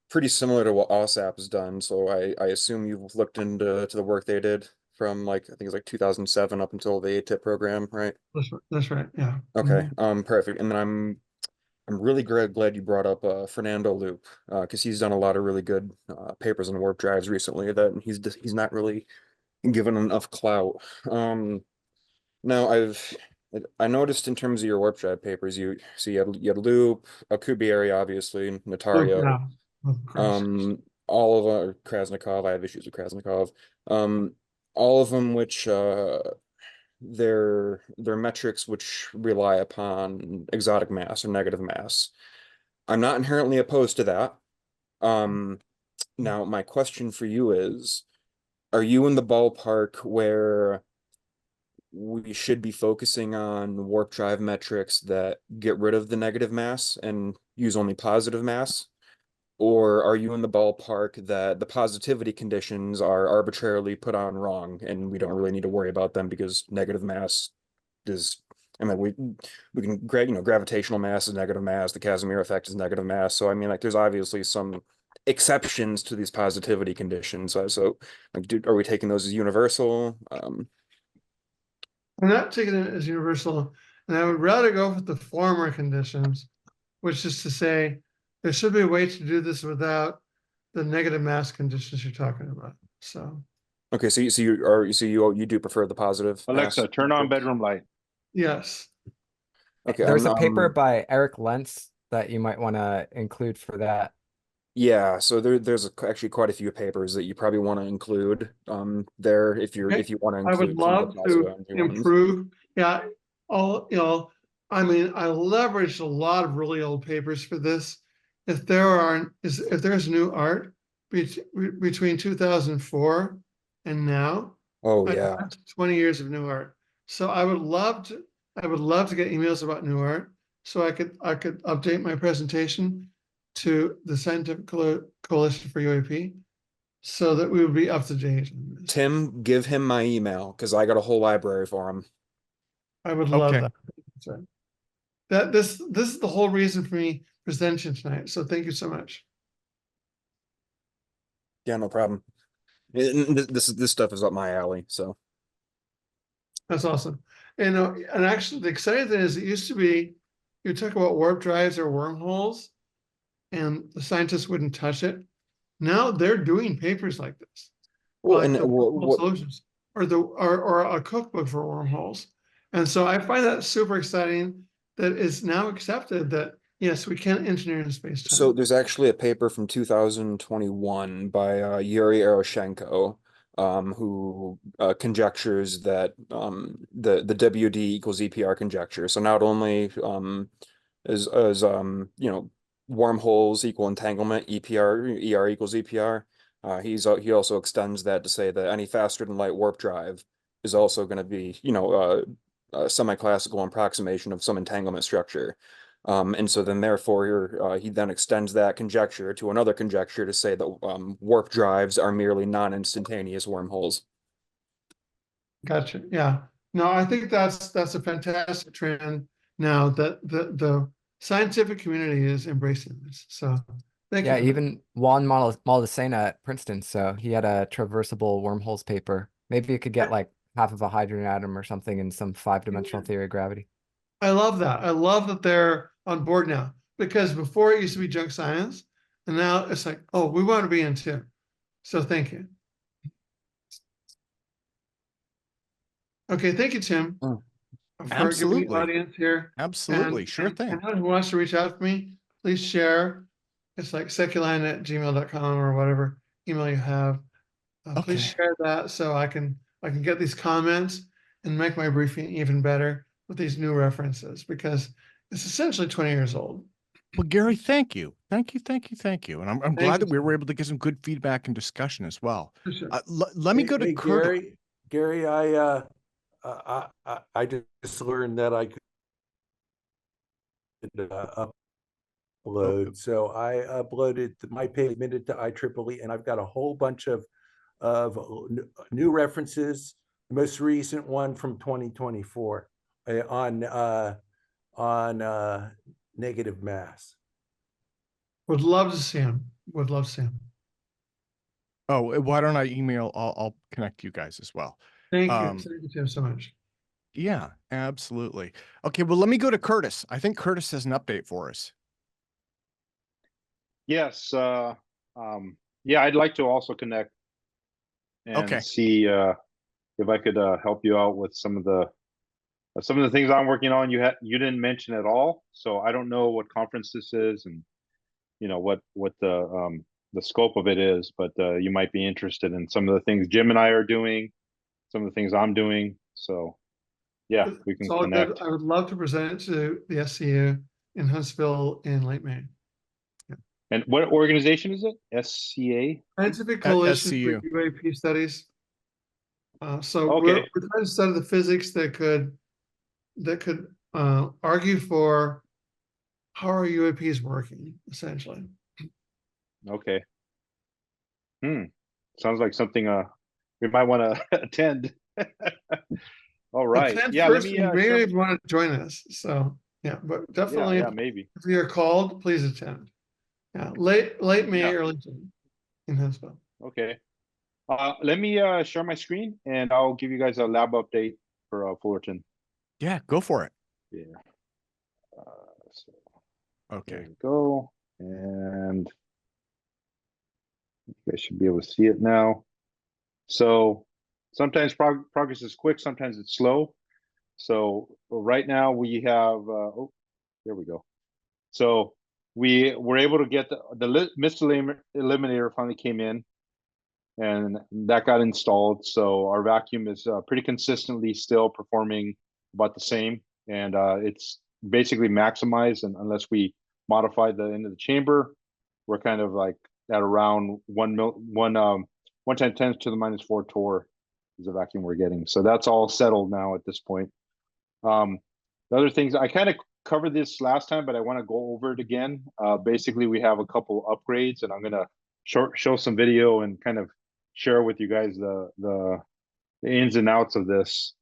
Speaker 12: pretty similar to what OSAP has done. So I assume you've looked into the work they did from like I think it's like 2007 up until the ATIP program, right?
Speaker 11: That's right. Yeah.
Speaker 12: Okay. Perfect. And then I'm really glad you brought up Fernando Loop because he's done a lot of really good papers on warp drives recently that he's not really given enough clout. Now I noticed in terms of your warp drive papers, you had Loop, Alcubierre, obviously, Notario,
Speaker 11: Yeah, of course.
Speaker 12: all of Krasnikov. I have issues with Krasnikov. All of them which they're metrics which rely upon exotic mass or negative mass. I'm not inherently opposed to that. Now my question for you is, are you in the ballpark where we should be focusing on warp drive metrics that get rid of the negative mass and use only positive mass? Or are you in the ballpark that the positivity conditions are arbitrarily put on wrong and we don't really need to worry about them because negative mass is, I mean, we can gravitational mass is negative mass, the Casimir effect is negative mass. So I mean, like, there's obviously some exceptions to these positivity conditions. So like, are we taking those as universal?
Speaker 11: I'm not taking it as universal, and I would rather go with the former conditions, which is to say, there should be a way to do this without the negative mass conditions you're talking about. So,
Speaker 12: Okay, so you do prefer the positive
Speaker 13: Alexa,
Speaker 12: mass?
Speaker 13: turn on bedroom light.
Speaker 11: yes.
Speaker 12: Okay,
Speaker 6: There's a paper by Eric Lentz that you might want to include for that.
Speaker 12: Yeah, so there's actually quite a few papers that you probably want to include there if you want to
Speaker 11: I would
Speaker 12: include some of
Speaker 11: love
Speaker 12: the positive
Speaker 11: to
Speaker 12: energy ones.
Speaker 11: improve. Yeah, I mean, I leveraged a lot of really old papers for this. If there's new art between 2004 and now,
Speaker 12: Oh
Speaker 11: I
Speaker 12: yeah.
Speaker 11: have 20 years of new art. So I would love to get emails about new art so I could update my presentation to the Scientific Coalition for UAP so that we would be up to date on this.
Speaker 12: Tim, give him my email because I got a whole library for him.
Speaker 11: I would love that. So this is the whole reason for me presenting tonight. So thank you so much.
Speaker 12: Yeah, no problem. This stuff is up my alley, so.
Speaker 11: That's awesome. And actually the exciting thing is it used to be you talk about warp drives or wormholes and the scientists wouldn't touch it. Now they're doing papers like this.
Speaker 12: Well,
Speaker 11: like
Speaker 12: and
Speaker 11: the wormhole solutions or a cookbook for wormholes. And so I find that super exciting that it's now accepted that yes, we can engineer in space-time.
Speaker 12: So there's actually a paper from 2021 by Yuri Eroshenko who conjectures that the WD equals EPR conjecture. So not only as wormholes equal entanglement, ER equals EPR. He also extends that to say that any faster than light warp drive is also going to be a semi-classical approximation of some entanglement structure. And so then therefore he then extends that conjecture to another conjecture to say that warp drives are merely non-instantaneous wormholes.
Speaker 11: Gotcha. Yeah. No, I think that's a fantastic trend now that the scientific community is embracing this. So thank you.
Speaker 6: Yeah,
Speaker 11: for that.
Speaker 6: even Juan Maldacena at Princeton, so he had a traversable wormholes paper. Maybe you could get like half of a hydrogen atom or something in some 5-dimensional theory of gravity.
Speaker 11: I love that. I love that they're on board now, because before it used to be junk science, and now it's like, oh, we want to be in too. So thank you. Okay, thank you, Tim, for giving the
Speaker 1: Absolutely.
Speaker 11: audience here.
Speaker 1: Absolutely. Sure thing.
Speaker 11: Anyone who wants to reach out to me, please share. It's like seculine@gmail.com or whatever email you have. Please
Speaker 1: Okay.
Speaker 11: share that so I can get these comments and make my briefing even better with these new references, because it's essentially 20 years old.
Speaker 1: Well, Gary, thank you. Thank you. Thank you. Thank you. And I'm
Speaker 11: Thank
Speaker 1: glad
Speaker 11: you,
Speaker 1: that we were
Speaker 11: Tim.
Speaker 1: able to get some good feedback and discussion as well.
Speaker 11: For sure.
Speaker 1: Let me go to Curtis.
Speaker 7: Gary, I just learned that I could upload. So I uploaded my page, submitted to IEEE, and I've got a whole bunch of new references. The most recent one from 2024 on negative mass.
Speaker 11: Would love to see him. Would love to see him.
Speaker 1: Oh, why don't I email? I'll connect you guys as well.
Speaker 11: Thank you. Thank you, Tim, so much.
Speaker 1: Yeah, absolutely. Okay, well, let me go to Curtis. I think Curtis has an update for us.
Speaker 13: Yes. Yeah, I'd like to also connect and see if I could help you out with some of the things I'm working on. You didn't mention at all, so I don't know what conference this is, and what the scope of it is, but you might be interested in some of the things Jim and I are doing, some of the things I'm doing. So yeah, we can connect.
Speaker 11: Good. I would love to present it to the SCU in Huntsville in late May.
Speaker 13: Yeah. And what organization is it? SCA?
Speaker 11: Scientific Coalition
Speaker 1: SCU.
Speaker 11: for UAP Studies. So
Speaker 13: Okay.
Speaker 11: we're trying to study the physics that could argue for how our UAP is working, essentially.
Speaker 13: Okay. Sounds like something we might want to attend. All right.
Speaker 11: Attend
Speaker 13: Yeah,
Speaker 11: first,
Speaker 13: let me
Speaker 11: and maybe if you want to join us. So yeah, but definitely
Speaker 13: yeah, maybe.
Speaker 11: if you're called, please attend. Yeah, late May, early June in Huntsville.
Speaker 13: Okay. Let me share my screen and I'll give you guys a lab update for Fullerton.
Speaker 1: Yeah, go for it.
Speaker 13: Yeah. So
Speaker 1: Okay.
Speaker 13: there we go. And you guys should be able to see it now. So sometimes progress is quick, sometimes it's slow. So right now we have, oh, there we go. So we were able to get the mist eliminator finally came in, and that got installed. So our vacuum is pretty consistently still performing about the same, and it's basically maximized. And unless we modify the end of the chamber, we're kind of like at around 1 times 10 to the minus 4 torr is the vacuum we're getting. So that's all settled now at this point. The other things, I kind of covered this last time, but I want to go over it again. Basically, we have a couple upgrades, and I'm going to show some video and kind of share with you guys the ins and outs of this.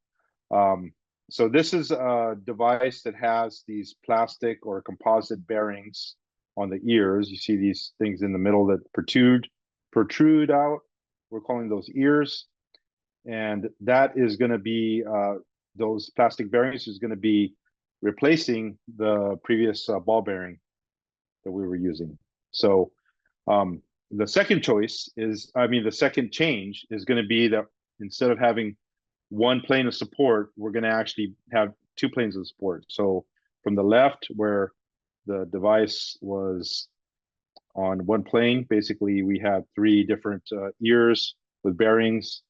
Speaker 13: So this is a device that has these plastic or composite bearings on the ears. You see these things in the middle that protrude out. We're calling those ears. And that is going to be, those plastic bearings is going to be replacing the previous ball bearing that we were using. So the second choice is, the second change is going to be that instead of having one plane of support, we're going to actually have 2 planes of support. So from the left, where the device was on one plane, basically we have 3 different ears with bearings,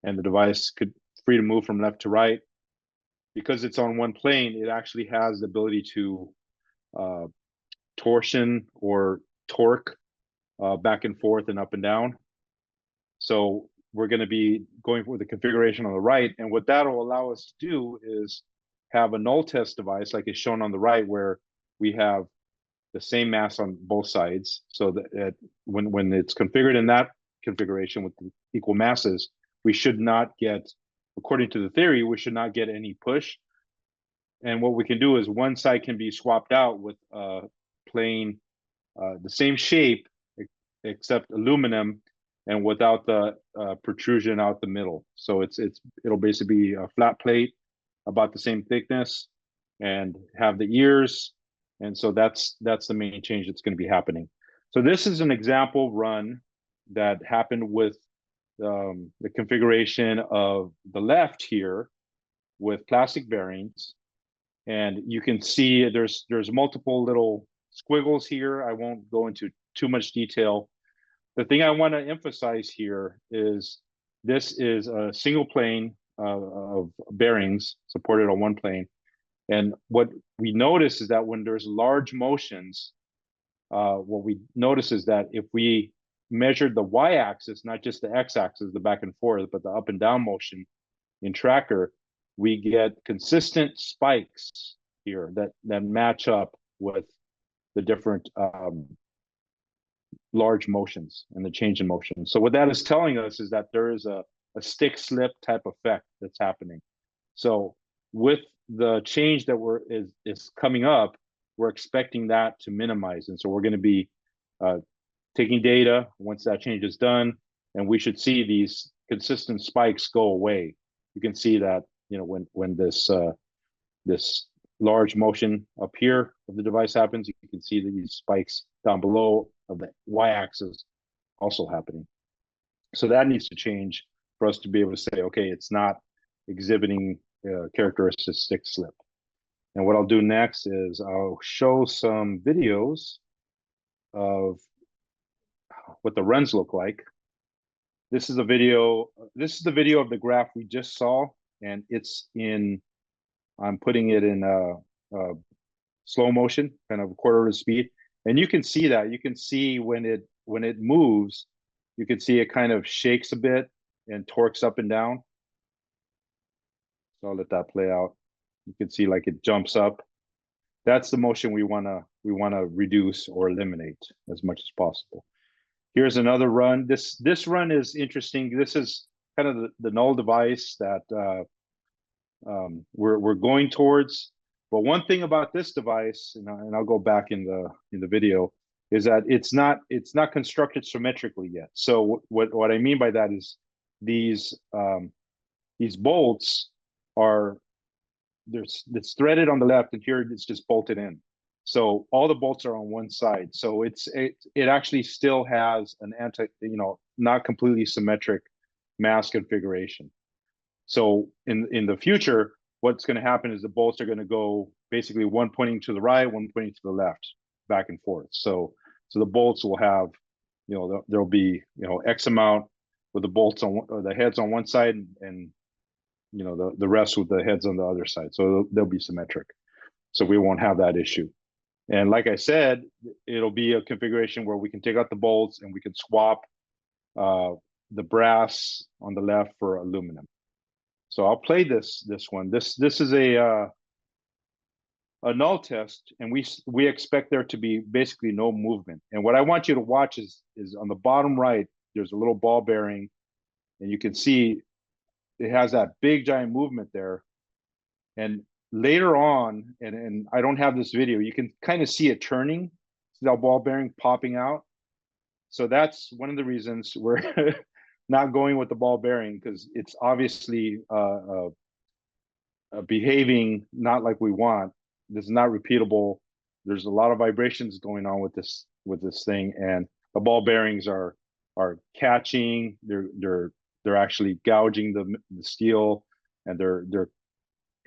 Speaker 13: and the device could free to move from left to right. Because it's on one plane, it actually has the ability to torsion or torque back and forth and up and down. So we're going to be going for the configuration on the right. And what that will allow us to do is have a null test device like is shown on the right, where we have the same mass on both sides. So that when it's configured in that configuration with the equal masses, we should not get, according to the theory, we should not get any push. And what we can do is one side can be swapped out with plain, the same shape, except aluminum, and without the protrusion out the middle. So it'll basically be a flat plate about the same thickness and have the ears. And so that's the main change that's going to be happening. So this is an example run that happened with the configuration of the left here with plastic bearings. And you can see there's multiple little squiggles here. I won't go into too much detail. The thing I want to emphasize here is this is a single plane of bearings supported on one plane. And what we notice is that when there's large motions, what we notice is that if we measured the y-axis, not just the x-axis, the back and forth, but the up and down motion in tracker, we get consistent spikes here that match up with the different large motions and the change in motion. So what that is telling us is that there is a stick slip type effect that's happening. So with the change that is coming up, we're expecting that to minimize. And so we're going to be taking data once that change is done, and we should see these consistent spikes go away. You can see that, you know, when this this large motion up here of the device happens, you can see that these spikes down below of the y-axis also happening. So that needs to change for us to be able to say, okay, it's not exhibiting characteristic stick slip. And what I'll do next is I'll show some videos of what the runs look like. This is a video. This is the video of the graph we just saw, and it's in. I'm putting it in slow motion, kind of a quarter of the speed, and you can see that. You can see when it moves, you can see it kind of shakes a bit and torques up and down. So I'll let that play out. You can see like it jumps up. That's the motion we wanna reduce or eliminate as much as possible. Here's another run. This run is interesting. This is kind of the null device that we're going towards. But one thing about this device, and I'll go back in the video, is that it's not constructed symmetrically yet. So what I mean by that is these bolts are it's threaded on the left, and here it's just bolted in. So all the bolts are on one side. So it actually still has an not completely symmetric mass configuration. So in the future, what's going to happen is the bolts are going to go basically one pointing to the right, one pointing to the left, back and forth. So the bolts will have, there'll be, X amount with the bolts or the heads on one side, and the rest with the heads on the other side. So they'll be symmetric. So we won't have that issue. And like I said, it'll be a configuration where we can take out the bolts and we can swap the brass on the left for aluminum. So I'll play this one. This is a null test, and we expect there to be basically no movement. And what I want you to watch is on the bottom right, there's a little ball bearing, and you can see it has that big giant movement there. And later on, and I don't have this video, you can kind of see it turning, see that ball bearing popping out. So that's one of the reasons we're not going with the ball bearing, because it's obviously behaving not like we want. This is not repeatable. There's a lot of vibrations going on with this thing, and the ball bearings are catching. They're actually gouging the steel, and they're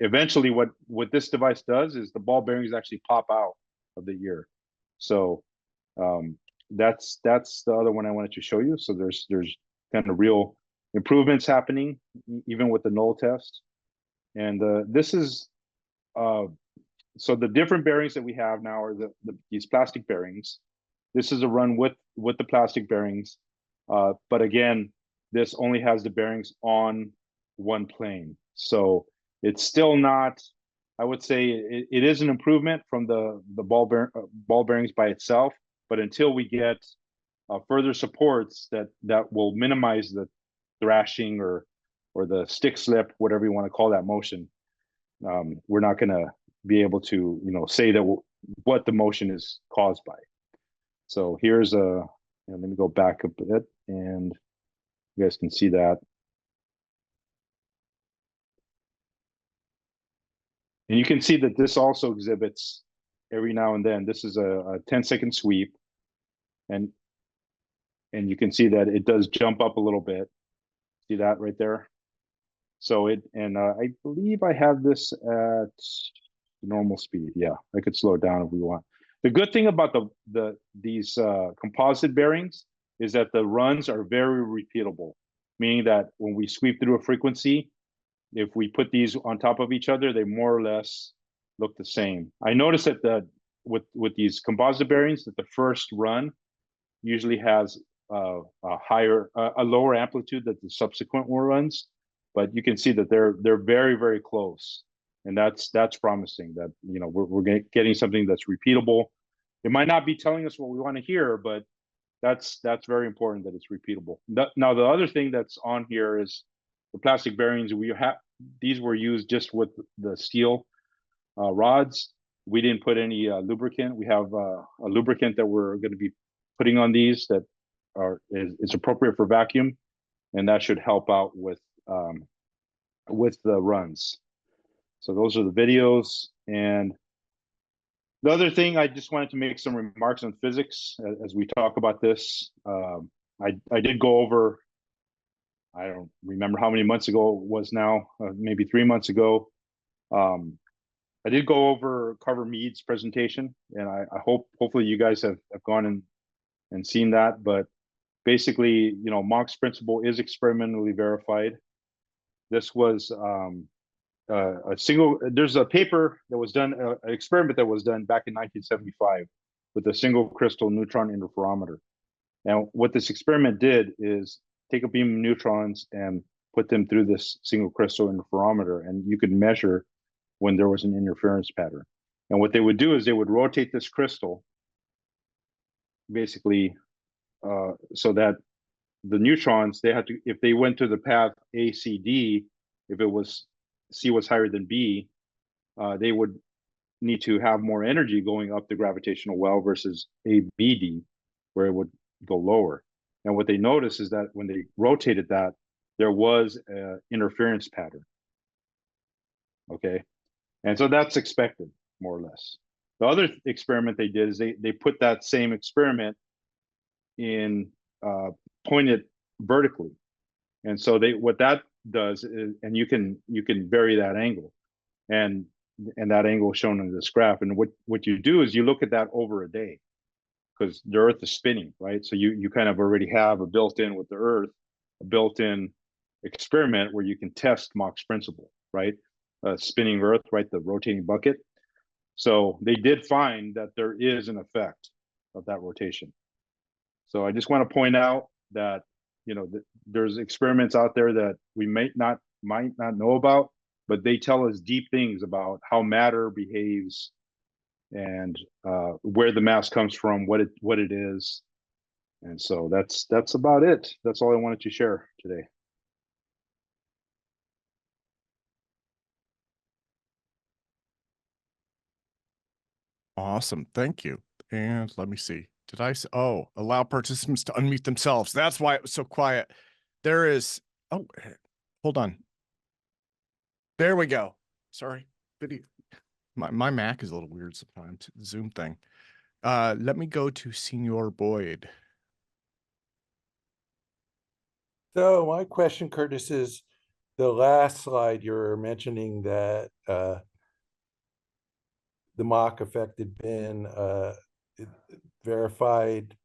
Speaker 13: eventually what this device does is the ball bearings actually pop out of the ear. So that's the other one I wanted to show you. So there's kind of real improvements happening even with the null test. And this is so the different bearings that we have now are these plastic bearings. This is a run with the plastic bearings, but again, this only has the bearings on one plane. So it's still not, I would say it is an improvement from the ball bearings by itself, but until we get further supports that will minimize the thrashing or the stick slip, whatever you want to call that motion, we're not going to be able to, say that what the motion is caused by. So here's let me go back a bit, and you guys can see that. And you can see that this also exhibits every now and then. This is a 10-second sweep, and you can see that it does jump up a little bit. See that right there? So I believe I have this at normal speed. Yeah, I could slow it down if we want. The good thing about these composite bearings is that the runs are very repeatable, meaning that when we sweep through a frequency, if we put these on top of each other, they more or less look the same. I noticed that with these composite bearings, that the first run usually has a lower amplitude than the subsequent runs, but you can see that they're very, very close, and that's promising. That we're getting something that's repeatable. It might not be telling us what we want to hear, but that's very important that it's repeatable. Now the other thing that's on here is the plastic bearings. These were used just with the steel rods. We didn't put any lubricant. We have a lubricant that we're going to be putting on these that is appropriate for vacuum, and that should help out with the runs. So those are the videos. And the other thing, I just wanted to make some remarks on physics as we talk about this. I did go over, I don't remember how many months ago it was now, maybe 3 months ago. I did go over Carver Mead's presentation, and I hopefully you guys have gone and seen that. But basically, Mach's principle is experimentally verified. This was there's a paper that was done, an experiment that was done back in 1975 with a single crystal neutron interferometer. And what this experiment did is take a beam of neutrons and put them through this single crystal interferometer, and you could measure when there was an interference pattern. And what they would do is they would rotate this crystal basically so that the neutrons, they had to, if they went to the path A, C, D, if it was C was higher than B, they would need to have more energy going up the gravitational well versus A, B, D, where it would go lower. And what they noticed is that when they rotated that, there was an interference pattern. Okay. And so that's expected, more or less. The other experiment they did is they put that same experiment in pointed vertically. And so what that does is, and you can vary that angle, and that angle shown in this graph. And what you do is you look at that over a day, because the Earth is spinning, right? So you kind of already have a built-in with the Earth, a built-in experiment where you can test Mach's principle, right? Spinning Earth, right? The rotating bucket. So they did find that there is an effect of that rotation. So I just want to point out that there's experiments out there that we might not know about, but they tell us deep things about how matter behaves and where the mass comes from, what it is. And so that's about it. That's all I wanted to share today.
Speaker 1: Awesome. Thank you. And let me see. Did I say, allow participants to unmute themselves. That's why it was so quiet. There is, hold on. There we go. Sorry. Video. My Mac is a little weird sometimes. Zoom thing. Let me go to Senor Boyd.
Speaker 7: So my question, Curtis, is the last slide you were mentioning that the Mach effect had been verified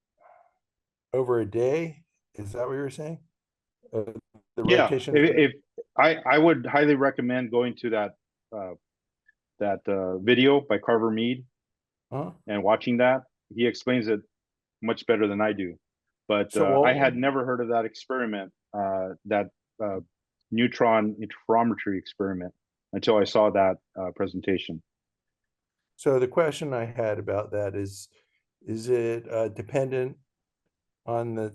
Speaker 7: over a day. Is that what you were saying? the
Speaker 13: Yeah,
Speaker 7: rotation.
Speaker 13: if I would highly recommend going to that video by Carver Mead
Speaker 7: Huh?
Speaker 13: and watching that. He explains it much better than I do. But
Speaker 7: So,
Speaker 13: I had never heard of that experiment, that neutron interferometry experiment, until I saw that presentation.
Speaker 7: So the question I had about that is it dependent on the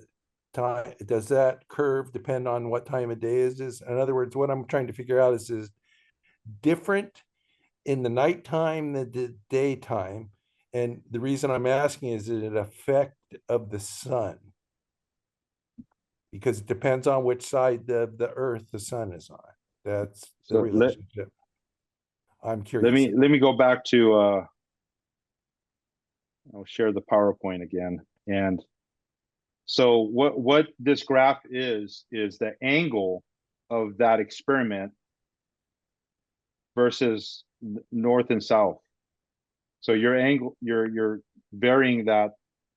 Speaker 7: time? Does that curve depend on what time of day is this? In other words, what I'm trying to figure out is different in the nighttime than the daytime. And the reason I'm asking is it an effect of the sun? Because it depends on which side of the earth the sun is on. That's the
Speaker 13: So
Speaker 7: relationship. I'm
Speaker 13: let
Speaker 7: curious.
Speaker 13: me go back to I'll share the PowerPoint again. And so what this graph is the angle of that experiment versus north and south. So your angle, you're varying that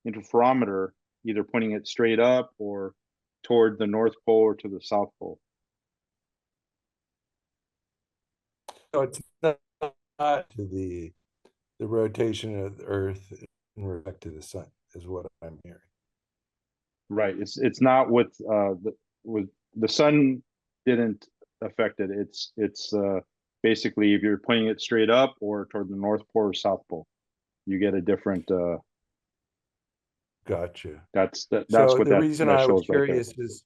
Speaker 13: interferometer, either pointing it straight up or toward the North Pole or to the South Pole.
Speaker 7: So it's not to the rotation of the Earth in respect to the sun, is what I'm hearing.
Speaker 13: Right. It's not with the sun didn't affect it. It's basically if you're pointing it straight up or toward the North Pole or South Pole, you get a different.
Speaker 7: Gotcha.
Speaker 13: That's
Speaker 7: So
Speaker 13: what
Speaker 7: the
Speaker 13: that
Speaker 7: reason
Speaker 13: that
Speaker 7: I was
Speaker 13: shows right there.
Speaker 7: curious is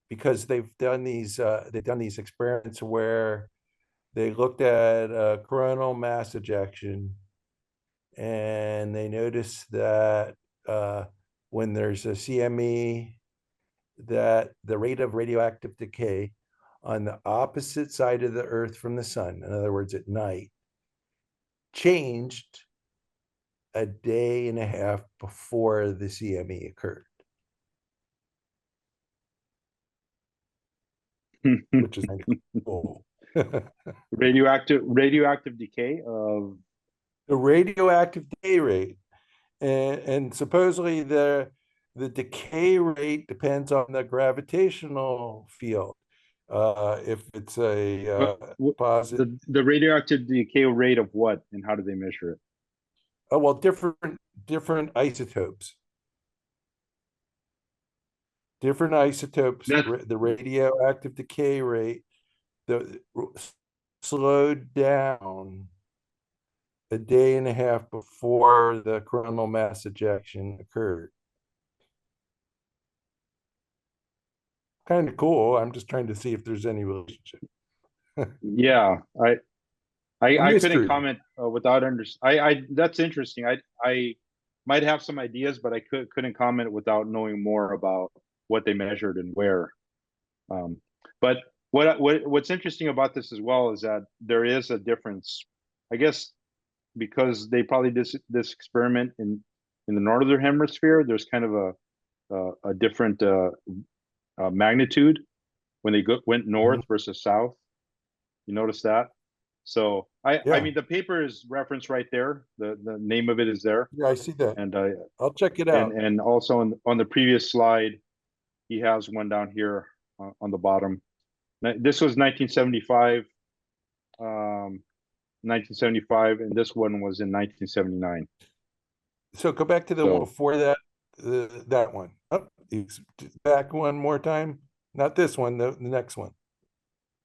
Speaker 7: because they've done these experiments where they looked at coronal mass ejection, and they noticed that when there's a CME, that the rate of radioactive decay on the opposite side of the Earth from the sun, in other words, at night, changed a day and a half before the CME occurred. Which is kind of cool.
Speaker 13: radioactive decay of
Speaker 7: the radioactive decay rate, and supposedly the decay rate depends on the gravitational field. If it's a positive,
Speaker 13: the radioactive decay rate of what, and how do they measure it?
Speaker 7: Oh well, different isotopes. Different isotopes, the radioactive decay rate slowed down a day and a half before the coronal mass ejection occurred. Kind of cool. I'm just trying to see if there's any relationship.
Speaker 13: Yeah, I couldn't comment without that's interesting. I might have some ideas, but I couldn't comment without knowing more about what they measured and where. But what's interesting about this as well is that there is a difference, I guess, because they probably did this experiment in the northern hemisphere. There's kind of a different magnitude when they went north versus south. You notice that? So I mean, the paper is referenced right there. The name of it is there.
Speaker 7: Yeah, I see that.
Speaker 13: And
Speaker 7: I'll check it out.
Speaker 13: And also on the previous slide, he has one down here on the bottom. This was 1975, 1975, and this one was in 1979.
Speaker 7: So go back to the one before that, that one. Oh, back one more time. Not this one, the next one.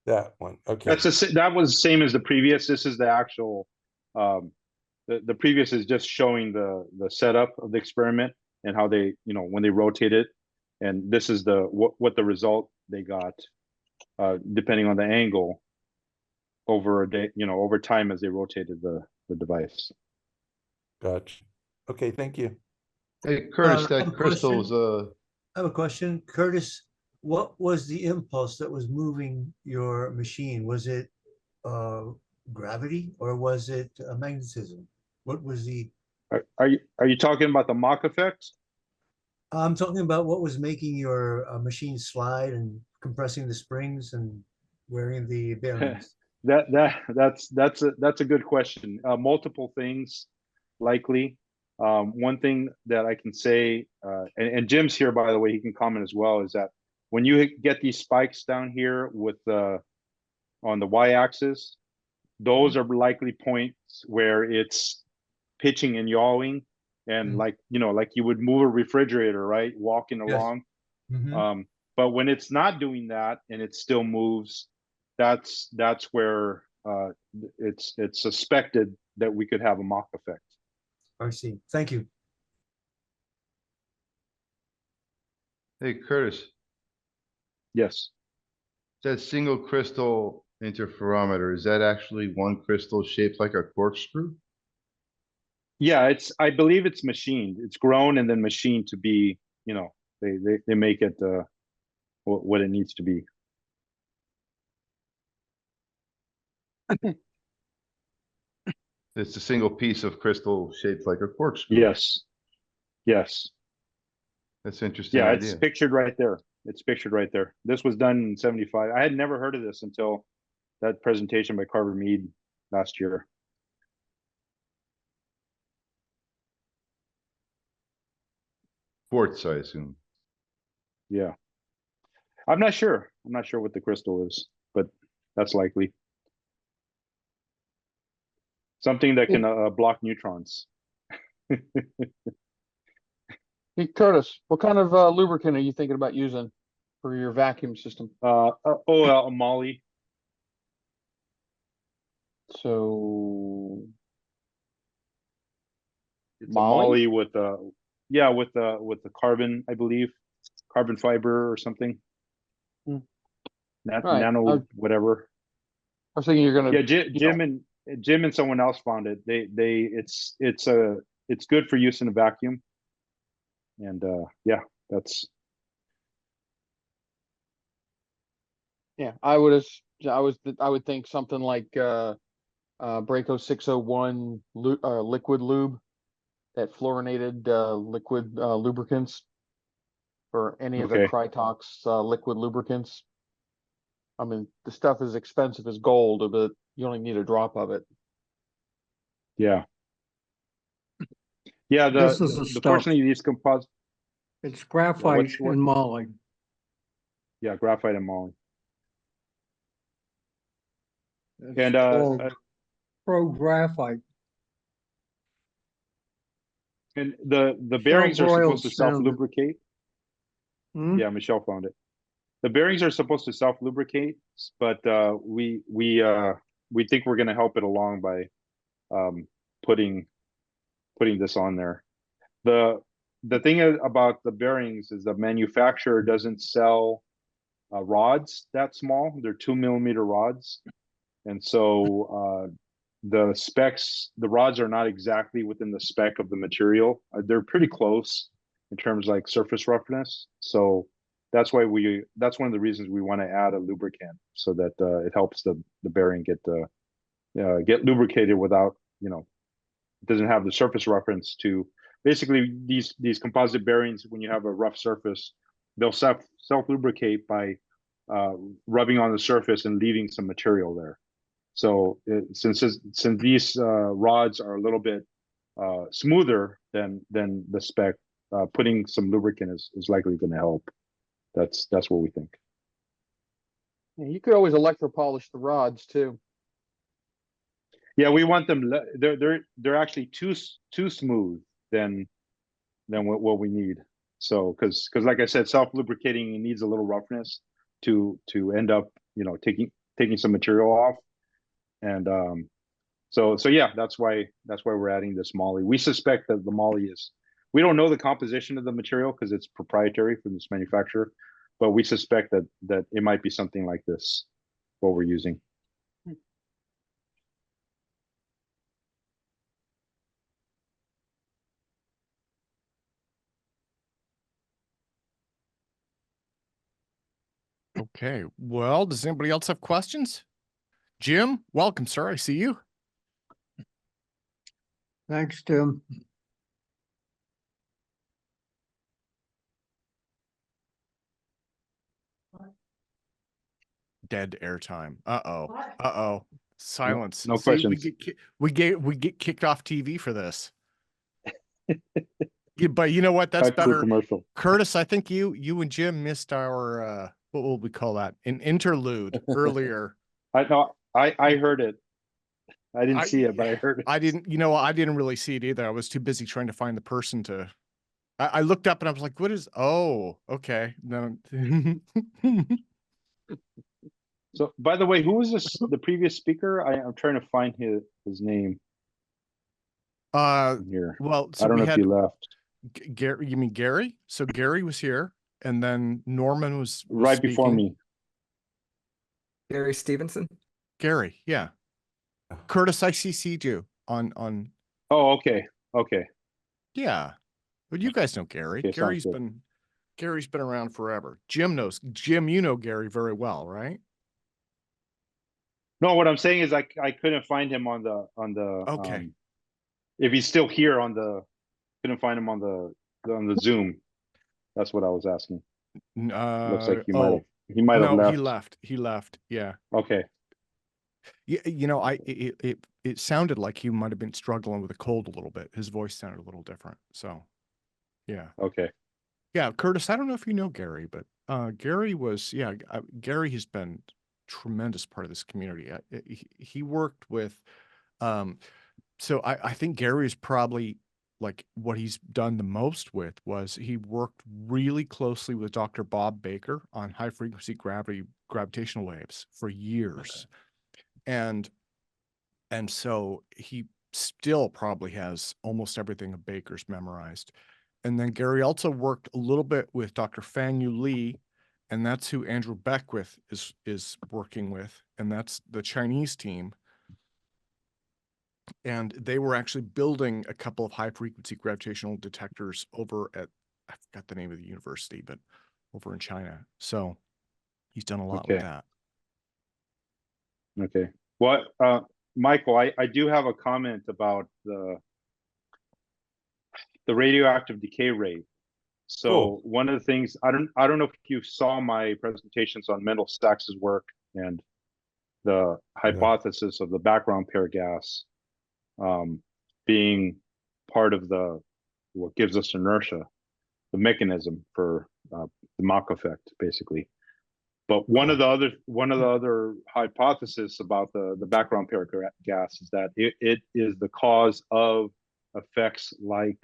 Speaker 7: That one. Okay.
Speaker 13: That was the same as the previous. This is the actual. The previous is just showing the setup of the experiment and how they, when they rotate it, and this is what the result they got, depending on the angle over a day, over time as they rotated the device.
Speaker 7: Gotcha. Okay, thank you.
Speaker 9: Hey, Curtis, that crystal's
Speaker 10: I have a question. Curtis, what was the impulse that was moving your machine? Was it gravity or was it magnetism? What was the...
Speaker 13: Are you talking about the Mach effect?
Speaker 10: I'm talking about what was making your machine slide and compressing the springs and wearing the bearings.
Speaker 13: That's a good question. Multiple things, likely. One thing that I can say, and Jim's here, by the way, he can comment as well, is that when you get these spikes down here with the on the y-axis, those are likely points where it's pitching and yawing, and like like you would move a refrigerator, right, walking along. But when it's not doing that and it still moves, that's where it's suspected that we could have a Mach effect.
Speaker 10: I see. Thank you.
Speaker 14: Hey, Curtis,
Speaker 13: Yes.
Speaker 14: that single crystal interferometer, is that actually one crystal shaped like a corkscrew?
Speaker 13: Yeah, I believe it's machined. It's grown and then machined to be, they make it what it needs to be.
Speaker 14: It's a single piece of crystal shaped like a corkscrew.
Speaker 13: Yes. Yes.
Speaker 14: That's an interesting
Speaker 13: Yeah,
Speaker 14: idea.
Speaker 13: it's pictured right there. It's pictured right there. This was done in 75. I had never heard of this until that presentation by Carver Mead last year.
Speaker 14: Quartz, I assume.
Speaker 13: Yeah. I'm not sure. I'm not sure what the crystal is, but that's likely. Something that can block neutrons.
Speaker 9: Hey, Curtis, what kind of lubricant are you thinking about using for your vacuum system?
Speaker 13: A Molly.
Speaker 9: So
Speaker 13: It's a Molly with with the carbon, I believe, carbon fiber or something.
Speaker 9: Right.
Speaker 13: Nano whatever.
Speaker 9: I was thinking you're gonna.
Speaker 13: Yeah, Jim and someone else found it. It's good for use in a vacuum. And yeah, that's.
Speaker 9: Yeah, I would think something like Braco 601 liquid lube, that fluorinated liquid lubricants, or any of the Krytox liquid lubricants. I mean, the stuff is expensive as gold, but you only need a drop of it.
Speaker 13: Yeah. Yeah,
Speaker 15: This is the stuff.
Speaker 13: fortunately these composite.
Speaker 15: It's graphite and moly.
Speaker 13: Yeah, graphite and moly.
Speaker 15: It's
Speaker 13: And
Speaker 15: called pro graphite.
Speaker 13: And the bearings are supposed to self-lubricate. Yeah, Michelle found it. The bearings are supposed to self-lubricate, but we think we're going to help it along by putting this on there. The thing about the bearings is the manufacturer doesn't sell rods that small. They're 2 millimeter rods, and so the specs, the rods are not exactly within the spec of the material. They're pretty close in terms of like surface roughness. So that's why that's one of the reasons we want to add a lubricant, so that it helps the bearing get lubricated without, it doesn't have the surface reference to. Basically, these composite bearings, when you have a rough surface, they'll self-lubricate by rubbing on the surface and leaving some material there. So since these rods are a little bit smoother than the spec, putting some lubricant is likely going to help. That's what we think.
Speaker 9: Yeah, you could always electropolish the rods too.
Speaker 13: Yeah, we want them. They're actually too smooth than what we need. So because like I said, self-lubricating needs a little roughness to end up taking some material off. And so yeah, that's why we're adding this moly. We suspect that the moly we don't know the composition of the material because it's proprietary from this manufacturer, but we suspect that it might be something like this, what we're using.
Speaker 1: Okay. Well, does anybody else have questions? Jim, welcome, sir. I see you.
Speaker 15: Thanks, Tim.
Speaker 1: Dead airtime. Uh-oh. Silence.
Speaker 13: No
Speaker 1: See,
Speaker 13: questions.
Speaker 1: we get kicked off TV for this. Yeah, but you know what? That's
Speaker 13: Back to the
Speaker 1: better.
Speaker 13: commercial.
Speaker 1: Curtis, I think you and Jim missed our what will we call that? An interlude earlier.
Speaker 13: I know. I heard it. I didn't see it, but I heard it.
Speaker 1: I didn't really see it either. I was too busy trying to find the person to. I looked up and I was like, "What is?" Oh, okay. No.
Speaker 13: So, by the way, who was this? The previous speaker? I'm trying to find his name here.
Speaker 1: Well, so
Speaker 13: I don't
Speaker 1: we
Speaker 13: know if
Speaker 1: had
Speaker 13: he left.
Speaker 1: Gary. You mean Gary? So Gary was here, and then Norman was
Speaker 13: Right before
Speaker 1: speaking.
Speaker 13: me.
Speaker 6: Gary Stephenson.
Speaker 1: Gary, yeah. Curtis, I CC'd you on.
Speaker 13: Oh, okay. Okay.
Speaker 1: Yeah, but you guys know Gary.
Speaker 13: Okay, sounds
Speaker 1: Gary's been around forever. Jim, you know Gary very well, right?
Speaker 13: No, what I'm saying is I couldn't find him on the
Speaker 1: Okay.
Speaker 13: If he's still here couldn't find him on the Zoom. That's what I was asking. Looks like he might have left.
Speaker 1: He left. Yeah.
Speaker 13: Okay.
Speaker 1: Yeah, it sounded like he might have been struggling with a cold a little bit. His voice sounded a little different. So, yeah.
Speaker 13: Okay.
Speaker 1: Yeah, Curtis, I don't know if you know Gary, but Gary Gary has been a tremendous part of this community. He worked with, so I think Gary is probably like what he's done the most with was he worked really closely with Dr. Bob Baker on high frequency gravitational waves for years. And so he still probably has almost everything of Baker's memorized. And then Gary also worked a little bit with Dr. Fang Yu Li, and that's who Andrew Beckwith is working with, and that's the Chinese team. And they were actually building a couple of high-frequency gravitational detectors over at, I forgot the name of the university, but over in China. So he's done a lot with that.
Speaker 13: Okay. Well, Michael, I do have a comment about the radioactive decay rate. So one of the things I don't know if you saw my presentations on Mendel Sachs's work and the hypothesis of the background pair gas being part of what gives us inertia, the mechanism for the Mach effect, basically. But one of the other hypotheses about the background pair gas is that it is the cause of effects like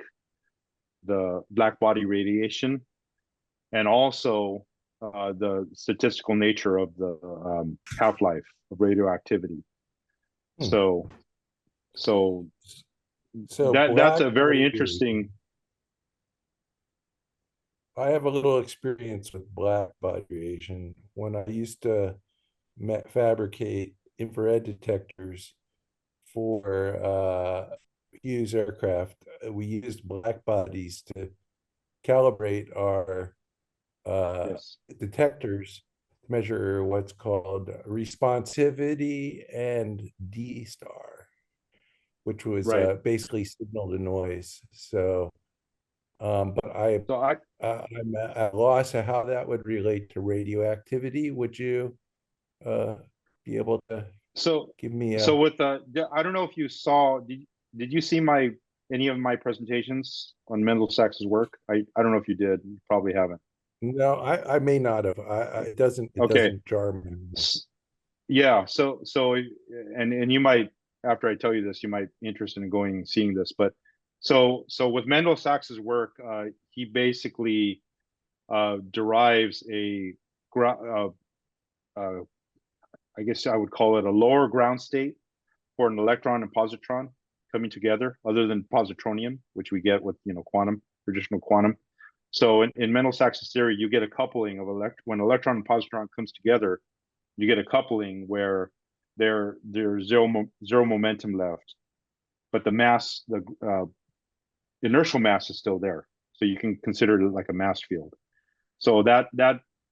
Speaker 13: the black body radiation, and also the statistical nature of the half-life of radioactivity. So that's a very interesting.
Speaker 7: I have a little experience with black body radiation. When I used to fabricate infrared detectors for Hughes aircraft, we used black bodies to calibrate our detectors to measure what's called responsivity and D star, which was basically signal to noise. So, but I'm at a loss of how that would relate to radioactivity. Would you be able to give me a...
Speaker 13: So with I don't know if you saw, did you see any of my presentations on Mendel Sachs's work? I don't know if you did. You probably haven't.
Speaker 7: No, I may not have. It doesn't jar me.
Speaker 13: Yeah. So and you might, after I tell you this, you might be interested in going and seeing this. But so with Mendel Sachs's work, he basically derives I guess I would call it a lower ground state for an electron and positron coming together, other than positronium, which we get with traditional quantum. So in Mendel Sachs's theory, you get a coupling of when electron and positron comes together, you get a coupling where there's zero momentum left, but the mass, the inertial mass is still there. So you can consider it like a mass field. So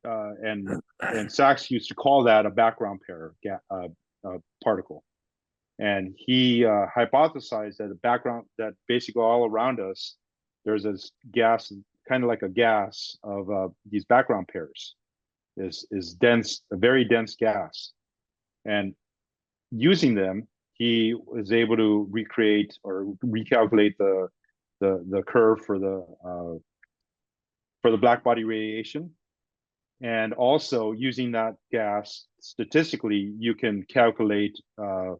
Speaker 13: and Sachs used to call that a background pair particle. And he hypothesized that basically all around us, there's this gas, kind of like a gas of these background pairs, is dense, a very dense gas. And using them, he was able to recreate or recalculate the the curve for the black body radiation. And also using that gas statistically, you can calculate the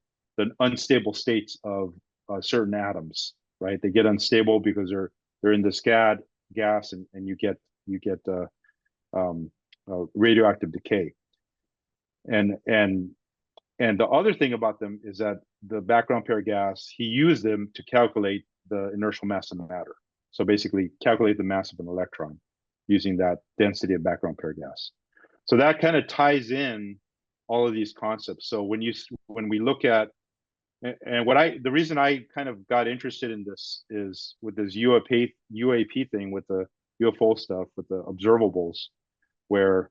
Speaker 13: unstable states of certain atoms, right? They get unstable because they're in this gas, and you get radioactive decay. And the other thing about them is that the background pair gas, he used them to calculate the inertial mass of matter. So basically calculate the mass of an electron using that density of background pair gas. So that kind of ties in all of these concepts. So when we look at, and the reason I kind of got interested in this is with this UAP thing, with the UFO stuff, with the observables, where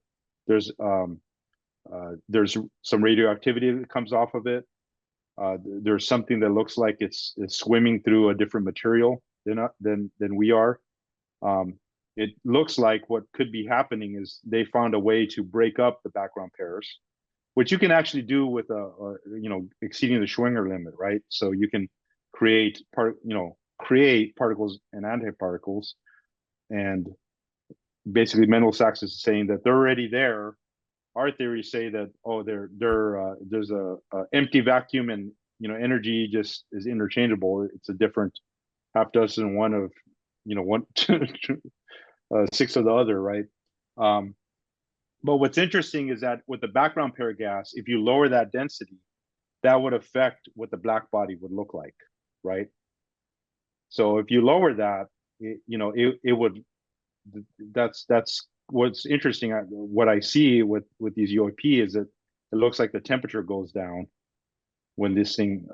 Speaker 13: there's some radioactivity that comes off of it. There's something that looks like it's swimming through a different material than we are. It looks like what could be happening is they found a way to break up the background pairs, which you can actually do with exceeding the Schwinger limit, right? So you can create particles and antiparticles, and basically Mendel Sachs is saying that they're already there. Our theories say that there's a empty vacuum, and energy just is interchangeable. It's a different half dozen one of one six of the other, right? But what's interesting is that with the background pair gas, if you lower that density, that would affect what the black body would look like, right? So if you lower that, it would. That's what's interesting. What I see with these UAP is that it looks like the temperature goes down when this thing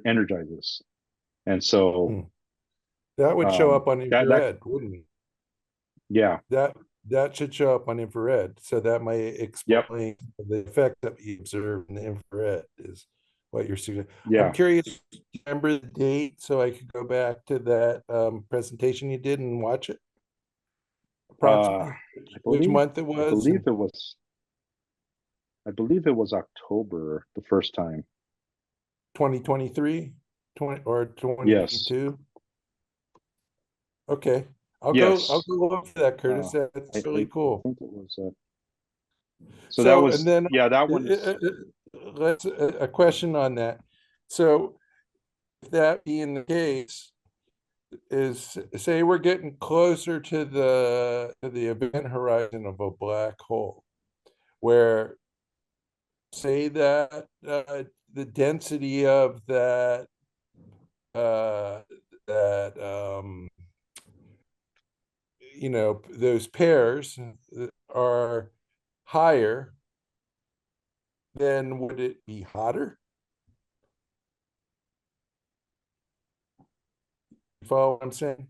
Speaker 13: energizes, and so
Speaker 7: that would show up on infrared, wouldn't it?
Speaker 13: Yeah,
Speaker 7: that should show up on infrared. So that might explain the effect that we observe in the infrared is what you're suggesting.
Speaker 13: Yeah.
Speaker 7: I'm curious, do you remember the date so I could go back to that presentation you did and watch it? Approximately which month it was?
Speaker 13: I believe it was October the first time.
Speaker 7: 2023, or 2022.
Speaker 13: Yes.
Speaker 7: Okay, I'll go look for that, Curtis. That's really cool.
Speaker 13: I think it was. So that was,
Speaker 7: and then
Speaker 13: that one is.
Speaker 7: Let's a question on that. So, if that being the case, is say we're getting closer to the event horizon of a black hole, where say that the density of that those pairs are higher, then would it be hotter? You follow what I'm saying?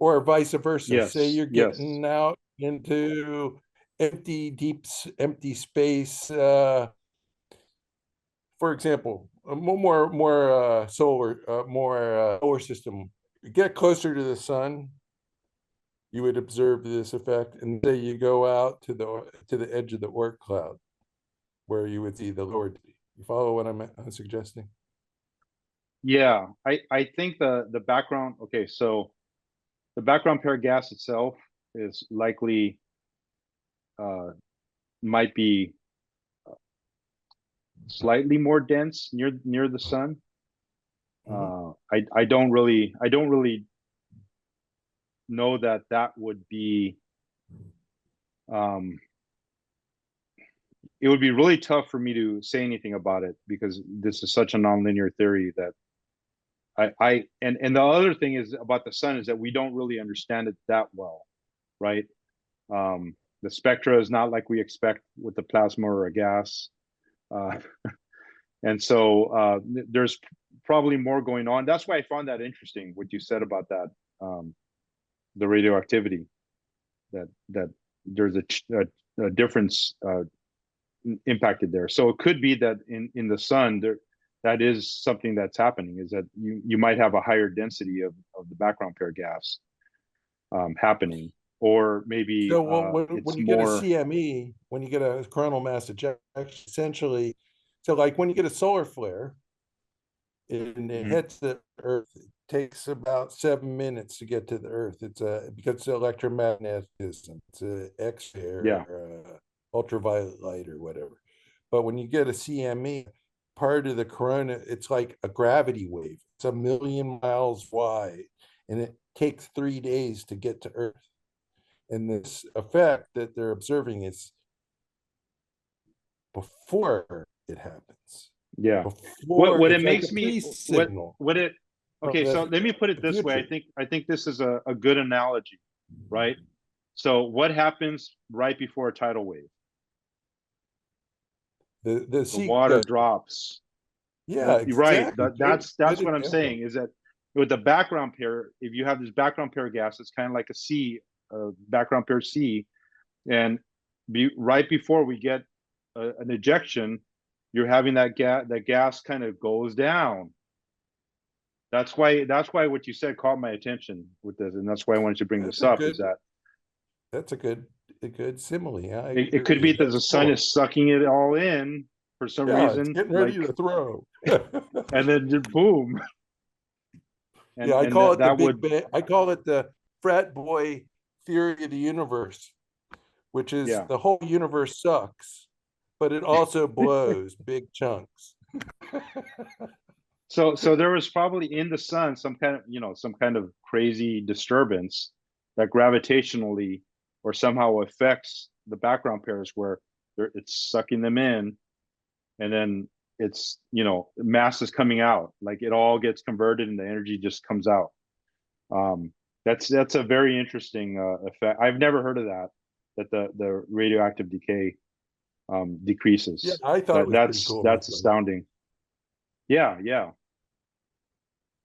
Speaker 7: Or vice versa.
Speaker 13: Yes,
Speaker 7: say you're getting out into empty space. For example, more solar system. You get closer to the sun, you would observe this effect, and say you go out to the edge of the Oort cloud, where you would see the lower. You follow what I'm suggesting?
Speaker 13: Yeah, I think the background. Okay, so the background pair gas itself is likely might be slightly more dense near the sun. I don't really know that would be. It would be really tough for me to say anything about it, because this is such a nonlinear theory that and the other thing is about the sun is that we don't really understand it that well, right? The spectra is not like we expect with the plasma or a gas, and so there's probably more going on. That's why I found that interesting what you said about that, the radioactivity, that there's a difference impacted there. So it could be that in the sun that is something that's happening, is that you might have a higher density of the background pair gas happening, or maybe
Speaker 7: so when you get a CME, when you get a coronal mass ejection, essentially, so like when you get a solar flare, and it hits the Earth. It takes about 7 minutes to get to the Earth. It's because it's electromagnetism. It's a X-ray or ultraviolet light or whatever. But when you get a CME, part of the corona, it's like a gravity wave. It's 1 million miles wide, and it takes 3 days to get to Earth. And this effect that they're observing is before it happens.
Speaker 13: Yeah.
Speaker 7: Before,
Speaker 13: What
Speaker 7: it's
Speaker 13: it
Speaker 7: like
Speaker 13: makes
Speaker 7: a
Speaker 13: me
Speaker 7: pre-signal.
Speaker 13: what it okay, so let me put it this way. I think this is a good analogy, right? So what happens right before a tidal wave? The water drops.
Speaker 7: Yeah,
Speaker 13: you're right.
Speaker 7: exactly.
Speaker 13: That's what I'm saying, is that with the background pair, if you have this background pair gas, it's kind of like a C, background pair C, and right before we get an ejection, you're having that gas kind of goes down. That's why what you said caught my attention with this, and that's why I wanted to bring this up. Is that
Speaker 7: that's a good simile. Yeah,
Speaker 13: it could be that the sun is sucking it all in for some reason,
Speaker 7: it's getting ready to throw,
Speaker 13: and then just boom.
Speaker 7: And, I call it I call it the frat boy theory of the universe, which is the whole universe sucks, but it also blows big chunks.
Speaker 13: So there was probably in the sun some kind of crazy disturbance that gravitationally or somehow affects the background pairs where it's sucking them in, and then it's mass is coming out, like it all gets converted and the energy just comes out. That's a very interesting effect. I've never heard of that the radioactive decay decreases.
Speaker 7: Yeah, I thought it was pretty cool.
Speaker 13: That's astounding. Yeah.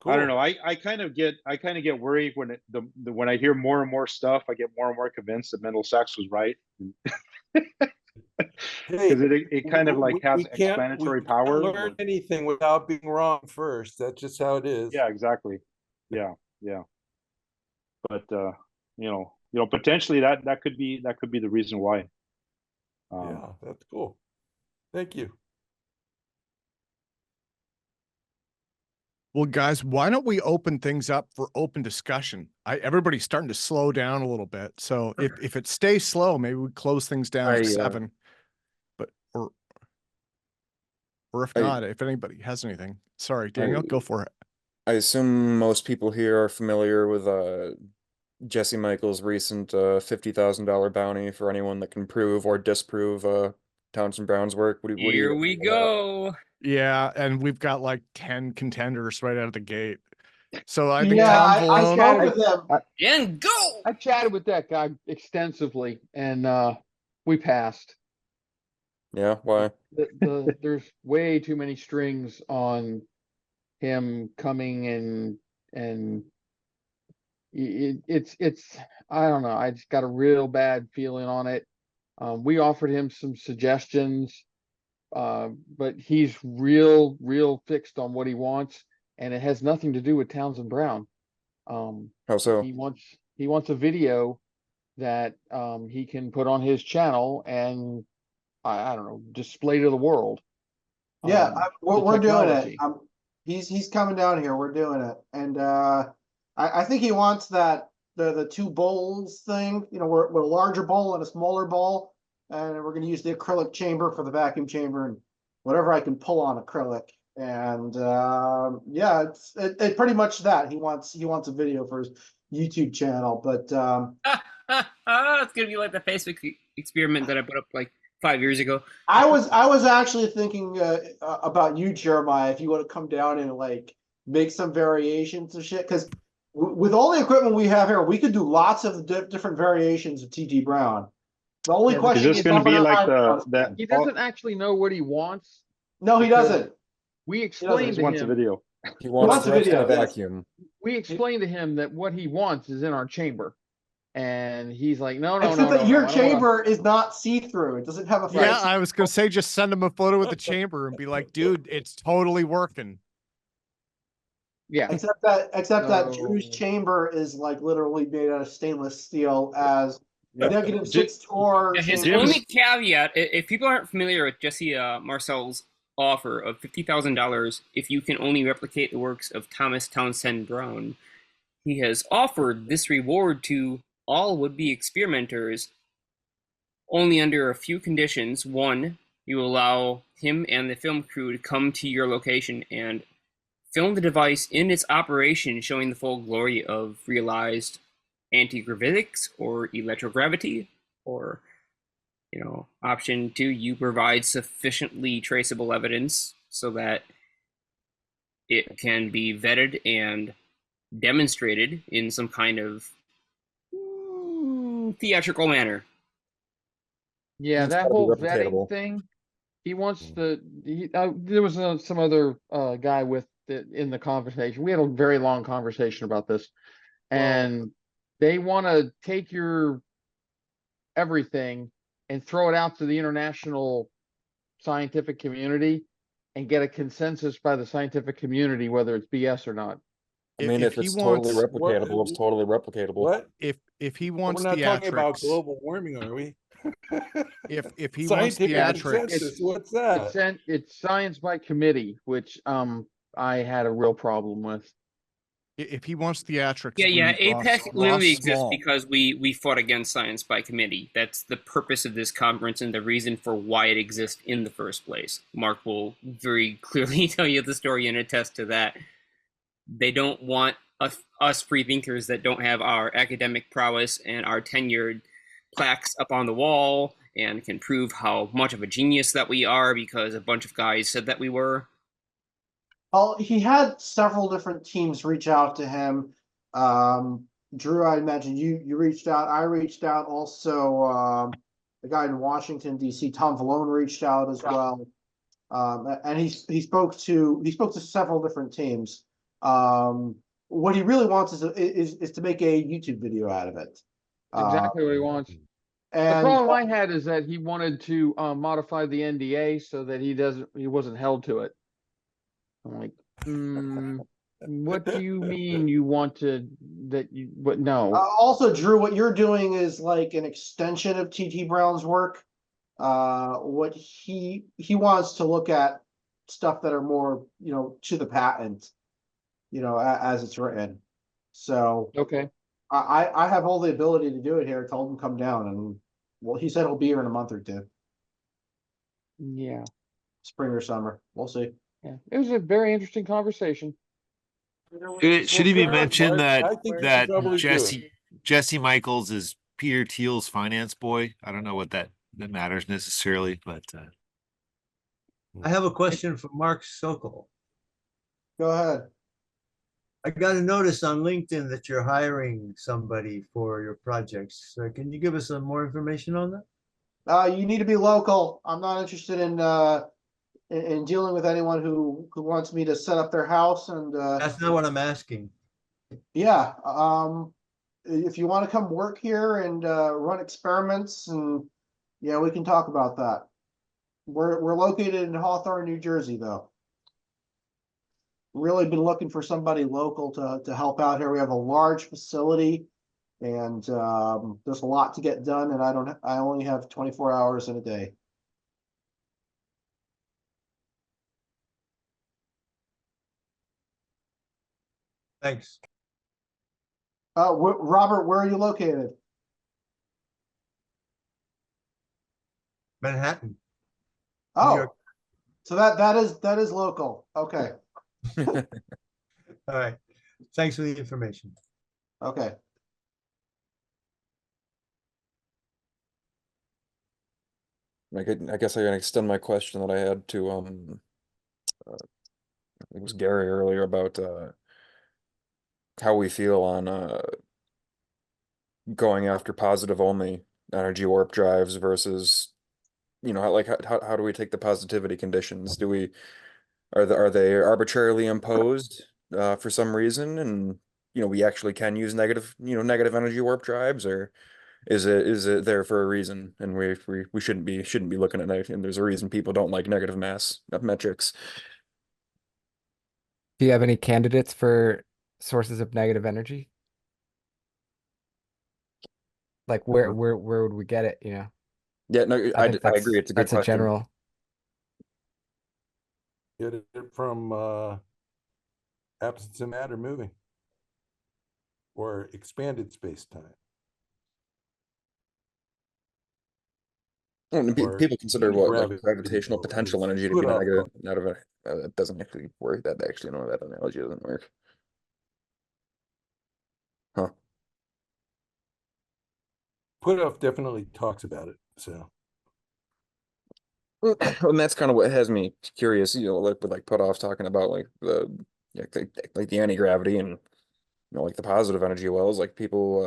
Speaker 7: Cool.
Speaker 13: I don't know. I kind of get worried when when I hear more and more stuff. I get more and more convinced that Mendel Sachs was right. Because it kind of like has explanatory power.
Speaker 7: Can't learn anything without being wrong first. That's just how it is.
Speaker 13: Yeah, exactly. Yeah. But potentially that could be the reason why.
Speaker 7: Yeah, that's cool. Thank you.
Speaker 1: Well, guys, why don't we open things up for open discussion? Everybody's starting to slow down a little bit. So if it stays slow, maybe we close things down at 7. But or if not, if anybody has anything. Sorry, Daniel, go for it.
Speaker 12: I assume most people here are familiar with Jesse Michael's recent $50,000 bounty for anyone that can prove or disprove Townsend Brown's work.
Speaker 16: Here we go.
Speaker 1: Yeah, and we've got like 10 contenders right out of the gate. So I think
Speaker 5: I
Speaker 1: Tom
Speaker 5: chatted with them.
Speaker 16: And go.
Speaker 9: I chatted with that guy extensively, and we passed.
Speaker 12: Yeah, why?
Speaker 9: There's way too many strings on him coming and it's I don't know. I just got a real bad feeling on it. We offered him some suggestions, but he's real fixed on what he wants, and it has nothing to do with Townsend Brown.
Speaker 12: How so?
Speaker 9: He wants a video that he can put on his channel and I don't know, display to the world.
Speaker 5: Yeah, we're doing it. He's coming down here. We're doing it, and I think he wants that the two bowls thing. We're a larger bowl and a smaller bowl, and we're going to use the acrylic chamber for the vacuum chamber and whatever I can pull on acrylic. And yeah, it's pretty much that he wants a video for his YouTube channel. But
Speaker 16: it's gonna be like the Facebook experiment that I put up like 5 years ago.
Speaker 5: I was actually thinking about you, Jeremiah, if you want to come down and like make some variations of shit, because with all the equipment we have here, we could do lots of different variations of TT Brown. The only question
Speaker 13: is this going to be like that?
Speaker 9: He doesn't actually know what he wants.
Speaker 5: No, he doesn't.
Speaker 9: We explained to him.
Speaker 13: He wants a video.
Speaker 12: He wants a video. Vacuum.
Speaker 9: We explained to him that what he wants is in our chamber. And he's like, no.
Speaker 5: Except that your chamber is not see-through. It doesn't have a.
Speaker 1: Yeah, I was gonna say just send him a photo of the chamber and be like, dude, it's totally working.
Speaker 9: Yeah.
Speaker 5: Except that Drew's chamber is like literally made out of stainless steel as -6 torr.
Speaker 16: His only caveat, if people aren't familiar with Jesse Marcel's offer of $50,000 if you can only replicate the works of Thomas Townsend Brown. He has offered this reward to all would-be experimenters only under a few conditions. One, you allow him and the film crew to come to your location and film the device in its operation, showing the full glory of realized anti-gravitics or electrogravity. Or, option 2, you provide sufficiently traceable evidence so that it can be vetted and demonstrated in some kind of theatrical manner.
Speaker 9: Yeah,
Speaker 12: It's
Speaker 9: that
Speaker 12: gotta be
Speaker 9: whole vetting
Speaker 12: replicatable.
Speaker 9: thing. He wants there was some other guy in the conversation. We had a very long conversation about this, and they want to take your everything and throw it out to the international scientific community and get a consensus by the scientific community whether it's BS or not.
Speaker 12: I mean, if it's totally replicatable, it's totally replicatable.
Speaker 7: What?
Speaker 1: If he
Speaker 7: We're
Speaker 1: wants
Speaker 7: not talking about
Speaker 1: theatrics,
Speaker 7: global warming, are we?
Speaker 1: if he wants
Speaker 7: Scientific
Speaker 1: theatrics,
Speaker 7: consensus, what's that?
Speaker 9: It's science by committee, which I had a real problem with.
Speaker 1: if he wants theatrics, we
Speaker 16: Yeah.
Speaker 1: need Ross-
Speaker 16: APEC
Speaker 1: Ross
Speaker 16: literally exists
Speaker 1: Small.
Speaker 16: because we fought against science by committee. That's the purpose of this conference and the reason for why it exists in the first place. Mark will very clearly tell you the story and attest to that. They don't want us free thinkers that don't have our academic prowess and our tenured plaques up on the wall and can prove how much of a genius that we are because a bunch of guys said that we were.
Speaker 5: Well, he had several different teams reach out to him. Drew, I imagine you reached out. I reached out. Also, the guy in Washington D.C., Tom Vallone, reached out as well. And he spoke to several different teams. What he really wants is to make a YouTube video out of it.
Speaker 9: Exactly what he wants.
Speaker 5: And
Speaker 9: the problem I had is that he wanted to modify the NDA so that he wasn't held to it. I'm like, what do you mean you want to but no.
Speaker 5: Also, Drew, what you're doing is like an extension of T.T. Brown's work. What he wants to look at stuff that are more, to the patent, as it's written. So
Speaker 9: okay.
Speaker 5: I have all the ability to do it here. I told him come down, and well, he said he'll be here in a month or two.
Speaker 9: Yeah.
Speaker 5: Spring or summer. We'll see.
Speaker 9: Yeah. It was a very interesting conversation.
Speaker 17: Should he be mentioned
Speaker 7: I
Speaker 17: that
Speaker 7: think we should probably do it.
Speaker 17: Jesse Michaels is Peter Thiel's finance boy? I don't know what that matters necessarily, but
Speaker 10: I have a question for Mark Sokol.
Speaker 5: Go ahead.
Speaker 10: I got a notice on LinkedIn that you're hiring somebody for your projects. Can you give us some more information on that?
Speaker 5: You need to be local. I'm not interested in dealing with anyone who wants me to set up their house and
Speaker 10: That's not what I'm asking.
Speaker 5: Yeah. If you want to come work here and run experiments, and yeah, we can talk about that. We're located in Hawthorne, New Jersey, though. Really been looking for somebody local to help out here. We have a large facility, and there's a lot to get done, and I only have 24 hours in a day.
Speaker 10: Thanks.
Speaker 5: Robert, where are you located?
Speaker 10: Manhattan.
Speaker 5: Oh, so that is local. Okay.
Speaker 10: All right. Thanks for the information.
Speaker 5: Okay.
Speaker 12: I guess I can extend my question that I had to it was Gary earlier about how we feel on going after positive only energy warp drives versus, how do we take the positivity conditions? Are they arbitrarily imposed for some reason, and we actually can use negative energy warp drives, or is it there for a reason, and we shouldn't be looking at it, and there's a reason people don't like negative mass metrics.
Speaker 6: Do you have any candidates for sources of negative energy? Like where would we get it,
Speaker 12: Yeah, no, I agree. It's a good
Speaker 6: that's
Speaker 12: question.
Speaker 6: a general.
Speaker 7: Get it from absence of matter moving or expanded space-time.
Speaker 12: Well,
Speaker 7: Or
Speaker 12: people consider what like
Speaker 7: gravity
Speaker 12: gravitational potential energy to
Speaker 7: put
Speaker 12: be
Speaker 7: off
Speaker 12: negative. Not of it doesn't actually work. That actually, no, that analogy doesn't work. Huh.
Speaker 7: Put off definitely talks about it. So
Speaker 12: And that's kind of what has me curious, like with like put off talking about like like the anti-gravity and like the positive energy wells. Like people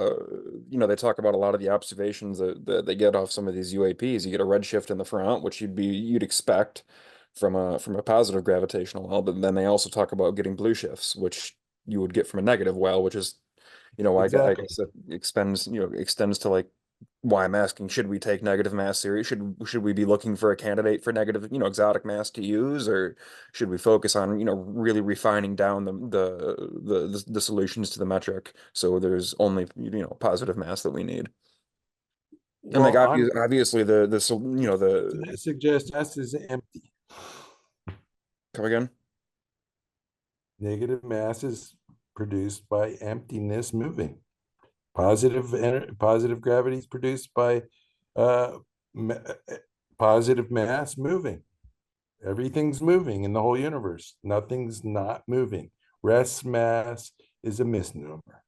Speaker 12: they talk about a lot of the observations that they get off some of these UAPs. You get a redshift in the front, which you'd expect from a positive gravitational well, but then they also talk about getting blue shifts, which you would get from a negative well, which is I
Speaker 7: exactly.
Speaker 12: guess it extends to like why I'm asking, should we take negative mass series? Should we be looking for a candidate for negative, exotic mass to use, or should we focus on, really refining down the solutions to the metric so there's only, positive mass that we need? And like
Speaker 7: Well,
Speaker 12: obviously the
Speaker 7: suggest S is empty.
Speaker 12: come again?
Speaker 7: Negative mass is produced by emptiness moving. Positive gravity is produced by positive mass moving. Everything's moving in the whole universe. Nothing's not moving. Rest mass is a misnomer.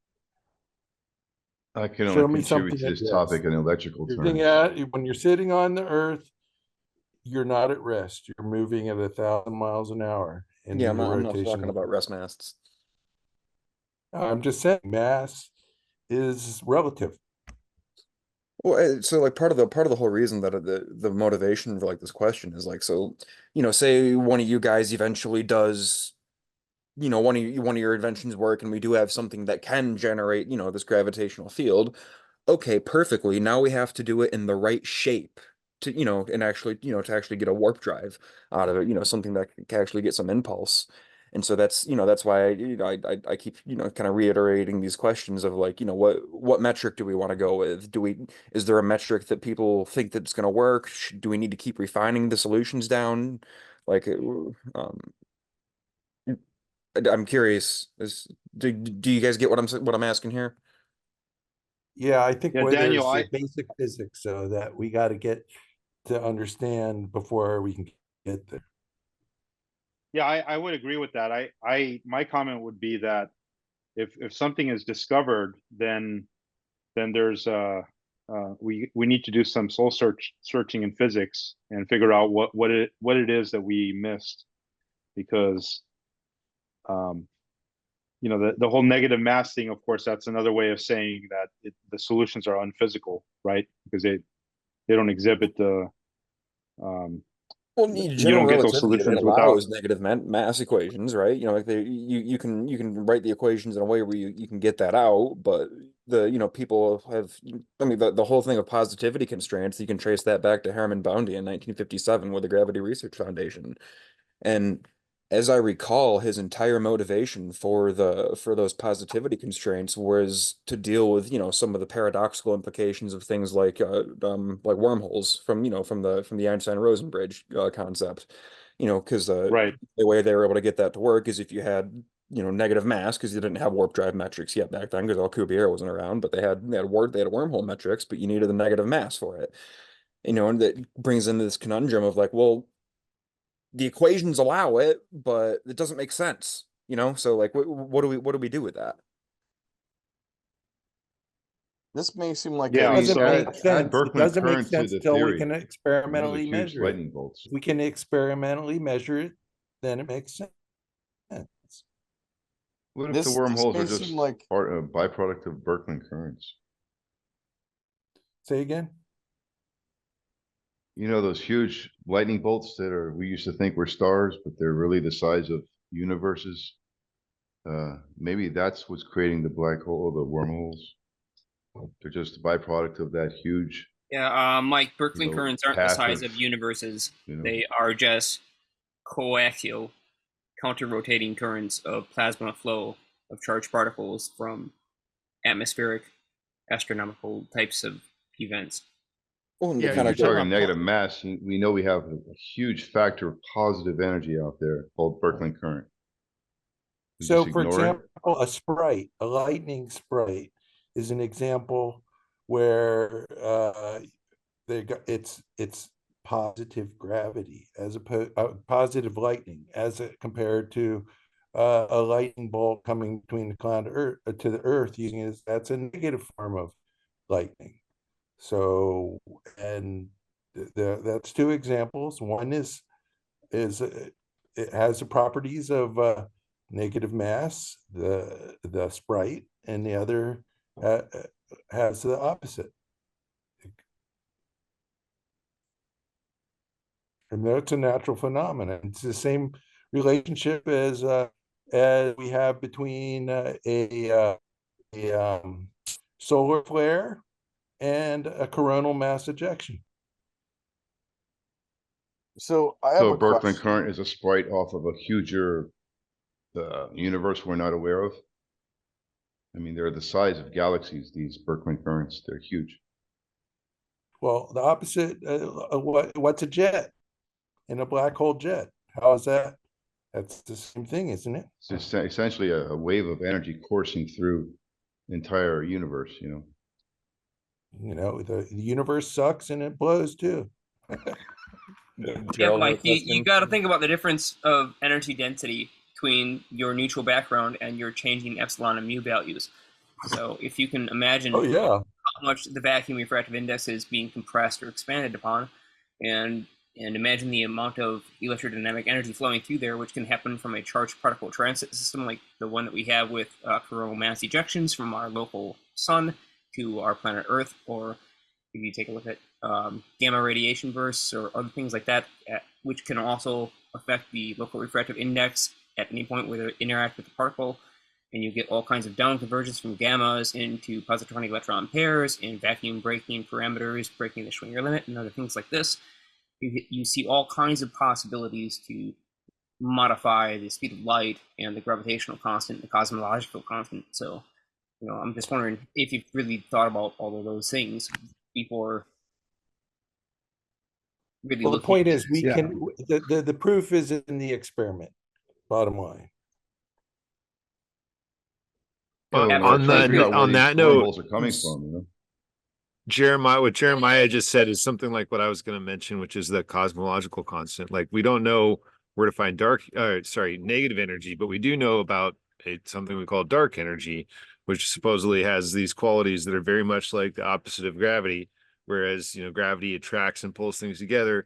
Speaker 14: I can
Speaker 7: Show
Speaker 14: only
Speaker 7: me something
Speaker 14: contribute to
Speaker 7: at
Speaker 14: this topic
Speaker 7: rest.
Speaker 14: in electrical
Speaker 7: When you're sitting on the Earth, you're not at rest. You're moving at 1,000 miles an hour in
Speaker 12: Yeah,
Speaker 7: your
Speaker 12: I'm not talking
Speaker 7: rotation.
Speaker 12: about rest masts.
Speaker 7: I'm just saying mass is relative.
Speaker 12: Well, so like part of the whole reason that the motivation for like this question is like, so, say one of you guys eventually does, one of your inventions work, and we do have something that can generate, this gravitational field. Okay, perfectly. Now we have to do it in the right shape to, and actually, to actually get a warp drive out of it, something that can actually get some impulse. And so that's why I keep, kind of reiterating these questions of like, what metric do we want to go with? Is there a metric that people think that's going to work? Do we need to keep refining the solutions down? Like, I'm curious. Do you guys get what I'm asking here?
Speaker 7: Yeah, I think
Speaker 13: Yeah,
Speaker 7: there's
Speaker 13: Daniel,
Speaker 7: basic physics so that we got to get to understand before we can get there.
Speaker 13: Yeah, I would agree with that. My comment would be that if something is discovered, then there's we need to do some soul searching in physics and figure out what it is that we missed, because the whole negative mass thing, of course, that's another way of saying that the solutions are unphysical, right? Because they don't exhibit the
Speaker 12: Well,
Speaker 13: you
Speaker 12: general
Speaker 13: don't get those
Speaker 12: relativity doesn't
Speaker 13: solutions
Speaker 12: allow
Speaker 13: without.
Speaker 12: those negative mass equations, right? Like you can write the equations in a way where you can get that out, but people have, I mean, the whole thing of positivity constraints, you can trace that back to Hermann Boundy in 1957 with the Gravity Research Foundation. And as I recall, his entire motivation for those positivity constraints was to deal with, some of the paradoxical implications of things like wormholes from, from the Einstein-Rosen bridge concept. Because
Speaker 13: Right.
Speaker 12: the way they were able to get that to work is if you had, negative mass, because you didn't have warp drive metrics yet back then, because Alcubierre wasn't around, but they had wormhole metrics, but you needed the negative mass for it. And that brings into this conundrum of like, well, the equations allow it, but it doesn't make sense, So like, what do we do with that?
Speaker 1: This may seem like
Speaker 13: Yeah,
Speaker 7: It doesn't
Speaker 13: so
Speaker 7: make sense. It
Speaker 14: Berkman
Speaker 7: doesn't make
Speaker 14: current to
Speaker 7: sense
Speaker 14: the
Speaker 7: until we
Speaker 14: theory.
Speaker 7: can
Speaker 14: Those are
Speaker 7: experimentally
Speaker 14: huge
Speaker 7: measure it.
Speaker 14: lightning bolts.
Speaker 7: If we can experimentally measure it, then it makes sense.
Speaker 14: What if the
Speaker 1: this
Speaker 14: wormholes
Speaker 1: may
Speaker 14: are just
Speaker 1: seem like
Speaker 14: part a byproduct of Berkman currents?
Speaker 7: Say again?
Speaker 14: Those huge lightning bolts that we used to think were stars, but they're really the size of universes. Maybe that's what's creating the black hole, the wormholes. They're just a byproduct of that huge.
Speaker 16: Yeah, Mike, Berkeley currents aren't the
Speaker 14: path
Speaker 16: size
Speaker 14: of,
Speaker 16: of universes. They are just coaxial, counter-rotating currents of plasma flow of charged particles from atmospheric astronomical types of events.
Speaker 12: Well, and
Speaker 11: Yeah,
Speaker 12: to
Speaker 14: If
Speaker 12: kind
Speaker 14: you're
Speaker 12: of go,
Speaker 14: talking negative mass, we know we have a huge factor of positive energy out there called Birkeland current. We
Speaker 7: So,
Speaker 14: just
Speaker 7: for
Speaker 14: ignore it.
Speaker 7: example, a sprite, a lightning sprite, is an example where it's positive gravity as opposed positive lightning compared to a lightning bolt coming between the cloud to the earth using it. That's a negative form of lightning. So, and that's two examples. One is it has the properties of negative mass, the sprite, and the other has the opposite. And that's a natural phenomenon. It's the same relationship as we have between a solar flare and a coronal mass ejection.
Speaker 13: So I have
Speaker 14: So
Speaker 13: a
Speaker 14: Birkeland
Speaker 13: question.
Speaker 14: current is a sprite off of a huger universe we're not aware of. I mean, they're the size of galaxies, these Birkeland currents. They're huge.
Speaker 7: Well, the opposite, what's a jet and a black hole jet? How is that? That's the same thing, isn't it?
Speaker 14: It's just essentially a wave of energy coursing through the entire universe,
Speaker 7: You know, the universe sucks and it blows too.
Speaker 16: Yeah,
Speaker 12: Gerald,
Speaker 16: Mike, you
Speaker 12: question.
Speaker 16: got to think about the difference of energy density between your neutral background and your changing epsilon and mu values. So if you can imagine how much the vacuum refractive index is being compressed or expanded upon, and imagine the amount of electrodynamic energy flowing through there, which can happen from a charged particle transit system like the one that we have with coronal mass ejections from our local sun to our planet Earth, or if you take a look at gamma radiation bursts or other things like that, which can also affect the local refractive index at any point where they interact with the particle, and you get all kinds of down convergence from gammas into positronic electron pairs and vacuum breaking parameters, breaking the Schwinger limit, and other things like this. You see all kinds of possibilities to modify the speed of light and the gravitational constant, the cosmological constant. So, I'm just wondering if you've really thought about all of those things before really
Speaker 7: Well, the
Speaker 16: looking
Speaker 7: point
Speaker 16: at
Speaker 7: is, we can the proof is in the experiment. Bottom line.
Speaker 14: So
Speaker 17: on
Speaker 14: let's figure out where
Speaker 17: on
Speaker 14: these
Speaker 17: that note,
Speaker 14: wormholes are coming from,
Speaker 17: what Jeremiah just said is something like what I was going to mention, which is the cosmological constant. Like, we don't know where to find negative energy, but we do know about something we call dark energy, which supposedly has these qualities that are very much like the opposite of gravity. Whereas, gravity attracts and pulls things together,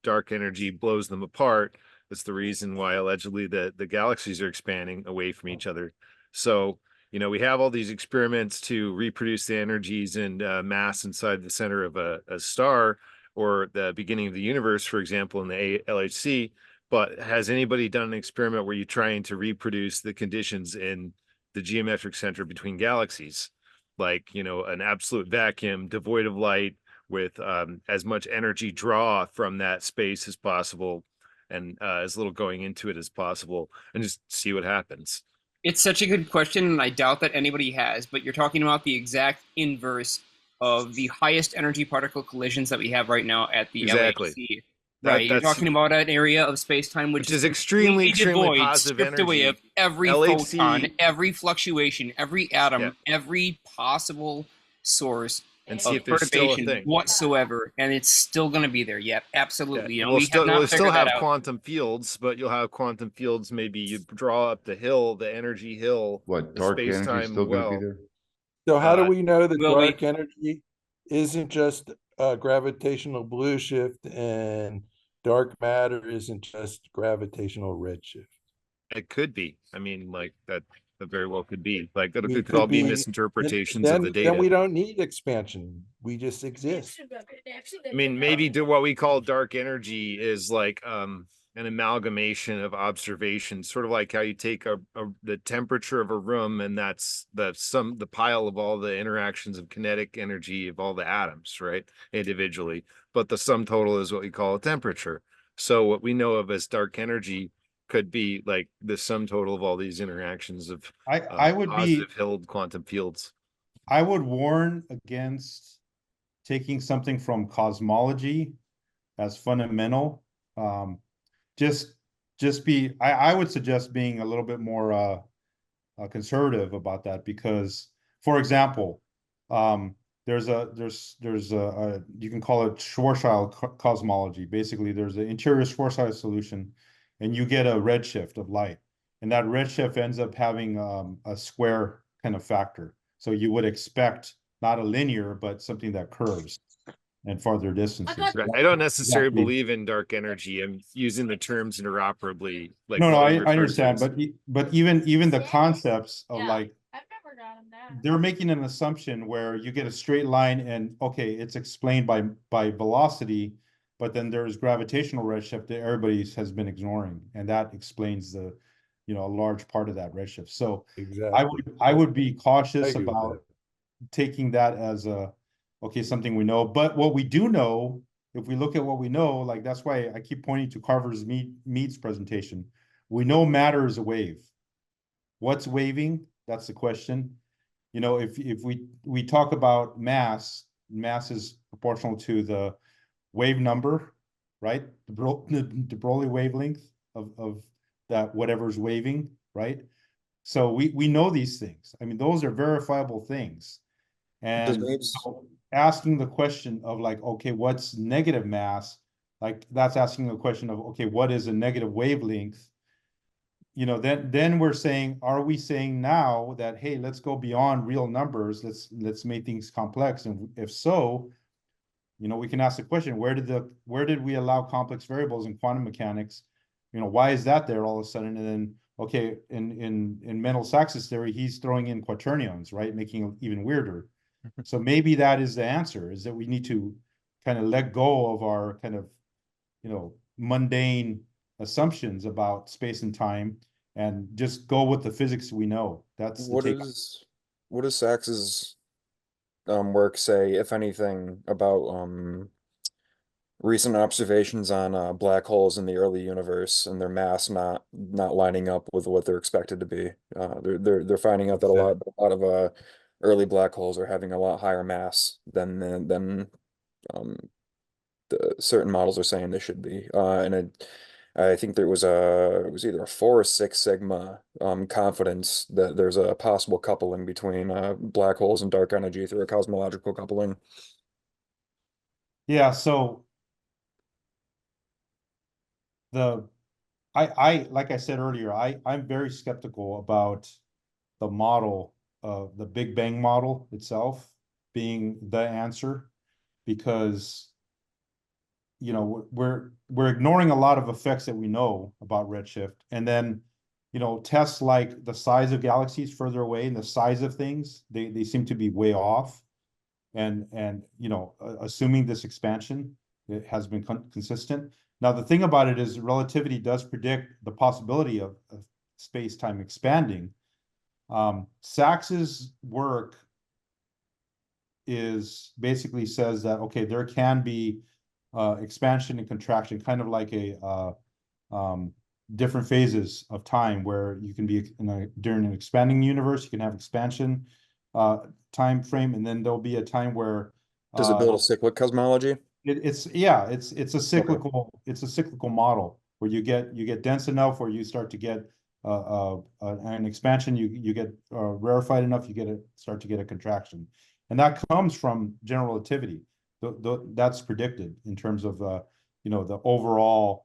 Speaker 17: dark energy blows them apart. That's the reason why allegedly the galaxies are expanding away from each other. So, we have all these experiments to reproduce the energies and mass inside the center of a star or the beginning of the universe, for example, in the LHC. But has anybody done an experiment where you're trying to reproduce the conditions in the geometric center between galaxies? Like, an absolute vacuum devoid of light with as much energy draw from that space as possible and as little going into it as possible, and just see what happens.
Speaker 16: It's such a good question, and I doubt that anybody has, but you're talking about the exact inverse of the highest energy particle collisions that we have right now at the LHC. Right, you're talking about an area of space-time which is
Speaker 17: extremely
Speaker 16: devoid,
Speaker 17: positive
Speaker 16: stripped away
Speaker 17: energy.
Speaker 16: of every
Speaker 17: LHC
Speaker 16: photon, every fluctuation, every atom, every possible source
Speaker 17: and see
Speaker 16: of
Speaker 17: if there's still a
Speaker 16: perturbation
Speaker 17: thing
Speaker 16: whatsoever, and it's still going to be there. Yep, absolutely.
Speaker 17: We'll still have
Speaker 16: out.
Speaker 17: quantum fields, but you'll have quantum fields. Maybe you draw up the hill, the energy hill.
Speaker 14: What,
Speaker 17: the
Speaker 14: dark energy is still going to be there?
Speaker 7: So how do we know that dark energy isn't just gravitational blue shift and dark matter isn't just gravitational redshift?
Speaker 17: It could be. I mean, like that very well could be. Like it could
Speaker 7: Could
Speaker 17: all be
Speaker 7: be-
Speaker 17: misinterpretations of the data.
Speaker 7: Then we don't need expansion. We just exist.
Speaker 17: I mean, maybe what we call dark energy is like an amalgamation of observations, sort of like how you take the temperature of a room, and that's the pile of all the interactions of kinetic energy of all the atoms, right, individually. But the sum total is what we call a temperature. So what we know of as dark energy could be like the sum total of all these interactions of
Speaker 18: I would
Speaker 17: positive held quantum fields.
Speaker 18: I would warn against taking something from cosmology as fundamental. Just be, I would suggest being a little bit more conservative about that, because, for example, there's a you can call it Schwarzschild cosmology. Basically, there's an interior Schwarzschild solution, and you get a redshift of light, and that redshift ends up having a square kind of factor. So you would expect not a linear, but something that curves and farther distances.
Speaker 17: I don't necessarily believe in dark energy. I'm using the terms interoperably. Like
Speaker 18: no,
Speaker 17: what
Speaker 18: I
Speaker 17: you referred to
Speaker 18: understand,
Speaker 17: as-
Speaker 18: but even the concepts of like, they're making an assumption where you get a straight line and okay, it's explained by velocity, but then there's gravitational redshift that everybody has been ignoring, and that explains the, a large part of that redshift. So I would be cautious about taking that as a okay, something we know. But what we do know, if we look at what we know, like that's why I keep pointing to Carver's Mead's presentation. We know matter is a wave. What's waving? That's the question. If we talk about mass is proportional to the wave number, right? The de Broglie wavelength of that whatever's waving, right? So we know these things. I mean, those are verifiable things. And so asking the question of like, okay, what's negative mass? Like that's asking the question of, okay, what is a negative wavelength? Then we're saying, are we saying now that, hey, let's go beyond real numbers, let's make things complex? And if so, we can ask the question, where did we allow complex variables in quantum mechanics? Why is that there all of a sudden? And then, okay, in Mendel-Sachs's theory, he's throwing in quaternions, right? Making it even weirder. So maybe that is the answer, is that we need to kind of let go of our kind of, mundane assumptions about space and time and just go with the physics we know. That's the take.
Speaker 12: What does Sachs's work say, if anything, about recent observations on black holes in the early universe and their mass not lining up with what they're expected to be? They're finding out that a lot of early black holes are having a lot higher mass than the certain models are saying they should be. And I think there was it was either a 4 or 6 sigma confidence that there's a possible coupling between black holes and dark energy through a cosmological coupling.
Speaker 18: Yeah, so I like I said earlier, I'm very skeptical about the model of the Big Bang model itself being the answer, because we're ignoring a lot of effects that we know about redshift, and then tests like the size of galaxies further away and the size of things, they seem to be way off, and assuming this expansion, it has been consistent. Now the thing about it is relativity does predict the possibility of space-time expanding. Sachs's work basically says that, okay, there can be expansion and contraction, kind of like a different phases of time, where you can be during an expanding universe, you can have expansion time frame, and then there'll be a time where
Speaker 12: does it build a cyclic cosmology?
Speaker 18: It's a cyclical model where you get dense enough where you start to get an expansion, you get rarefied enough, start to get a contraction, and that comes from general relativity. That's predicted in terms of the overall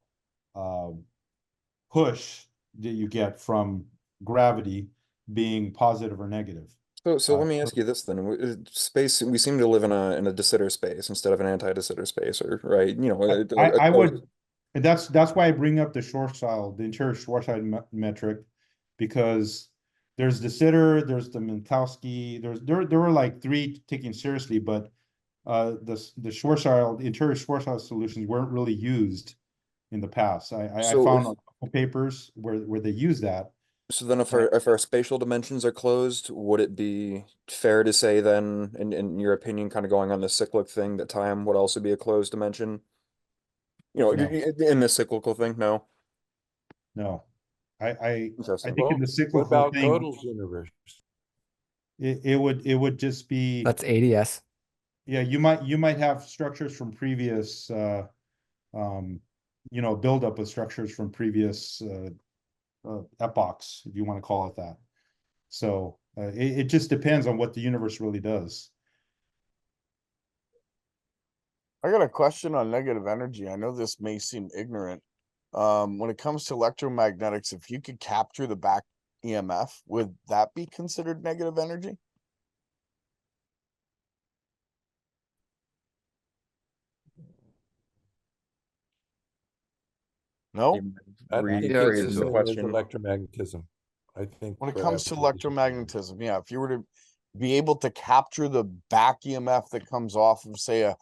Speaker 18: push that you get from gravity being positive or negative.
Speaker 12: So let me ask you this then: space, we seem to live in a de Sitter space instead of an anti-de Sitter space, or right?
Speaker 18: I would, and that's why I bring up the interior Schwarzschild metric, because there's de Sitter, there's the Minkowski, there were like 3 taken seriously, but the interior Schwarzschild solutions weren't really used in the past. I found a couple papers where they use that.
Speaker 12: So then if our spatial dimensions are closed, would it be fair to say then, in your opinion, kind of going on the cyclic thing, that time would also be a closed dimension?
Speaker 18: No.
Speaker 12: In the cyclical thing, no.
Speaker 18: No. I think in the
Speaker 7: What
Speaker 18: cyclical
Speaker 7: about
Speaker 18: thing,
Speaker 7: Gödel's universe?
Speaker 18: it would just be,
Speaker 6: That's ADS.
Speaker 18: Yeah, you might have structures from previous buildup of structures from previous epochs, if you want to call it that. So it just depends on what the universe really does.
Speaker 19: I got a question on negative energy. I know this may seem ignorant. When it comes to electromagnetics, if you could capture the back EMF, would that be considered negative energy? No?
Speaker 7: I think
Speaker 14: Yeah,
Speaker 7: it's the
Speaker 14: it's a
Speaker 7: same as electromagnetism. I think
Speaker 19: When it comes to
Speaker 7: gravity-
Speaker 19: electromagnetism, yeah, if you were to be able to capture the back EMF that comes off of, say, a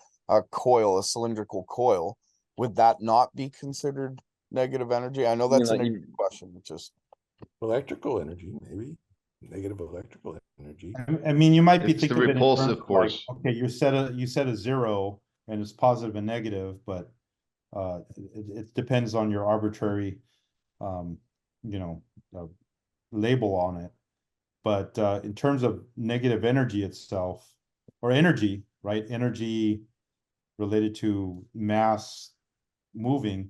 Speaker 19: coil, a cylindrical coil, would that not be considered negative energy? I know that's an ignorant question. It's just
Speaker 7: electrical energy, maybe negative electrical energy.
Speaker 18: I mean, you might be
Speaker 14: It's the
Speaker 18: thinking of it in
Speaker 14: repulsive
Speaker 18: terms of
Speaker 14: force.
Speaker 18: like, okay, you set a zero and it's positive and negative, but it depends on your arbitrary label on it. But in terms of negative energy itself, or energy, right? Energy related to mass moving,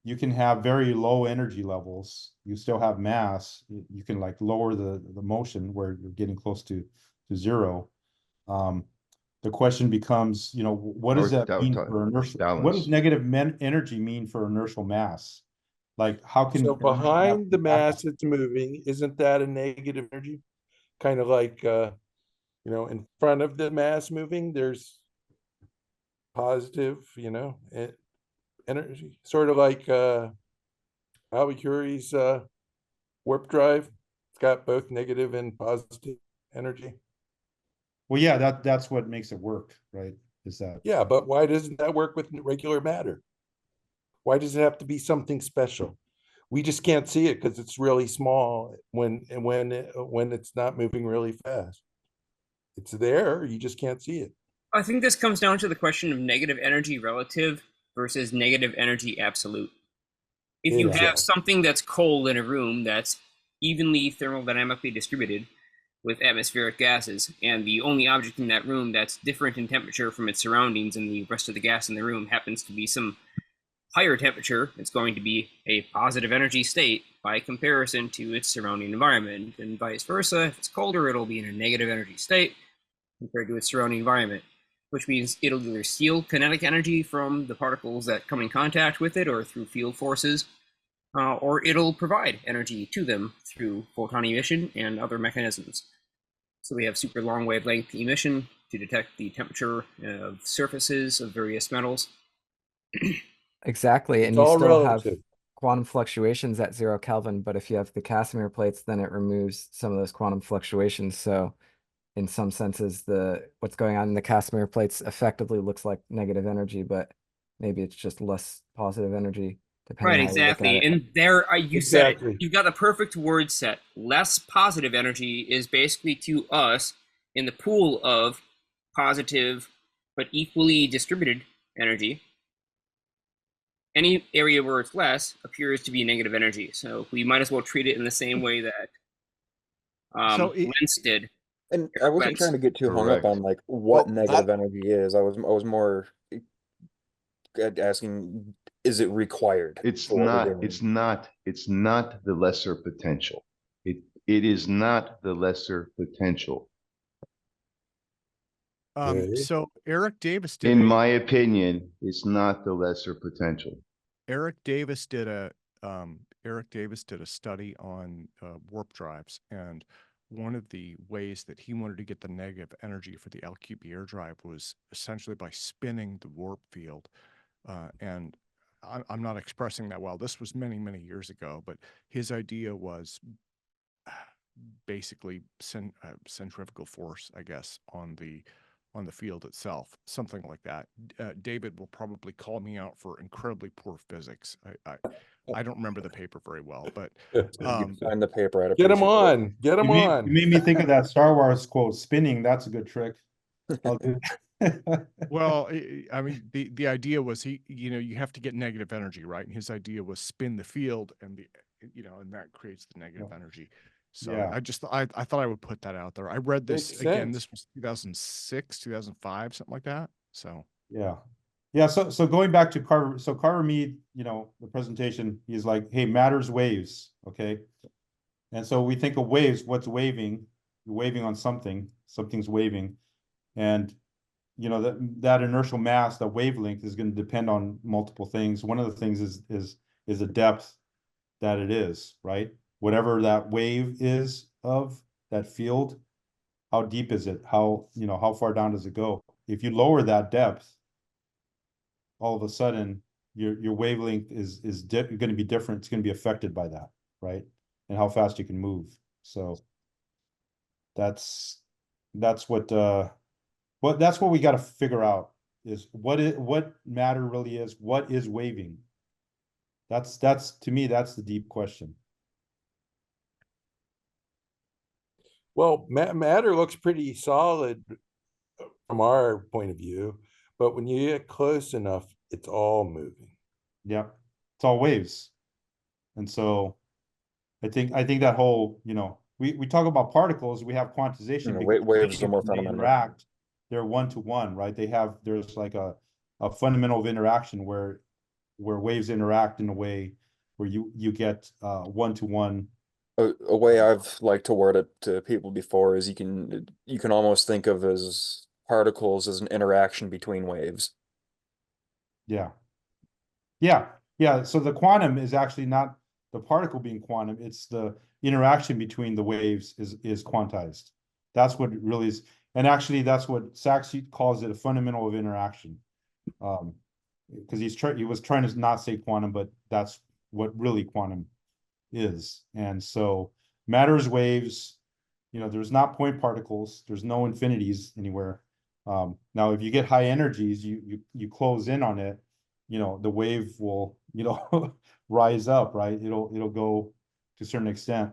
Speaker 18: you can have very low energy levels. You still have mass. You can like lower the motion where you're getting close to zero. The question becomes, what does that mean for inertial? What does negative energy mean for inertial mass? Like, how can
Speaker 7: So behind the mass that's moving, isn't that a negative energy? Kind of like in front of the mass moving, there's positive, energy. Sort of like Albert Curie's warp drive. It's got both negative and positive energy.
Speaker 18: Well, yeah, that's what makes it work, right? Is that
Speaker 7: Yeah, but why doesn't that work with regular matter? Why does it have to be something special? We just can't see it because it's really small when it's not moving really fast. It's there, you just can't see it.
Speaker 16: I think this comes down to the question of negative energy relative versus negative energy absolute. If you have something that's cold in a room that's evenly thermodynamically distributed with atmospheric gases, and the only object in that room that's different in temperature from its surroundings and the rest of the gas in the room happens to be some higher temperature, it's going to be a positive energy state by comparison to its surrounding environment, and vice versa. If it's colder, it'll be in a negative energy state compared to its surrounding environment, which means it'll either steal kinetic energy from the particles that come in contact with it or through field forces, or it'll provide energy to them through photon emission and other mechanisms. So we have super long wavelength emission to detect the temperature of surfaces of various metals.
Speaker 6: Exactly, and you still have quantum fluctuations at 0 Kelvin, but if you have the Casimir plates, then it removes some of those quantum fluctuations. So in some senses, what's going on in the Casimir plates effectively looks like negative energy, but maybe it's just less positive energy.
Speaker 16: Right, exactly. And there, you said it. You've got the perfect word set. Less positive energy is basically to us in the pool of positive but equally distributed energy. Any area where it's less appears to be negative energy. So we might as well treat it in the same way that Lentz did.
Speaker 12: And I wasn't trying to get too hung up on like what negative energy is. I was more asking, is it required?
Speaker 14: It's not the lesser potential. It is not the lesser potential.
Speaker 1: So Eric Davis did,
Speaker 14: in my opinion, it's not the lesser potential.
Speaker 1: Eric Davis did a study on warp drives, and one of the ways that he wanted to get the negative energy for the LQB drive was essentially by spinning the warp field. And I'm not expressing that well. This was many, many years ago, but his idea was basically centrifugal force, I guess, on the field itself, something like that. David will probably call me out for incredibly poor physics. I don't remember the paper very well, but
Speaker 12: find the paper.
Speaker 7: Get him on. Get him on.
Speaker 18: You made me think of that Star Wars quote, spinning. That's a good trick.
Speaker 1: Well, I mean, the idea was you have to get negative energy, right? And his idea was spin the field and and that creates the negative energy. So
Speaker 18: Yeah.
Speaker 1: I thought I would put that out there. I read this
Speaker 7: Makes
Speaker 1: again.
Speaker 7: sense.
Speaker 1: This was 2006, 2005, something like that. So
Speaker 18: Yeah. Yeah. So going back to Carver, so Carver Mead, you know, the presentation, he's like, hey, matter's waves. Okay. And so we think of waves, what's waving? You're waving on something, something's waving. And you know, that inertial mass, that wavelength is going to depend on multiple things. One of the things is the depth that it is, right? Whatever that wave is of that field, how deep is it? How, you know, how far down does it go? If you lower that depth, all of a sudden your wavelength is going to be different. It's going to be affected by that, right? And how fast you can move. So that's what that's what we got to figure out is what matter really is, what is waving. That's to me, that's the deep question.
Speaker 7: Well, matter looks pretty solid from our point of view, but when you get close enough, it's all moving.
Speaker 18: Yeah, it's all waves. And so I think that whole, you know, we talk about particles, we have quantization because
Speaker 12: waves are more
Speaker 18: when they
Speaker 12: fundamental.
Speaker 18: interact, they're one-to-one, right? There's like a fundamental of interaction where waves interact in a way where you get one-to-one.
Speaker 12: A way I've liked to word it to people before is you can almost think of as particles as an interaction between waves.
Speaker 18: Yeah. Yeah. So the quantum is actually not the particle being quantum, it's the interaction between the waves is quantized. That's what it really is. And actually that's what Sachs calls it, a fundamental of interaction. Because he was trying to not say quantum, but that's what really quantum is. And so matter's waves, you know, there's not point particles, there's no infinities anywhere. Now if you get high energies, you close in on it, you know, the wave will, you know, rise up, right? It'll go to a certain extent.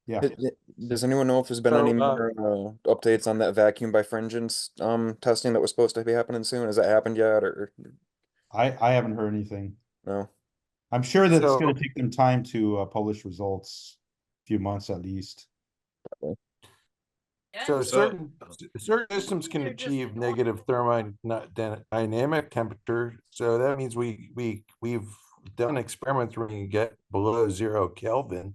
Speaker 18: Yeah.
Speaker 12: Does anyone know if there's been any more updates on that vacuum bifringence testing that was supposed to be happening soon? Has that happened yet, or
Speaker 18: I haven't heard anything.
Speaker 12: no?
Speaker 18: I'm sure that it's going to take them time to publish results, a few months at least.
Speaker 7: So certain systems can achieve negative thermodynamic temperature. So that means we've done experiments where you get below 0 Kelvin.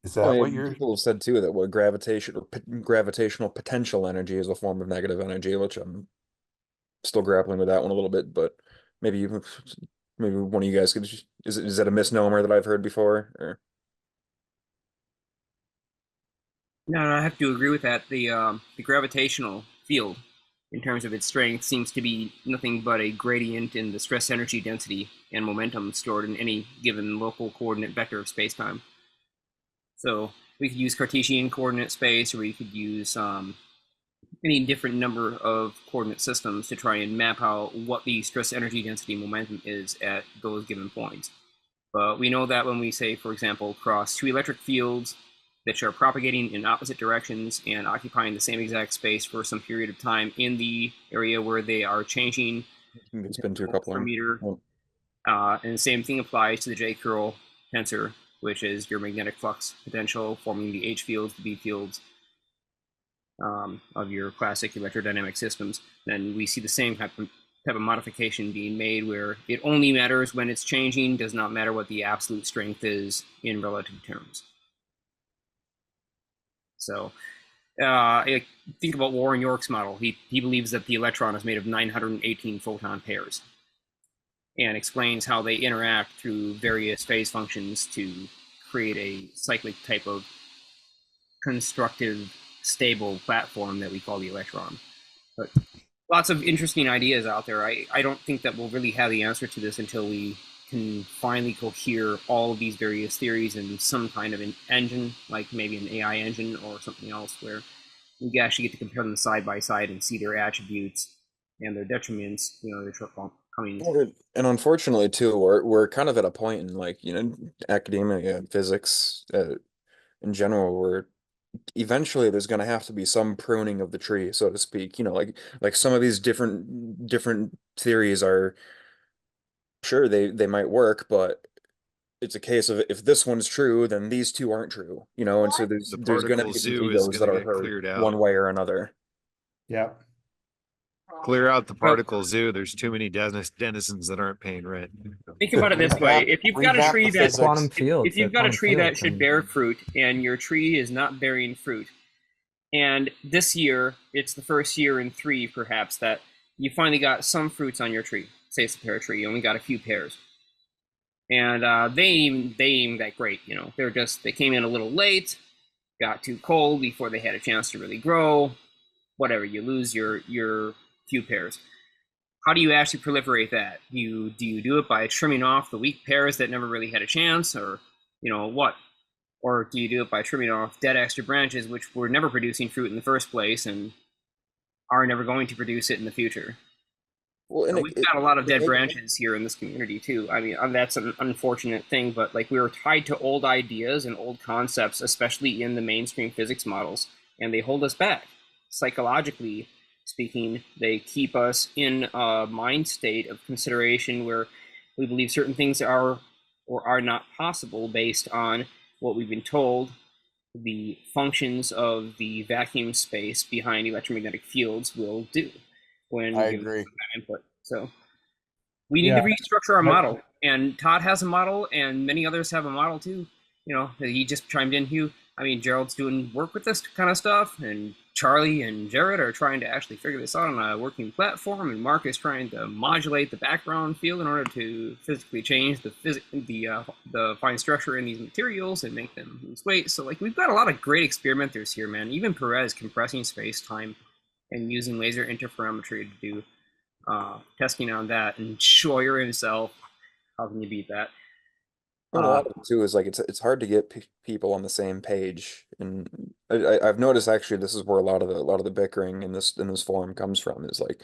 Speaker 7: Is that what you're?
Speaker 12: People have said too that what gravitational potential energy is a form of negative energy, which I'm still grappling with that one a little bit. But maybe one of you guys could. Is that a misnomer that I've heard before? Or?
Speaker 16: No, I have to agree with that. The gravitational field, in terms of its strength, seems to be nothing but a gradient in the stress energy density and momentum stored in any given local coordinate vector of spacetime. So we could use Cartesian coordinate space, or we could use any different number of coordinate systems to try and map out what the stress energy density momentum is at those given points. But we know that when we say, for example, cross two electric fields that are propagating in opposite directions and occupying the same exact space for some period of time in the area where they are changing,
Speaker 12: it's been to a couple
Speaker 16: per meter. And the same thing applies to the J-curl tensor, which is your magnetic flux potential forming the H fields, the B fields of your classic electrodynamic systems. Then we see the same type of modification being made where it only matters when it's changing, does not matter what the absolute strength is in relative terms. So think about Warren York's model. He believes that the electron is made of 918 photon pairs and explains how they interact through various phase functions to create a cyclic type of constructive, stable platform that we call the electron. But lots of interesting ideas out there. I don't think that we'll really have the answer to this until we can finally cohere all of these various theories in some kind of an engine, like maybe an AI engine or something else, where we actually get to compare them side by side and see their attributes and their detriments, their shortcomings.
Speaker 12: And unfortunately, too, we're kind of at a point in, like, academia, physics, in general, where eventually there's going to have to be some pruning of the tree, so to speak. Like some of these different theories are sure they might work, but it's a case of if this one's true, then these two aren't true, you know, and so there's
Speaker 17: The
Speaker 12: going to
Speaker 17: particle
Speaker 12: be some
Speaker 17: zoo is
Speaker 12: egos that
Speaker 17: gonna
Speaker 12: are
Speaker 17: get
Speaker 12: hurt
Speaker 17: cleared out.
Speaker 12: one way or another.
Speaker 18: Yeah.
Speaker 17: Clear out the particle zoo. There's too many denizens that aren't paying rent.
Speaker 16: Think about it this way: if you've got a tree that
Speaker 6: quantum fields,
Speaker 16: if you've got a tree that should bear fruit, and your tree is not bearing fruit, and this year it's the first year in 3, perhaps, that you finally got some fruits on your tree. Say it's a pear tree, you only got a few pears, and they ain't that great. You know, they came in a little late, got too cold before they had a chance to really grow. Whatever, you lose your few pears. How do you actually proliferate that? Do you do it by trimming off the weak pears that never really had a chance, or what? Or do you do it by trimming off dead extra branches which were never producing fruit in the first place and are never going to produce it in the future? Well, and we've got a lot of dead branches here in this community too. I mean, that's an unfortunate thing, but like we were tied to old ideas and old concepts, especially in the mainstream physics models, and they hold us back. Psychologically speaking, they keep us in a mind state of consideration where we believe certain things are or are not possible based on what we've been told the functions of the vacuum space behind electromagnetic fields will do when
Speaker 19: I
Speaker 16: given
Speaker 19: agree.
Speaker 16: input. So we need to restructure our model, and Todd has a model, and many others have a model too. You know, he just chimed in, Hugh. I mean, Gerald's doing work with this kind of stuff, and Charlie and Jared are trying to actually figure this out on a working platform, and Mark is trying to modulate the background field in order to physically change the fine structure in these materials and make them lose weight. So, like, we've got a lot of great experimenters here, man. Even Perez compressing space-time and using laser interferometry to do testing on that, and Scheuer himself. How can you beat that?
Speaker 12: And a lot of it too is like it's hard to get people on the same page, and I've noticed actually this is where a lot of the bickering in this forum comes from. Is like,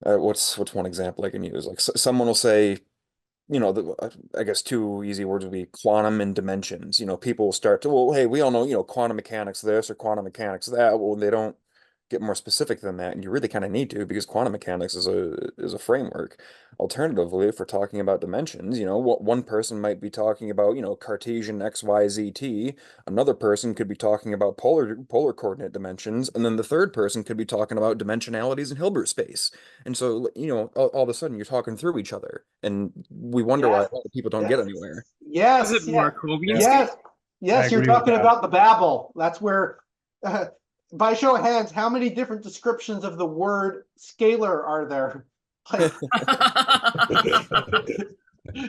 Speaker 12: what's one example I can use? Like someone will say, you know, I guess 2 easy words would be quantum and dimensions. You know, people will start to, well, hey, we all know, you know, quantum mechanics this or quantum mechanics that. Well, they don't get more specific than that, and you really kind of need to, because quantum mechanics is a framework. Alternatively, if we're talking about dimensions, you know, what one person might be talking about, you know, Cartesian XYZT, another person could be talking about polar coordinate dimensions, and then the third person could be talking about dimensionalities in Hilbert space. And so, you know, all of a sudden you're talking through each other, and we wonder why people don't get anywhere.
Speaker 5: Yes,
Speaker 16: Is it Markovian?
Speaker 5: Yes, you're talking about the Babel. That's where, by show of hands, how many different descriptions of the word scalar are there?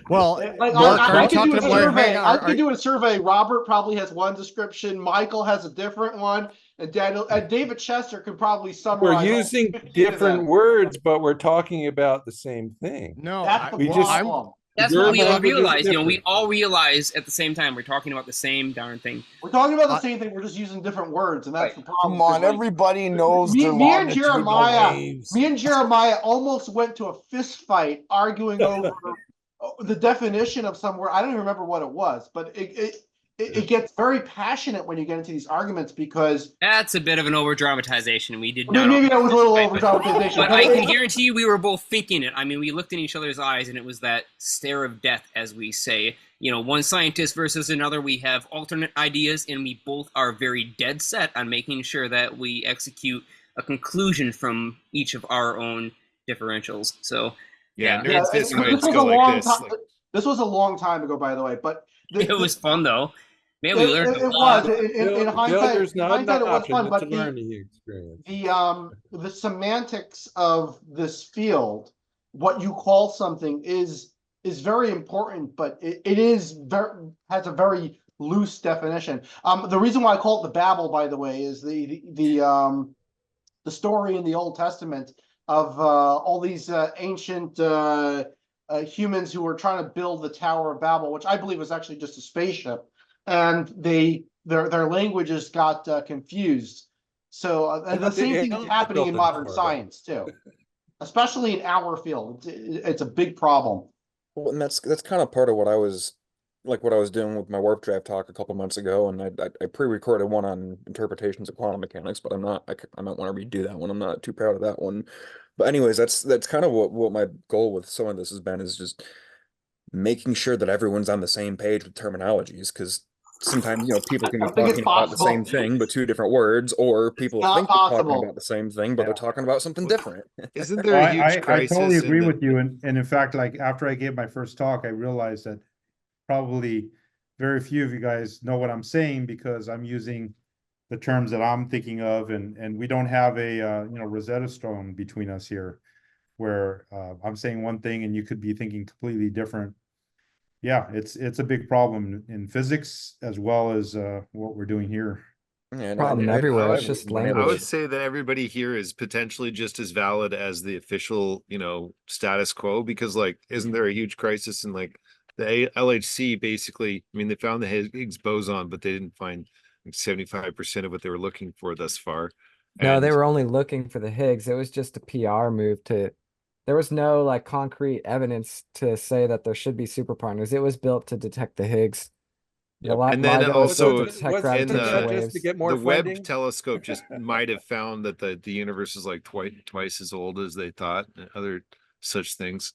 Speaker 1: Well,
Speaker 5: like,
Speaker 1: Mark,
Speaker 5: I
Speaker 1: could
Speaker 5: do a survey. I could do a survey. Robert probably has one description. Michael has a different one, and David Chester could probably summarize.
Speaker 7: We're using different words, but we're talking about the same thing.
Speaker 1: No,
Speaker 5: that's the problem.
Speaker 16: That's what we all realize. You know, we all realize at the same time we're talking about the same darn thing.
Speaker 5: We're talking about the same thing. We're just using different words, and that's the problem.
Speaker 19: Come on, everybody knows
Speaker 5: me and
Speaker 19: Jeremiah
Speaker 5: almost went to a fist fight arguing over the definition of some word. I don't even remember what it was, but it gets very passionate when you get into these arguments, because
Speaker 16: that's a bit of an over dramatization. We did not.
Speaker 5: Maybe that was a little over dramatization,
Speaker 16: but I can guarantee you we were both thinking it. I mean, we looked in each other's eyes, and it was that stare of death, as we say. You know, one scientist versus another. We have alternate ideas, and we both are very dead set on making sure that we execute a conclusion from each of our own differentials. So
Speaker 5: this was a long time ago, by the way, but
Speaker 16: it was fun though. Man, we learned
Speaker 5: it was in hindsight.
Speaker 7: There's not
Speaker 5: it was fun, but
Speaker 7: a learning experience.
Speaker 5: The semantics of this field, what you call something, is very important, but it has a very loose definition. The reason why I call it the Babel, by the way, is the story in the Old Testament of all these ancient humans who were trying to build the Tower of Babel, which I believe was actually just a spaceship, and their languages got confused. So the same thing is happening in modern science too, especially in our field. It's a big problem.
Speaker 12: Well, and that's kind of part of what I was doing with my warp drive talk a couple months ago, and I pre-recorded one on interpretations of quantum mechanics, but I might want to redo that one. I'm not too proud of that one. But anyways, that's kind of what my goal with some of this has been, is just making sure that everyone's on the same page with terminologies, because sometimes, you know, people can be
Speaker 5: don't think it's
Speaker 12: talking about the same
Speaker 5: possible.
Speaker 12: thing, but two different words, or people
Speaker 5: not
Speaker 12: think they're talking
Speaker 5: possible.
Speaker 12: about the same thing, but they're talking about something different.
Speaker 17: Isn't there a huge
Speaker 18: I totally
Speaker 17: crisis in
Speaker 18: agree
Speaker 17: the
Speaker 18: with you. And in fact, like after I gave my first talk, I realized that probably very few of you guys know what I'm saying, because I'm using the terms that I'm thinking of, and we don't have a you know, Rosetta Stone between us here, where I'm saying one thing and you could be thinking completely different. Yeah, it's a big problem in physics as well as what we're doing here.
Speaker 12: Yeah,
Speaker 6: Problem everywhere. It's just
Speaker 17: I
Speaker 6: language.
Speaker 17: would say that everybody here is potentially just as valid as the official, you know, status quo, because like, isn't there a huge crisis in like the LHC basically, I mean, they found the Higgs boson, but they didn't find like 75% of what they were looking for thus far.
Speaker 6: No, they
Speaker 17: And
Speaker 6: were only looking for the Higgs. It was just a PR move to, there was no like concrete evidence to say that there should be super partners. It was built to detect the Higgs. The
Speaker 17: and then
Speaker 6: LIGO is
Speaker 17: also
Speaker 6: to detect
Speaker 17: in
Speaker 6: gravitational waves.
Speaker 17: the Webb telescope just might have found that the universe is like twice as old as they thought, and other such things.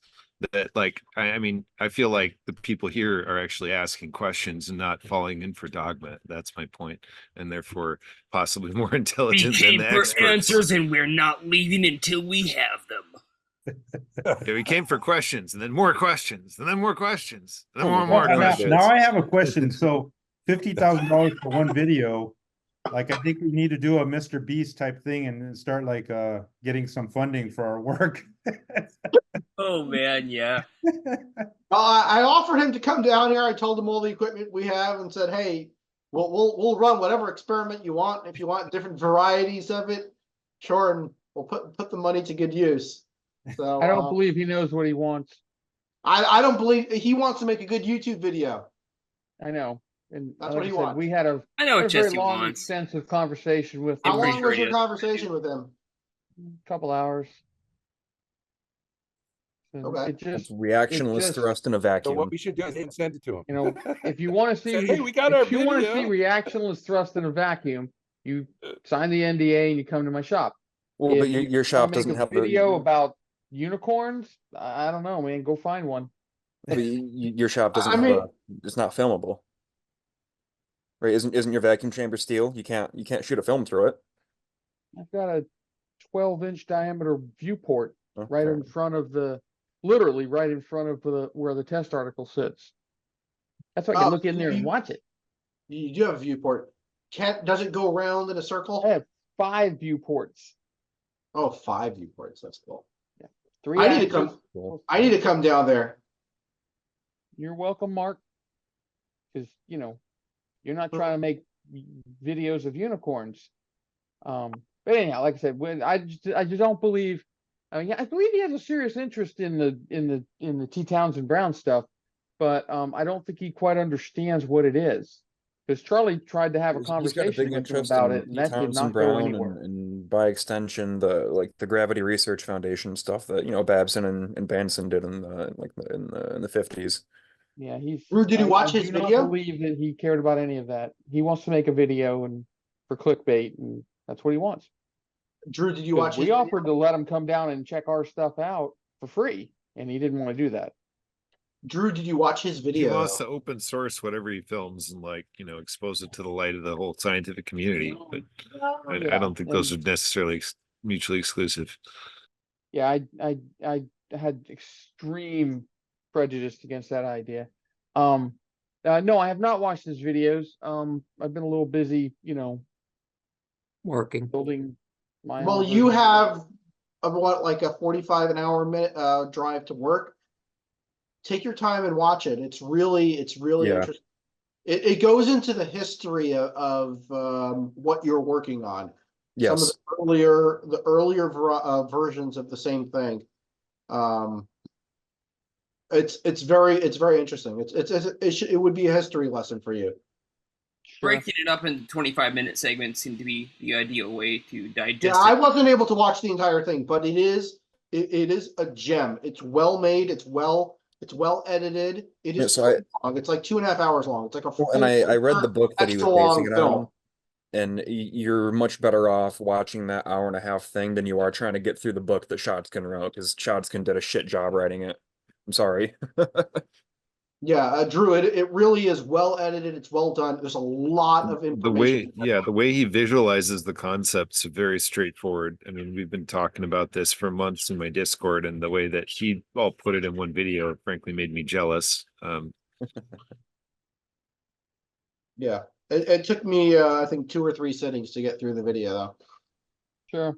Speaker 17: That like, I mean, I feel like the people here are actually asking questions and not falling in for dogma. That's my point, and therefore possibly more
Speaker 16: We
Speaker 17: intelligent than
Speaker 16: came
Speaker 17: the
Speaker 16: for
Speaker 17: experts.
Speaker 16: answers and we're not leaving until we have them.
Speaker 17: Okay, we came for questions, and then more questions, and then more questions, and then
Speaker 18: Well,
Speaker 17: more
Speaker 18: now,
Speaker 17: questions.
Speaker 18: now I have a question. So $50,000 for one video. Like, I think we need to do a Mr. Beast type thing and start like getting some funding for our work.
Speaker 16: Oh man, yeah.
Speaker 5: I offered him to come down here. I told him all the equipment we have and said, hey, we'll run whatever experiment you want. If you want different varieties of it, sure, and we'll put the money to good use. So
Speaker 9: I don't believe he knows what he wants.
Speaker 5: I don't believe he wants to make a good YouTube video.
Speaker 9: I know. And
Speaker 5: That's
Speaker 9: like
Speaker 5: what he
Speaker 9: I said,
Speaker 5: wants.
Speaker 9: we had a
Speaker 16: I know what
Speaker 9: very
Speaker 16: Jesse
Speaker 9: long,
Speaker 16: wants.
Speaker 9: extensive conversation with
Speaker 5: How
Speaker 9: him.
Speaker 5: long was your conversation with him?
Speaker 9: A couple hours. And
Speaker 5: Okay.
Speaker 9: It just
Speaker 12: Reactionless thrust in a vacuum.
Speaker 7: So what we should do is send it to him.
Speaker 9: You know, if you want to see,
Speaker 7: Say, hey, we got our
Speaker 9: if you want to see
Speaker 7: video.
Speaker 9: reactionless thrust in a vacuum, you sign the NDA and you come to my shop.
Speaker 12: Well,
Speaker 9: If
Speaker 12: but
Speaker 9: you
Speaker 12: your
Speaker 9: wanna
Speaker 12: shop
Speaker 9: make
Speaker 12: doesn't
Speaker 9: a
Speaker 12: have the
Speaker 9: video about unicorns. I don't know, man. Go find one.
Speaker 12: but your shop doesn't
Speaker 5: I
Speaker 12: have
Speaker 5: mean-
Speaker 12: it's not filmable. Right? Isn't your vacuum chamber steel? You can't shoot a film through it.
Speaker 9: I've got a 12-inch diameter viewport right
Speaker 12: Okay.
Speaker 9: in front of literally right in front of where the test article sits. That's why I can look in there and watch it.
Speaker 5: You do have a viewport. Does it go around in a circle?
Speaker 9: I have 5 viewports.
Speaker 5: Oh, 5 viewports. That's cool.
Speaker 9: Yeah. 3
Speaker 5: I need to
Speaker 9: axes.
Speaker 5: come. I need to come down there.
Speaker 9: You're welcome, Mark. Because you're not trying to make videos of unicorns. But anyhow, like I said, I just don't believe. I mean, I believe he has a serious interest in the T. Townsend Brown stuff, but I don't think he quite understands what it is. Because Charlie tried to have a
Speaker 12: He's got a
Speaker 9: conversation
Speaker 12: big
Speaker 9: with him
Speaker 12: interest
Speaker 9: about
Speaker 12: in
Speaker 9: it, and that did
Speaker 12: Townsend
Speaker 9: not go
Speaker 12: Brown
Speaker 9: anywhere.
Speaker 12: and by extension the Gravity Research Foundation stuff that Babson and Benson did in the 50s.
Speaker 9: Yeah, he's.
Speaker 5: Drew, did you watch
Speaker 9: I
Speaker 5: his
Speaker 9: do
Speaker 5: video?
Speaker 9: not believe that he cared about any of that. He wants to make a video and for clickbait, and that's what he wants.
Speaker 5: Drew, did you
Speaker 9: 'Cause
Speaker 5: watch
Speaker 9: we
Speaker 5: his
Speaker 9: offered to let him come down and check our stuff out for free, and he didn't want to do that.
Speaker 5: Drew, did you watch his
Speaker 17: He
Speaker 5: video?
Speaker 17: wants to open source whatever he films and expose it to the light of the whole scientific community. But I don't think those are necessarily mutually exclusive.
Speaker 9: Yeah, I had extreme prejudice against that idea. No, I have not watched his videos. I've been a little busy,
Speaker 15: working.
Speaker 9: building my
Speaker 5: Well,
Speaker 9: own
Speaker 5: you
Speaker 9: version.
Speaker 5: have like a 45 an hour minute drive to work. Take your time and watch it. It's really
Speaker 12: Yeah.
Speaker 5: interesting. It goes into the history of what you're working on. Some of
Speaker 12: Yes.
Speaker 5: the earlier versions of the same thing. It's very interesting. It would be a history lesson for you.
Speaker 16: Breaking it up into 25-minute segments seemed to be the ideal way to digest
Speaker 5: Yeah,
Speaker 16: it.
Speaker 5: I wasn't able to watch the entire thing, but it is a gem. It's well made. It's well edited. It is long. It's like 2.5 hours long. It's like a full.
Speaker 12: And I read the book that he was
Speaker 5: extra long
Speaker 12: basing it
Speaker 5: film.
Speaker 12: on, and you're much better off watching that hour-and-a-half thing than you are trying to get through the book that Shotskin wrote, because Shotskin did a shit job writing it. I'm sorry.
Speaker 5: Yeah, Drew, it really is well edited. It's well done. There's a lot of
Speaker 17: The
Speaker 5: information.
Speaker 17: way he visualizes the concepts very straightforward. I mean, we've been talking about this for months in my Discord, and the way that he all put it in one video, frankly, made me jealous.
Speaker 5: Yeah, it took me, I think 2 or 3 sittings to get through the video, though.
Speaker 9: Sure.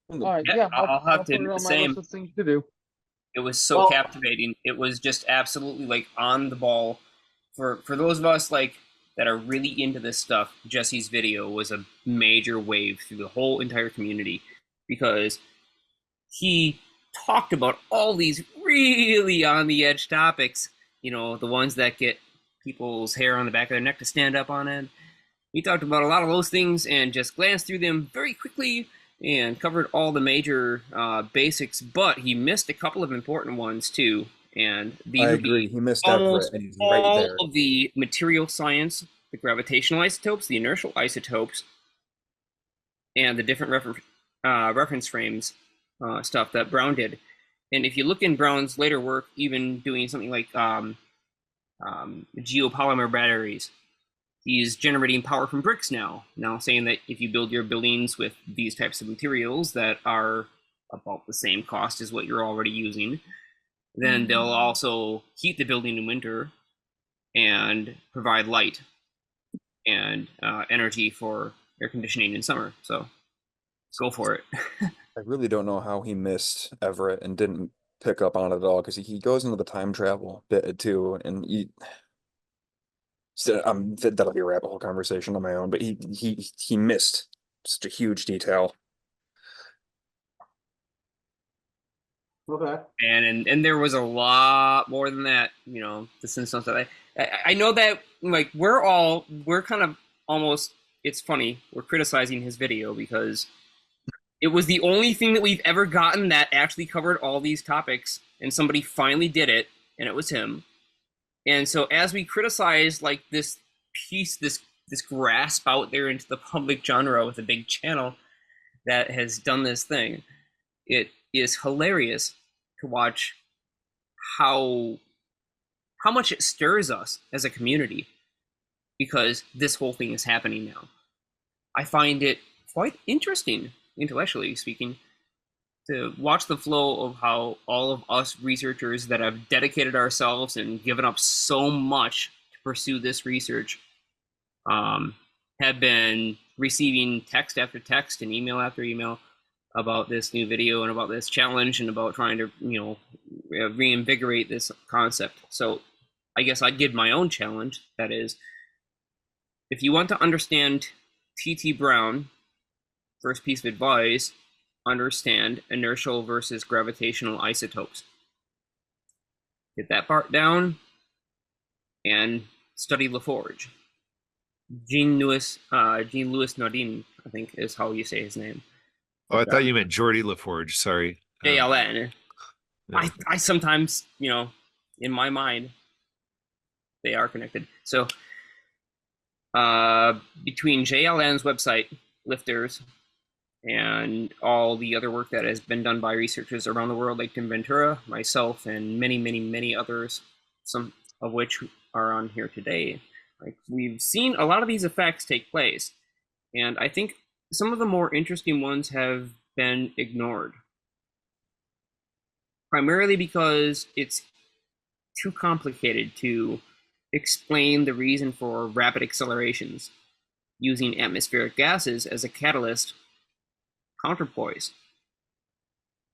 Speaker 9: All right.
Speaker 16: Yeah,
Speaker 9: Yeah,
Speaker 16: I'll have
Speaker 9: I'll
Speaker 16: to
Speaker 9: put
Speaker 16: do
Speaker 9: it
Speaker 16: the
Speaker 9: on my
Speaker 16: same.
Speaker 9: list of things to do.
Speaker 16: It was so
Speaker 5: Well-
Speaker 16: captivating. It was just absolutely like on the ball. For those of us like that are really into this stuff, Jesse's video was a major wave through the whole entire community because he talked about all these really on the edge topics, you know, the ones that get people's hair on the back of their neck to stand up on end. He talked about a lot of those things and just glanced through them very quickly and covered all the major basics, but he missed a couple of important ones too. And these
Speaker 12: I
Speaker 16: would
Speaker 12: agree.
Speaker 16: be
Speaker 12: He missed
Speaker 16: almost
Speaker 12: Everett, and he's right
Speaker 16: all
Speaker 12: there.
Speaker 16: of the material science, the gravitational isotopes, the inertial isotopes, and the different reference frames stuff that Brown did. And if you look in Brown's later work, even doing something like geopolymer batteries, he's generating power from bricks now saying that if you build your buildings with these types of materials that are about the same cost as what you're already using, then they'll also heat the building in winter and provide light and energy for air conditioning in summer. So go for it.
Speaker 12: I really don't know how he missed Everett and didn't pick up on it at all, because he goes into the time travel bit too, and that'll be a rabbit hole conversation on my own. But he missed such a huge detail.
Speaker 5: Okay.
Speaker 16: And there was a lot more than that, you know, this and stuff that I know that like we're kind of almost, it's funny, we're criticizing his video because it was the only thing that we've ever gotten that actually covered all these topics, and somebody finally did it, and it was him. And so as we criticize like this piece, this grasp out there into the public genre with a big channel that has done this thing, it is hilarious to watch how much it stirs us as a community because this whole thing is happening now. I find it quite interesting, intellectually speaking, to watch the flow of how all of us researchers that have dedicated ourselves and given up so much to pursue this research have been receiving text after text and email after email about this new video and about this challenge and about trying to, you know, reinvigorate this concept. So I guess I'd give my own challenge. That is, if you want to understand T.T. Brown, first piece of advice, understand inertial versus gravitational isotopes. Get that part down and study LaForge. Jean-Louis Nardin, I think is how you say his name.
Speaker 17: Oh, I thought you meant Geordie LaForge. Sorry.
Speaker 16: JLN. I sometimes, you know, in my mind, they are connected. So between JLN's website, Lifters, and all the other work that has been done by researchers around the world, like Tim Ventura, myself, and many, many, many others, some of which are on here today, like we've seen a lot of these effects take place. And I think some of the more interesting ones have been ignored, primarily because it's too complicated to explain the reason for rapid accelerations using atmospheric gases as a catalyst counterpoise.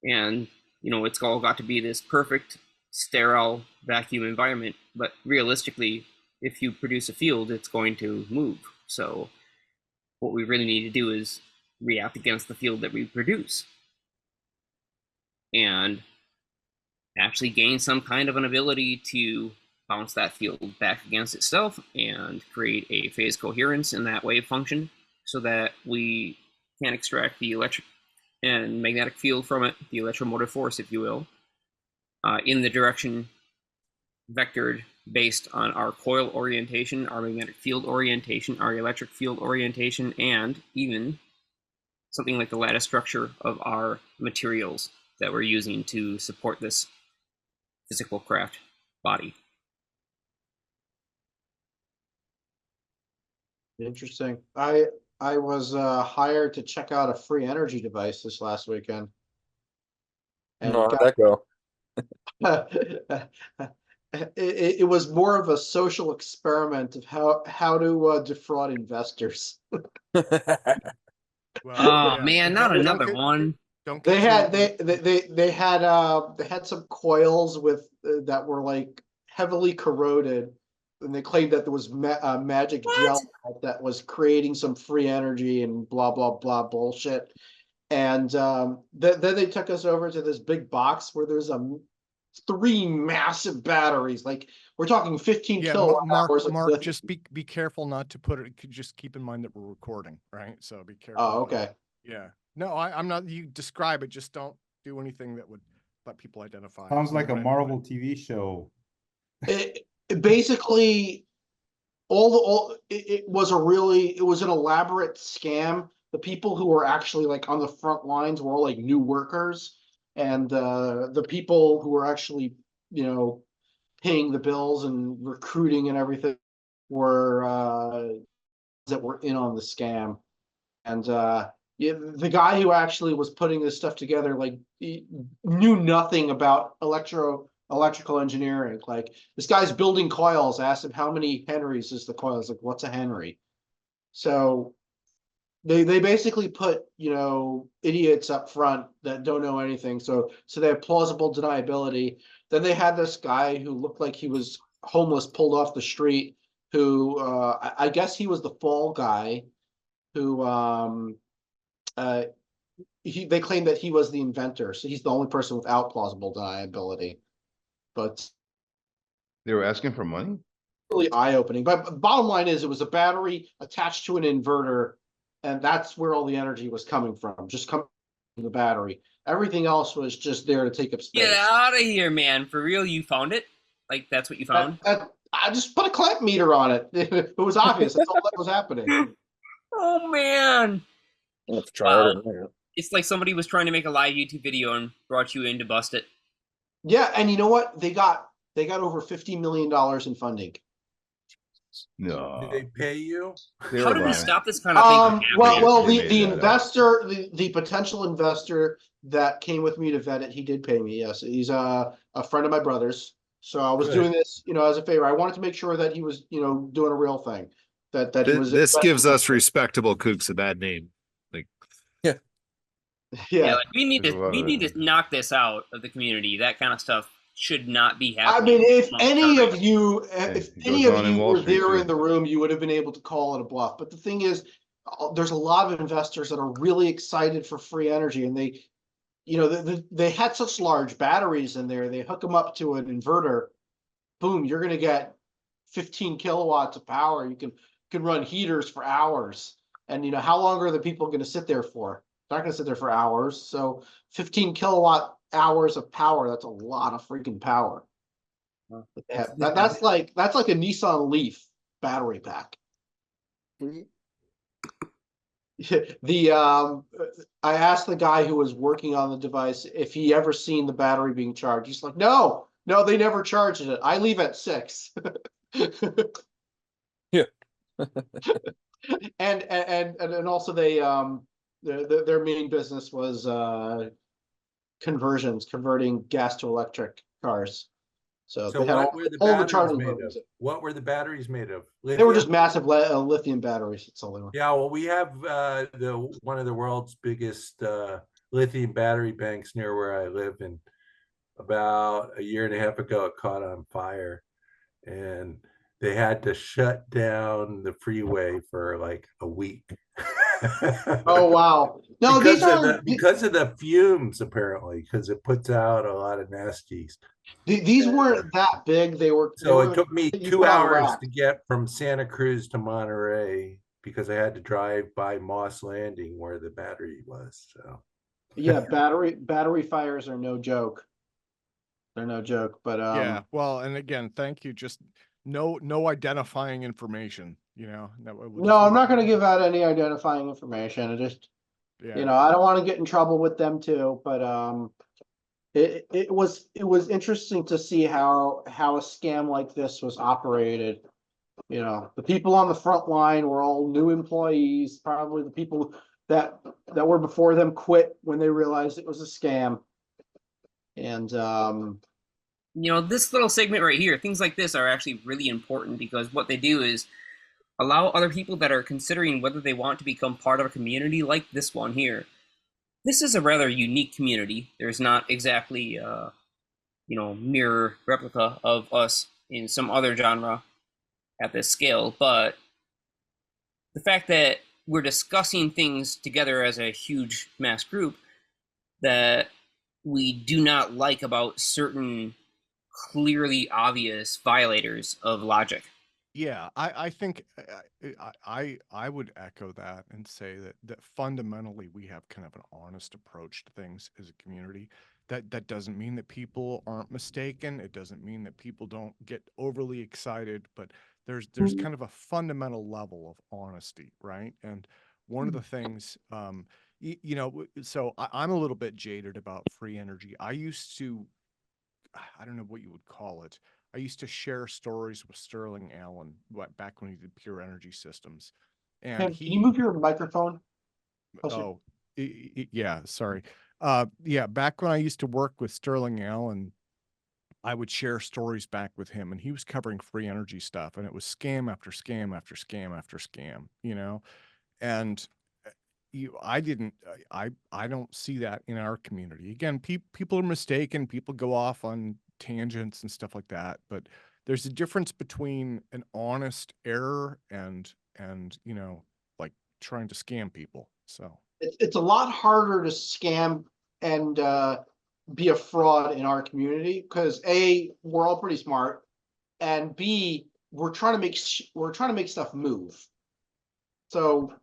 Speaker 16: And, you know, it's all got to be this perfect, sterile vacuum environment, but realistically, if you produce a field, it's going to move. So what we really need to do is react against the field that we produce and actually gain some kind of an ability to bounce that field back against itself and create a phase coherence in that wave function so that we can extract the electric and magnetic field from it, the electromotive force, if you will, in the direction vectored based on our coil orientation, our magnetic field orientation, our electric field orientation, and even something like the lattice structure of our materials that we're using to support this physical craft body.
Speaker 5: Interesting. I was hired to check out a free energy device this last weekend. And
Speaker 12: No, how'd that go?
Speaker 5: it was more of a social experiment of how to defraud investors.
Speaker 16: Oh man, not another one.
Speaker 5: They had they had some coils with that were like heavily corroded, and they claimed that there was magic gel that was creating some free energy and blah blah blah bullshit. And then they took us over to this big box where there's 3 massive batteries. Like we're talking 15 kilowatt hours.
Speaker 1: Mark, just be careful not to put it. Just keep in mind that we're recording, right? So be careful.
Speaker 5: Oh, okay.
Speaker 1: Yeah. No, I'm not. You describe it. Just don't do anything that would let people identify.
Speaker 18: Sounds like a Marvel TV show.
Speaker 5: It basically it was an elaborate scam. The people who were actually like on the front lines were all like new workers, and the people who were actually, you know, paying the bills and recruiting and everything were that were in on the scam. And yeah, the guy who actually was putting this stuff together, like, he knew nothing about electrical engineering. Like, this guy's building coils. Asked him how many henries is the coil. It's like, what's a henry? So they basically put, you know, idiots up front that don't know anything. So they have plausible deniability. Then they had this guy who looked like he was homeless, pulled off the street, who I guess he was the fall guy, who they claimed that he was the inventor. So he's the only person without plausible deniability. But
Speaker 14: they were asking for money?
Speaker 5: Really eye-opening. But bottom line is, it was a battery attached to an inverter, and that's where all the energy was coming from, just coming from the battery. Everything else was just there to take up space.
Speaker 16: Get out of here, man. For real, you found it? Like, that's what you found?
Speaker 5: I just put a clamp meter on it. It was obvious. That's all that was happening.
Speaker 16: Oh, man.
Speaker 12: Let's try it.
Speaker 16: It's like somebody was trying to make a live YouTube video and brought you in to bust it.
Speaker 5: Yeah, and you know what? They got over $50 million in funding.
Speaker 14: No.
Speaker 7: Did they pay you?
Speaker 16: How did we stop this kind of thing from happening?
Speaker 5: Well, the investor, the potential investor that came with me to vet it, he did pay me. Yes, he's a friend of my brother's. So I was doing this, you know, as a favor. I wanted to make sure that he was, you know, doing a real thing. That he was.
Speaker 17: This gives us respectable kooks a bad name. Like,
Speaker 16: yeah. Like we need to knock this out of the community. That kind of stuff should not be happening.
Speaker 5: I mean, if any of you were there in the room, you would have been able to call it a bluff. But the thing is, there's a lot of investors that are really excited for free energy, and they, you know, they had such large batteries in there. They hook them up to an inverter. Boom, you're going to get 15 kilowatts of power. You can run heaters for hours. And, you know, how long are the people going to sit there for? They're not going to sit there for hours. So 15 kilowatt hours of power, that's a lot of freaking power. That's like a Nissan Leaf battery pack. I asked the guy who was working on the device if he ever seen the battery being charged. He's like, no, they never charged it. I leave at 6.
Speaker 12: Yeah.
Speaker 5: and also their main business was converting gas to electric cars. So they had all the charging programs.
Speaker 7: What were the batteries made of?
Speaker 5: Lithium? They were just massive lithium batteries. That's all they were.
Speaker 7: Yeah, well, we have one of the world's biggest lithium battery banks near where I live, and about a year and a half ago, it caught on fire, and they had to shut down the freeway for like a week.
Speaker 5: Oh wow! No,
Speaker 7: because of the fumes, apparently, because it puts out a lot of nasties.
Speaker 5: These weren't that big.
Speaker 7: It took me 2 hours to get from Santa Cruz to Monterey because I had to drive by Moss Landing where the battery was. So
Speaker 5: yeah, battery fires are no joke. They're no joke. But
Speaker 1: yeah, well, and again, thank you. Just no identifying information. You know,
Speaker 5: no, I'm not going to give out any identifying information. I just, you know, I don't want to get in trouble with them too. But it was interesting to see how a scam like this was operated. You know, the people on the front line were all new employees, probably the people that were before them quit when they realized it was a scam. And
Speaker 16: you know, this little segment right here, things like this are actually really important because what they do is allow other people that are considering whether they want to become part of a community like this one here. This is a rather unique community. There's not exactly, you know, mirror replica of us in some other genre at this scale, but the fact that we're discussing things together as a huge mass group that we do not like about certain clearly obvious violators of logic.
Speaker 1: Yeah, I think I would echo that and say that fundamentally we have kind of an honest approach to things as a community. That doesn't mean that people aren't mistaken. It doesn't mean that people don't get overly excited, but there's kind of a fundamental level of honesty, right? And one of the things, you know, so I'm a little bit jaded about free energy. I used to, I don't know what you would call it. I used to share stories with Sterling Allen back when he did Pure Energy Systems, and
Speaker 5: Tim, can you move your microphone closer?
Speaker 1: Oh, yeah, sorry. Yeah, back when I used to work with Sterling Allen, I would share stories back with him, and he was covering free energy stuff, and it was scam after scam after scam after scam, you know, and I didn't, I don't see that in our community. Again, people are mistaken, people go off on tangents and stuff like that, but there's a difference between an honest error and you know, like trying to scam people. So
Speaker 5: It's a lot harder to scam and be a fraud in our community because A, we're all pretty smart, and B, we're trying to make stuff move. So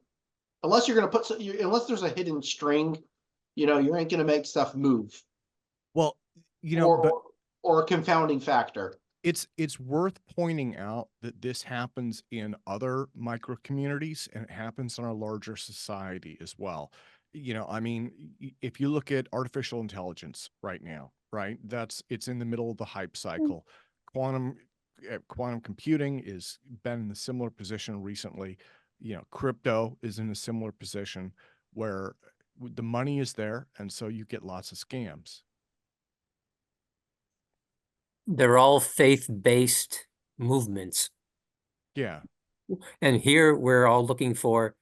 Speaker 5: unless you're going to put unless there's a hidden string, you know, you ain't going to make stuff move.
Speaker 1: Well, you know,
Speaker 5: or a confounding factor.
Speaker 1: It's worth pointing out that this happens in other micro communities and it happens in our larger society as well. You know, I mean, if you look at artificial intelligence right now, right? It's in the middle of the hype cycle. Quantum computing is been in a similar position recently. You know, crypto is in a similar position where the money is there, and so you get lots of scams.
Speaker 20: They're all faith-based movements.
Speaker 1: Yeah.
Speaker 20: And here we're all looking for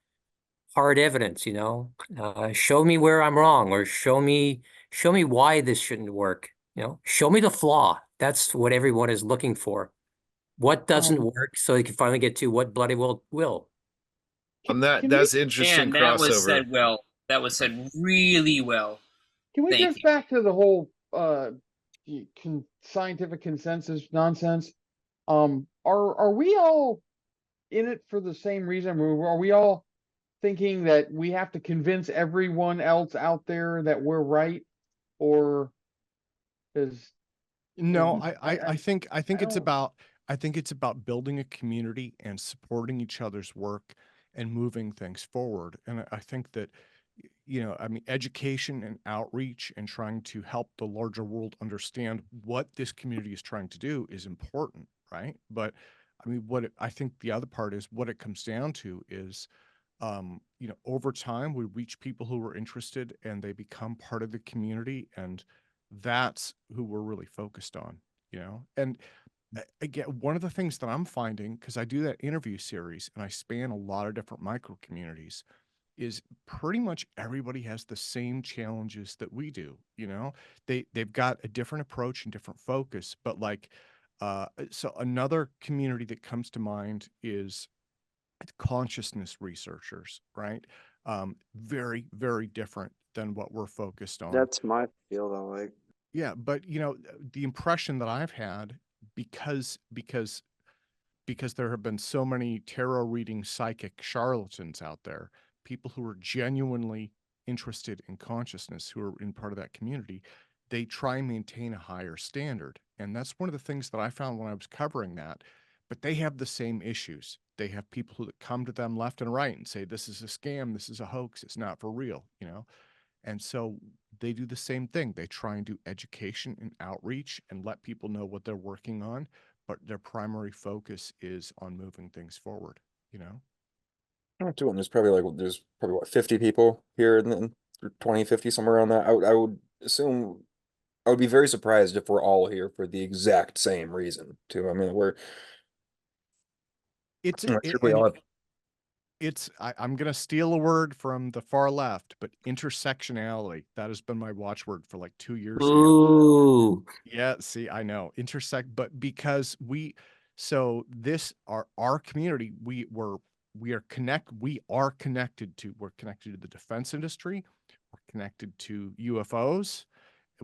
Speaker 20: hard evidence, you know, show me where I'm wrong, or show me why this shouldn't work. You know, show me the flaw. That's what everyone is looking for. What doesn't work, so they can finally get to what bloody will.
Speaker 17: That's interesting
Speaker 16: And that was
Speaker 17: crossover.
Speaker 16: said well. That was said really well.
Speaker 9: Can we
Speaker 16: Thank
Speaker 9: drift back to the whole scientific consensus nonsense? Are we all in it for the same reason? Are we all thinking that we have to convince everyone else out there that we're right, or is
Speaker 1: No, I think it's about building a community and supporting each other's work and moving things forward. And I think that, you know, I mean, education and outreach and trying to help the larger world understand what this community is trying to do is important, right? But I mean, I think the other part is what it comes down to is, you know, over time we reach people who are interested and they become part of the community, and that's who we're really focused on, you know. And again, one of the things that I'm finding, because I do that interview series and I span a lot of different micro communities, is pretty much everybody has the same challenges that we do, you know. They've got a different approach and different focus, but like so another community that comes to mind is consciousness researchers, right? Very, very different than what we're focused on.
Speaker 21: That's my field, I like.
Speaker 1: Yeah, but you know, the impression that I've had, because there have been so many tarot reading psychic charlatans out there, people who are genuinely interested in consciousness, who are in part of that community, they try and maintain a higher standard. And that's one of the things that I found when I was covering that. But they have the same issues. They have people who come to them left and right and say, this is a scam, this is a hoax, it's not for real, you know? And so they do the same thing. They try and do education and outreach and let people know what they're working on. but their primary focus is on moving things forward, you know?
Speaker 12: Not doing there's probably what 50 people here, and then 20, 50, somewhere around that. I would assume, I would be very surprised if we're all here for the exact same reason too. I mean,
Speaker 1: I'm going to steal a word from the far left, but intersectionality. That has been my watchword for like 2 years now.
Speaker 20: Ooh.
Speaker 1: Yeah, see, I know. But because our community, we're connected to the defense industry, we're connected to UFOs,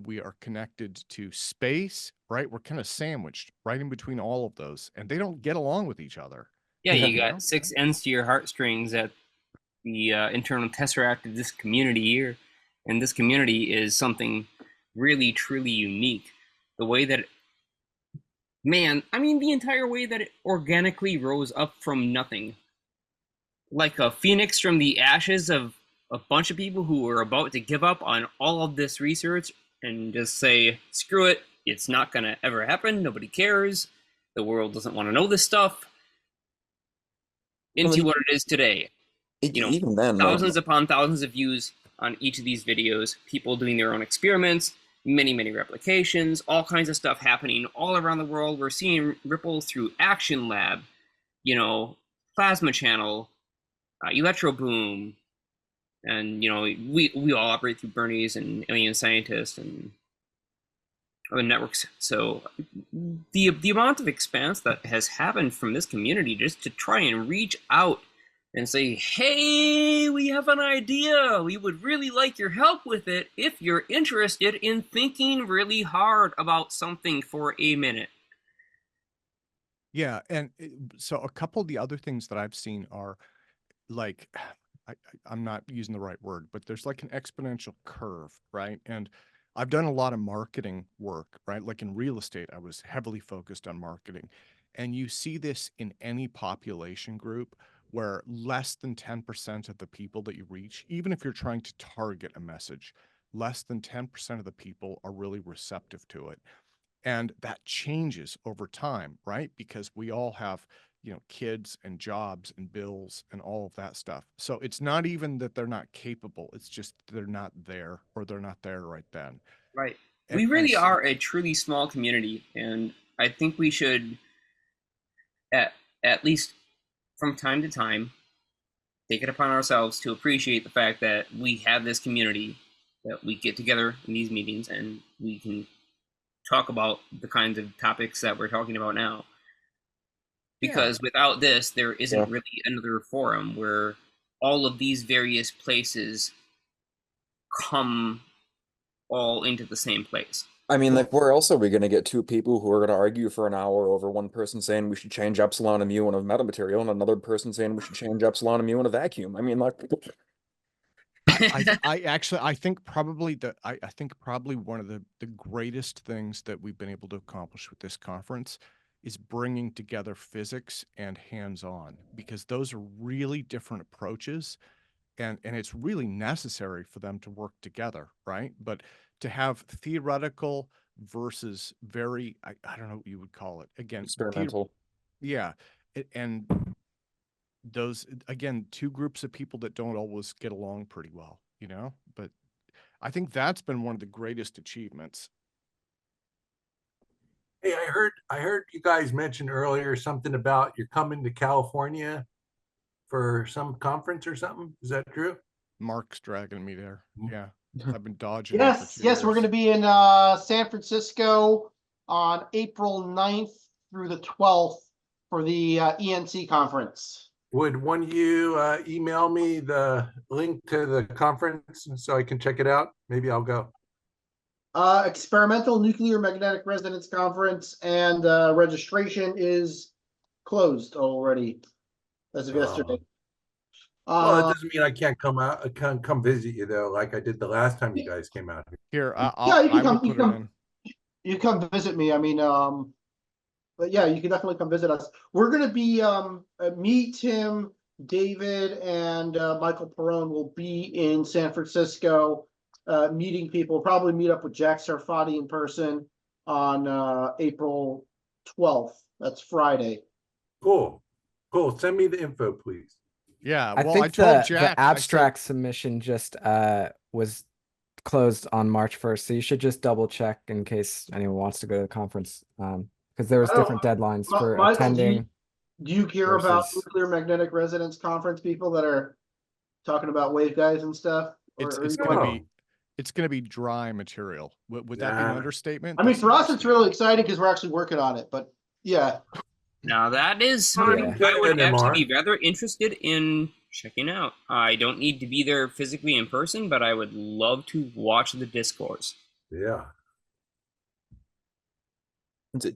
Speaker 1: we are connected to space, right? We're kind of sandwiched right in between all of those, and they don't get along with each other.
Speaker 16: Yeah, you got 6 ends to your heartstrings at the internal tesseract of this community here. And this community is something really, truly unique. The way that the entire way that it organically rose up from nothing. Like a phoenix from the ashes of a bunch of people who were about to give up on all of this research and just say, screw it, it's not going to ever happen, nobody cares, the world doesn't want to know this stuff, into what it is today.
Speaker 12: Even then,
Speaker 16: thousands upon thousands of views on each of these videos, people doing their own experiments, many, many replications, all kinds of stuff happening all around the world. We're seeing ripples through Action Lab, Plasma Channel, Electro Boom, and we all operate through Bernie's and Alien Scientist and other networks. So the amount of expanse that has happened from this community just to try and reach out and say, hey, we have an idea, we would really like your help with it if you're interested in thinking really hard about something for a minute.
Speaker 1: Yeah, and so a couple of the other things that I've seen are like, I'm not using the right word, but there's like an exponential curve, right? And I've done a lot of marketing work, right? Like in real estate, I was heavily focused on marketing. And you see this in any population group where less than 10% of the people that you reach, even if you're trying to target a message, less than 10% of the people are really receptive to it. And that changes over time, right? Because we all have, kids and jobs and bills and all of that stuff. So it's not even that they're not capable. It's just they're not there, or they're not there right then.
Speaker 16: Right. We really are a truly small community. And I think we should, at least from time to time, take it upon ourselves to appreciate the fact that we have this community, that we get together in these meetings and we can talk about the kinds of topics that we're talking about now. Because without this, there isn't really another forum where all of these various places come all into the same place.
Speaker 12: I mean, like, where else are we going to get two people who are going to argue for an hour over one person saying we should change epsilon and mu in a metamaterial and another person saying we should change epsilon and mu in a vacuum? I mean, like,
Speaker 1: I think probably one of the greatest things that we've been able to accomplish with this conference is bringing together physics and hands-on, because those are really different approaches, and it's really necessary for them to work together, right? But to have theoretical versus very, I don't know what you would call it, again,
Speaker 12: experimental.
Speaker 1: And those, again, two groups of people that don't always get along pretty well, but I think that's been one of the greatest achievements.
Speaker 7: Hey, I heard you guys mention earlier something about you're coming to California for some conference or something. Is that true?
Speaker 1: Mark's dragging me there. Yeah. I've been dodging.
Speaker 5: Yes, we're going to be in San Francisco on April 9th through the 12th for the ENC conference.
Speaker 7: Would one of you email me the link to the conference so I can check it out? Maybe I'll go.
Speaker 5: Experimental Nuclear Magnetic Resonance Conference, and registration is closed already as of yesterday.
Speaker 7: Well, it doesn't mean I can't come out. I can't come visit you though, like I did the last time you guys came out
Speaker 1: here.
Speaker 5: You come visit me. I mean, but yeah, you can definitely come visit us. We're going to be me, Tim, David, and Michael Perrone will be in San Francisco meeting people. We'll probably meet up with Jack Sarfati in person on April 12th. That's Friday.
Speaker 7: Cool. Cool. Send me the info, please.
Speaker 1: Yeah,
Speaker 6: I
Speaker 1: well,
Speaker 6: think
Speaker 1: I told Jack,
Speaker 6: the
Speaker 1: I said,
Speaker 6: abstract submission just was closed on March 1st, so you should just double check in case anyone wants to go to the conference. Because there was
Speaker 5: I don't-
Speaker 6: different deadlines for
Speaker 5: Michael,
Speaker 6: attending.
Speaker 5: Do you care about
Speaker 6: versus-
Speaker 5: nuclear magnetic resonance conference people that are talking about waveguides and stuff?
Speaker 1: it's
Speaker 5: Or
Speaker 1: gonna be dry material. Would that be an understatement?
Speaker 5: I mean,
Speaker 1: That's
Speaker 5: for
Speaker 1: an
Speaker 5: us, it's really exciting because we're actually working on it. But yeah,
Speaker 16: Now that is something I would
Speaker 7: NMR.
Speaker 16: actually be rather interested in checking out. I don't need to be there physically in person, but I would love to watch the discourse.
Speaker 7: Yeah.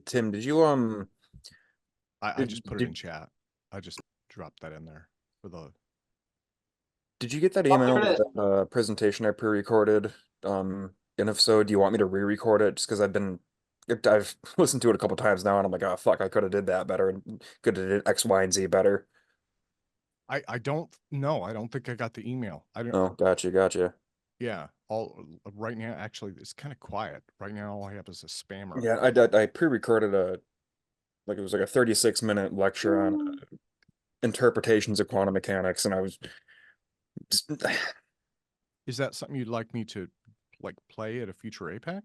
Speaker 12: Tim, did you
Speaker 1: I just put it in chat. I just dropped that in there for the.
Speaker 12: Did you get that email with the presentation I pre-recorded? And if so, do you want me to re-record it? Just because I've listened to it a couple times now, and I'm like, oh fuck, I could have did that better, and could have did X, Y, and Z better.
Speaker 1: I don't know. I don't think I got the email. I don't.
Speaker 12: Oh, gotcha.
Speaker 1: Yeah, all right now. Actually, it's kind of quiet right now. All I have is a spammer.
Speaker 12: Yeah, I pre-recorded it was like a 36-minute lecture on interpretations of quantum mechanics, and I was.
Speaker 1: Is that something you'd like me to play at a future APEC?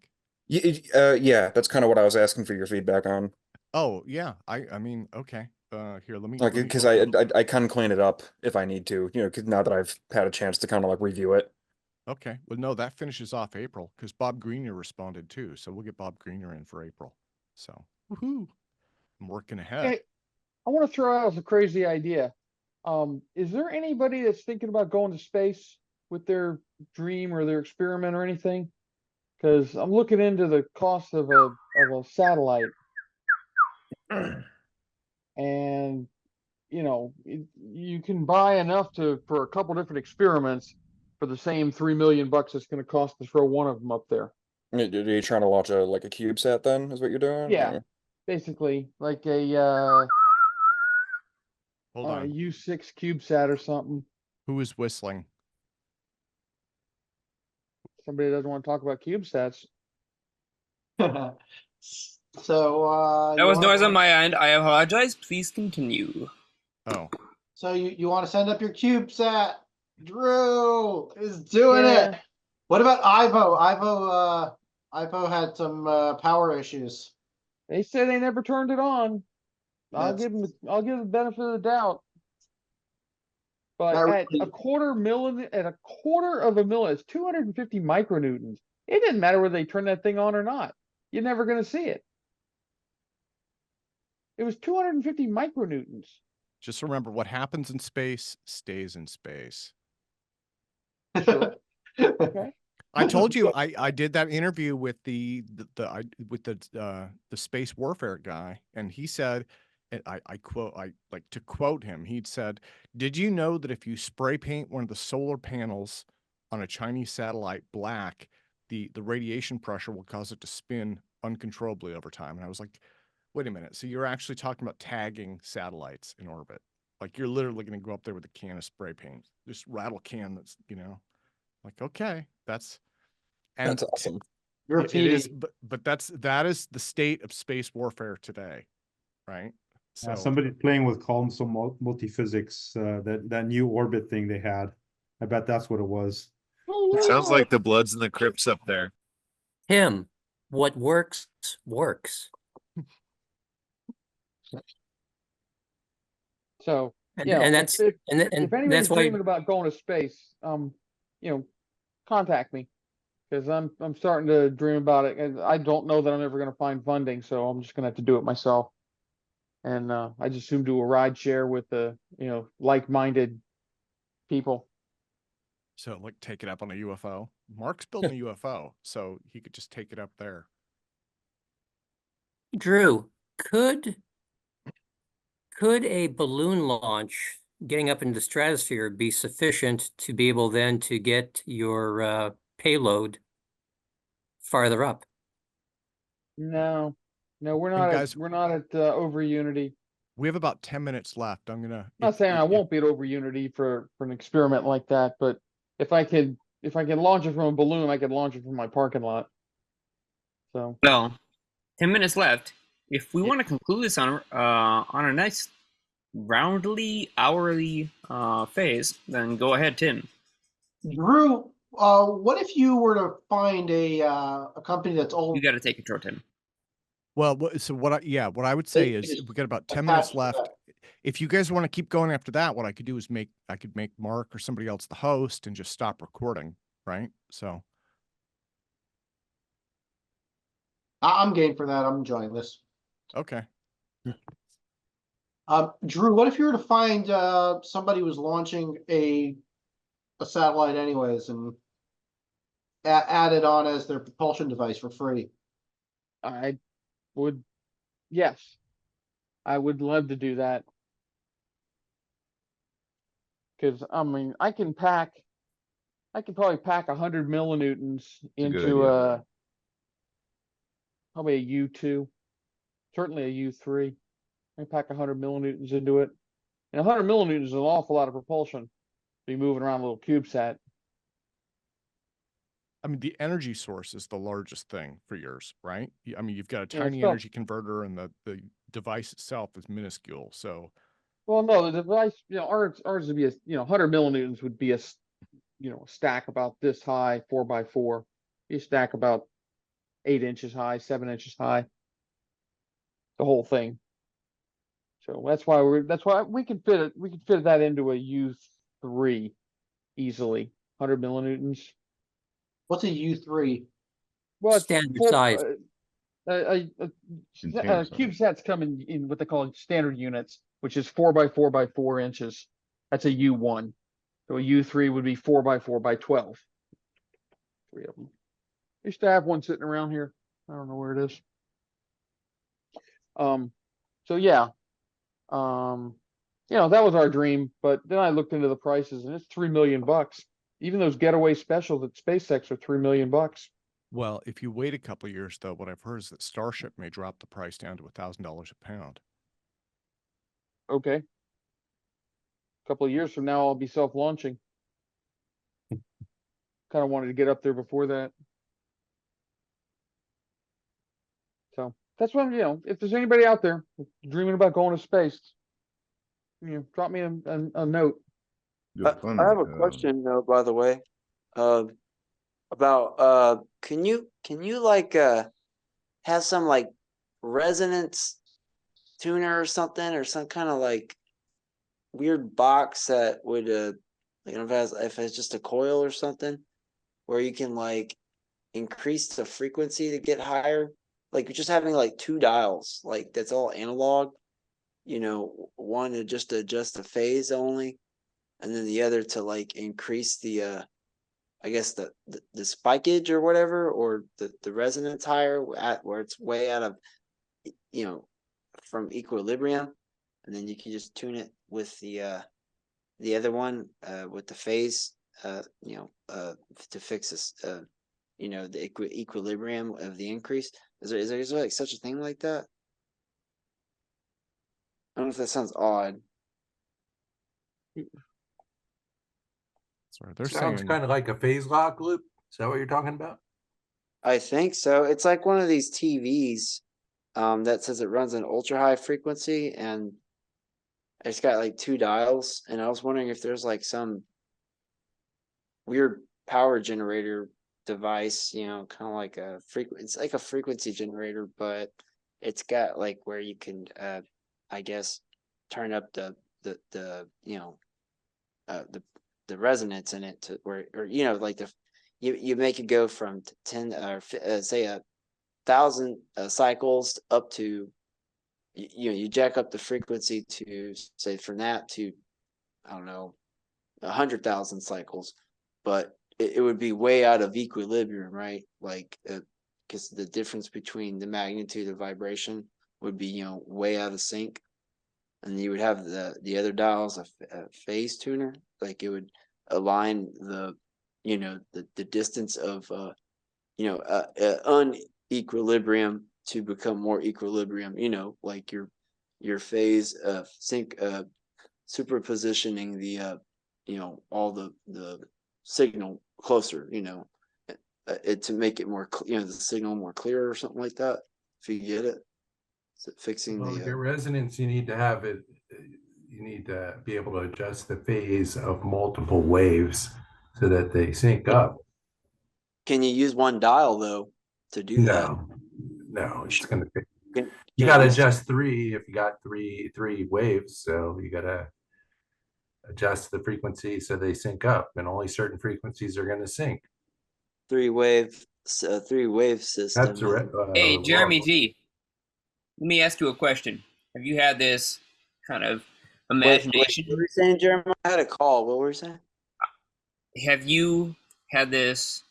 Speaker 12: Yeah, that's kind of what I was asking for your feedback on.
Speaker 1: Oh yeah, I mean, okay. Here, let me
Speaker 12: Because I can clean it up if I need to, because now that I've had a chance to kind of review it.
Speaker 1: Okay, well, no, that finishes off April because Bob Greener responded too, so we'll get Bob Greener in for April. So, woohoo! I'm working ahead.
Speaker 9: Hey, I want to throw out a crazy idea. Is there anybody that's thinking about going to space with their dream or their experiment or anything? Because I'm looking into the cost of a satellite, and you can buy enough for a couple different experiments for the same $3 million it's going to cost to throw one of them up there.
Speaker 12: Are you trying to launch a CubeSat then? Is what you're doing?
Speaker 9: Yeah,
Speaker 12: or?
Speaker 9: basically like a
Speaker 1: Hold on.
Speaker 9: U6 CubeSat or something.
Speaker 1: Who is whistling?
Speaker 9: Somebody doesn't want to talk about CubeSats.
Speaker 5: so
Speaker 16: That was noise on my end. I apologize. Please continue.
Speaker 1: Oh.
Speaker 5: So you want to send up your CubeSat? Drew is doing it. What about Ivo? Ivo had some power issues.
Speaker 9: They say they never turned it on. I'll give them the benefit of the doubt. But at a quarter of a milli, it's 250 micronewtons. It doesn't matter whether they turn that thing on or not. You're never going to see it. It was 250 micronewtons.
Speaker 1: Just remember, what happens in space stays in space.
Speaker 9: Okay.
Speaker 1: I told you I did that interview with the space warfare guy, and he said, and I quote him, he'd said, "Did you know that if you spray paint one of the solar panels on a Chinese satellite black, the radiation pressure will cause it to spin uncontrollably over time?" And I was like, wait a minute. So you're actually talking about tagging satellites in orbit. Like you're literally going to go up there with a can of spray paint, this rattle can that's, like, okay, that's
Speaker 12: awesome.
Speaker 1: It is, but that is the state of space warfare today, right? So
Speaker 18: somebody playing with columns of multiphysics, that new orbit thing they had. I bet that's what it was.
Speaker 17: It sounds like the Bloods and the Crips up there.
Speaker 20: Tim, what works, works.
Speaker 9: So
Speaker 20: And-
Speaker 9: yeah,
Speaker 20: and that's-
Speaker 9: if
Speaker 20: and
Speaker 9: anybody's
Speaker 20: that's why-
Speaker 9: dreaming about going to space, contact me, because I'm starting to dream about it, and I don't know that I'm ever going to find funding, so I'm just going to have to do it myself. And I just assume do a ride share with the like-minded people.
Speaker 1: So take it up on a UFO. Mark's building a UFO, so he could just take it up there.
Speaker 20: Drew, could a balloon launch getting up into the stratosphere be sufficient to be able then to get your payload farther up?
Speaker 9: No, we're not.
Speaker 1: guys-
Speaker 9: We're not at over Unity.
Speaker 1: We have about 10 minutes left. I'm gonna.
Speaker 9: I'm not saying I won't be at over Unity for an experiment like that, but if I could launch it from a balloon, I could launch it from my parking lot. So
Speaker 16: Well, 10 minutes left. if we want to conclude this on a nice roundly hourly phase, then go ahead, Tim.
Speaker 5: Drew, what if you were to find a company that's old?
Speaker 16: You got to take control, Tim.
Speaker 1: Well, so what I would say is we got about 10 minutes left. If you guys want to keep going after that, what I could do is I could make Mark or somebody else the host and just stop recording, right? So
Speaker 5: I'm game for that. I'm enjoying this.
Speaker 1: okay.
Speaker 5: Drew, what if you were to find somebody who was launching a satellite anyways and add it on as their propulsion device for free?
Speaker 9: I would, yes, I would love to do that. Because I mean, I can probably pack 100 millinewtons into probably a U2, certainly a U3. I pack 100 millinewtons into it, and 100 millinewtons is an awful lot of propulsion. Be moving around a little CubeSat.
Speaker 1: I mean, the energy source is the largest thing for yours, right? I mean, you've got a
Speaker 9: Yeah,
Speaker 1: tiny
Speaker 9: still.
Speaker 1: energy converter, and the device itself is minuscule. So,
Speaker 9: Well, no, the device, ours would be 100 millinewtons would be a stack about this high, 4x4. You stack about 8 inches high, 7 inches high. The whole thing. So that's why we can fit it. We can fit that into a U3 easily. 100 millinewtons.
Speaker 5: What's a U3?
Speaker 9: Well, it's
Speaker 20: Standard size.
Speaker 9: CubeSats come in what they call standard units, which is 4x4x4 inches. That's a U1. So a U3 would be 4x4x12. 3 of them. I used to have one sitting around here. I don't know where it is. So yeah. That was our dream, but then I looked into the prices and it's $3 million. Even those getaway specials at SpaceX are $3 million.
Speaker 1: well, if you wait a couple of years, though, what I've heard is that Starship may drop the price down to $1,000 a pound.
Speaker 9: Okay. A couple of years from now, I'll be self-launching. Kind of wanted to get up there before that. So that's what if there's anybody out there dreaming about going to space, drop me a note.
Speaker 14: I
Speaker 21: have a question though, by the way, about can you like have some like resonance tuner or something, or some kind of like weird box that would if it's just a coil or something, where you can like increase the frequency to get higher, like just having like 2 dials, like that's all analog, one to just adjust the phase only, and then the other to like increase the I guess the spikeage or whatever, or the resonance higher at where it's way out of from equilibrium, and then you can just tune it with the other one with the phase to fix this the equilibrium of the increase. Is there like such a thing like that? I don't know if that sounds odd.
Speaker 1: Sorry, they're
Speaker 7: Sounds
Speaker 1: saying
Speaker 7: kind of like a phase lock loop. Is that what you're talking about?
Speaker 21: I think so. It's like one of these TVs that says it runs an ultra high frequency, and it's got like 2 dials. And I was wondering if there's like some weird power generator device, kind of like it's like a frequency generator, but it's got like where you can I guess turn up the resonance in it to where, or like you make it go from 10 or say 1,000 cycles up to you jack up the frequency to say from that to I don't know 100,000 cycles, but it would be way out of equilibrium, right? Like because the difference between the magnitude of vibration would be way out of sync, and you would have the other dials a phase tuner, like it would align the the distance of unequilibrium to become more equilibrium, like your phase sync superpositioning the all the signal closer, to make it more the signal more clear or something like that, if you get it. So fixing
Speaker 7: Well, to
Speaker 21: the
Speaker 7: get resonance, you need to have it. You need to be able to adjust the phase of multiple waves so that they sync up.
Speaker 21: Can you use one dial though to do that?
Speaker 7: No, it's gonna take.
Speaker 21: Can
Speaker 7: You
Speaker 21: it
Speaker 7: got to
Speaker 21: use-
Speaker 7: adjust three if you got three waves. So you got to adjust the frequency so they sync up, and only certain frequencies are going to sync.
Speaker 21: three wave system.
Speaker 7: That's right.
Speaker 16: Hey, Jeremy G, let me ask you a question. Have you had this kind of imagination?
Speaker 21: What were you saying, Jeremiah? I had a call. What were you saying?
Speaker 16: Have you had this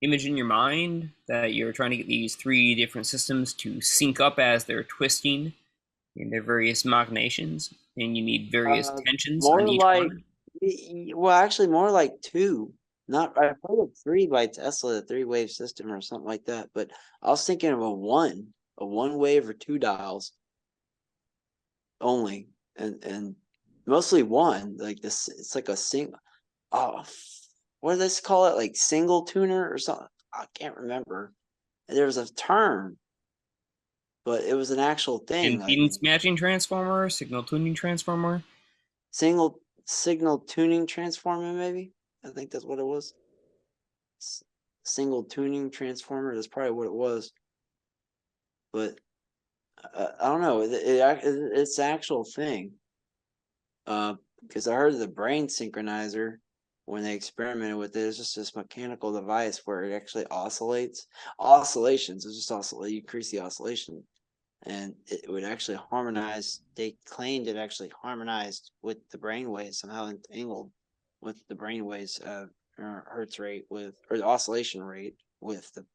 Speaker 16: image in your mind that you're trying to get these three different systems to sync up as they're twisting in their various machinations, and you need various tensions on each one?
Speaker 21: Well, actually, more like two. Not I heard of three by Tesla, the three-wave system or something like that. But I was thinking of a one wave or two dials only, and mostly one. Like this, it's like a single. Oh, what do they call it? Like single tuner or something? I can't remember. There was a term, but it was an actual thing.
Speaker 16: Impedance matching transformer, signal tuning transformer.
Speaker 21: Single signal tuning transformer, maybe. I think that's what it was. Single tuning transformer. That's probably what it was. But I don't know. It's an actual thing. Because I heard the brain synchronizer, when they experimented with it, it's just this mechanical device where it actually oscillates. Oscillations. It's just oscillate. You increase the oscillation, and it would actually harmonize. They claimed it actually harmonized with the brain waves, somehow entangled with the brain waves, hertz rate with, or the oscillation rate with the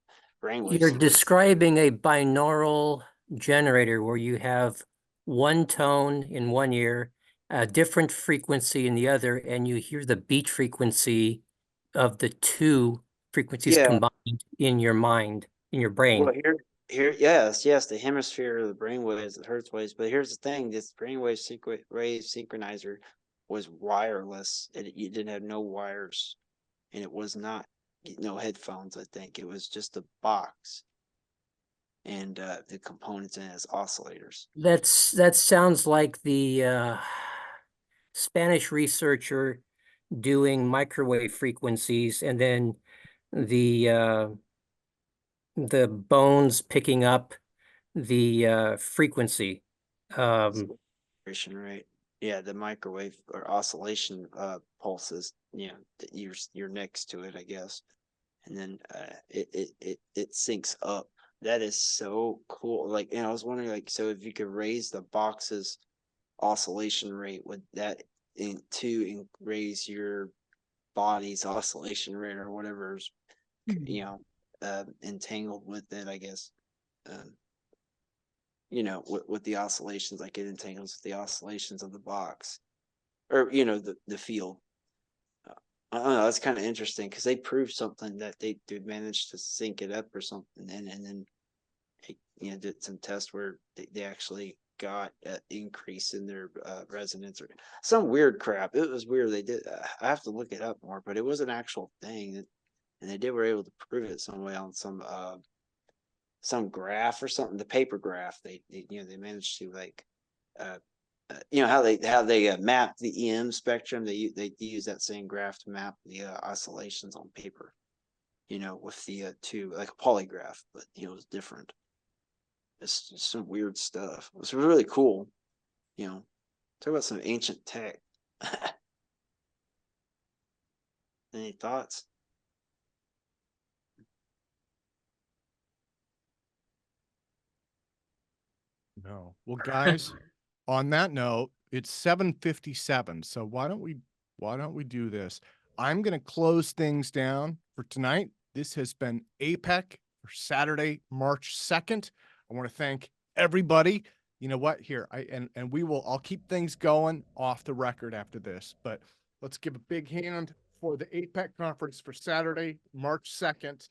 Speaker 21: brain waves.
Speaker 20: You're describing a binaural generator where you have one tone in one ear, a different frequency in the other, and you hear the beat frequency of the two frequencies combined in your mind, in your brain.
Speaker 21: Well, here, yes, the hemisphere of the brain waves, the hertz waves. But here's the thing: this brainwave wave synchronizer was wireless. You didn't have no wires, and it was not no headphones. I think it was just a box, and the components in it as oscillators.
Speaker 20: That sounds like the Spanish researcher doing microwave frequencies, and then the bones picking up the frequency.
Speaker 21: Rate. Yeah, the microwave or oscillation pulses. You know, you're next to it, I guess, and then it syncs up. That is so cool. Like, and I was wondering, like, so if you could raise the box's oscillation rate, would that raise your body's oscillation rate or whatever's you know entangled with it, I guess. You know, with the oscillations, like it entangles with the oscillations of the box, or you know, the field. I don't know. That's kind of interesting because they proved something that they managed to sync it up or something, and then you know, did some tests where they actually got an increase in their resonance or some weird crap. It was weird. They did. I have to look it up more, but it was an actual thing, and they were able to prove it some way on some graph or something. The paper graph. They you know, they managed to like you know how they map the EM spectrum. They use that same graph to map the oscillations on paper. You know, with the two, like a polygraph, but you know, it's different. It's just some weird stuff. It's really cool. You know, talk about some ancient tech. Any thoughts?
Speaker 1: No. Well, guys, on that note, it's 7:57. So why don't we do this? I'm going to close things down for tonight. This has been APEC for Saturday, March 2nd. I want to thank everybody. You know what? Here, I'll keep things going off the record after this, but let's give a big hand for the APEC conference for Saturday, March 2nd.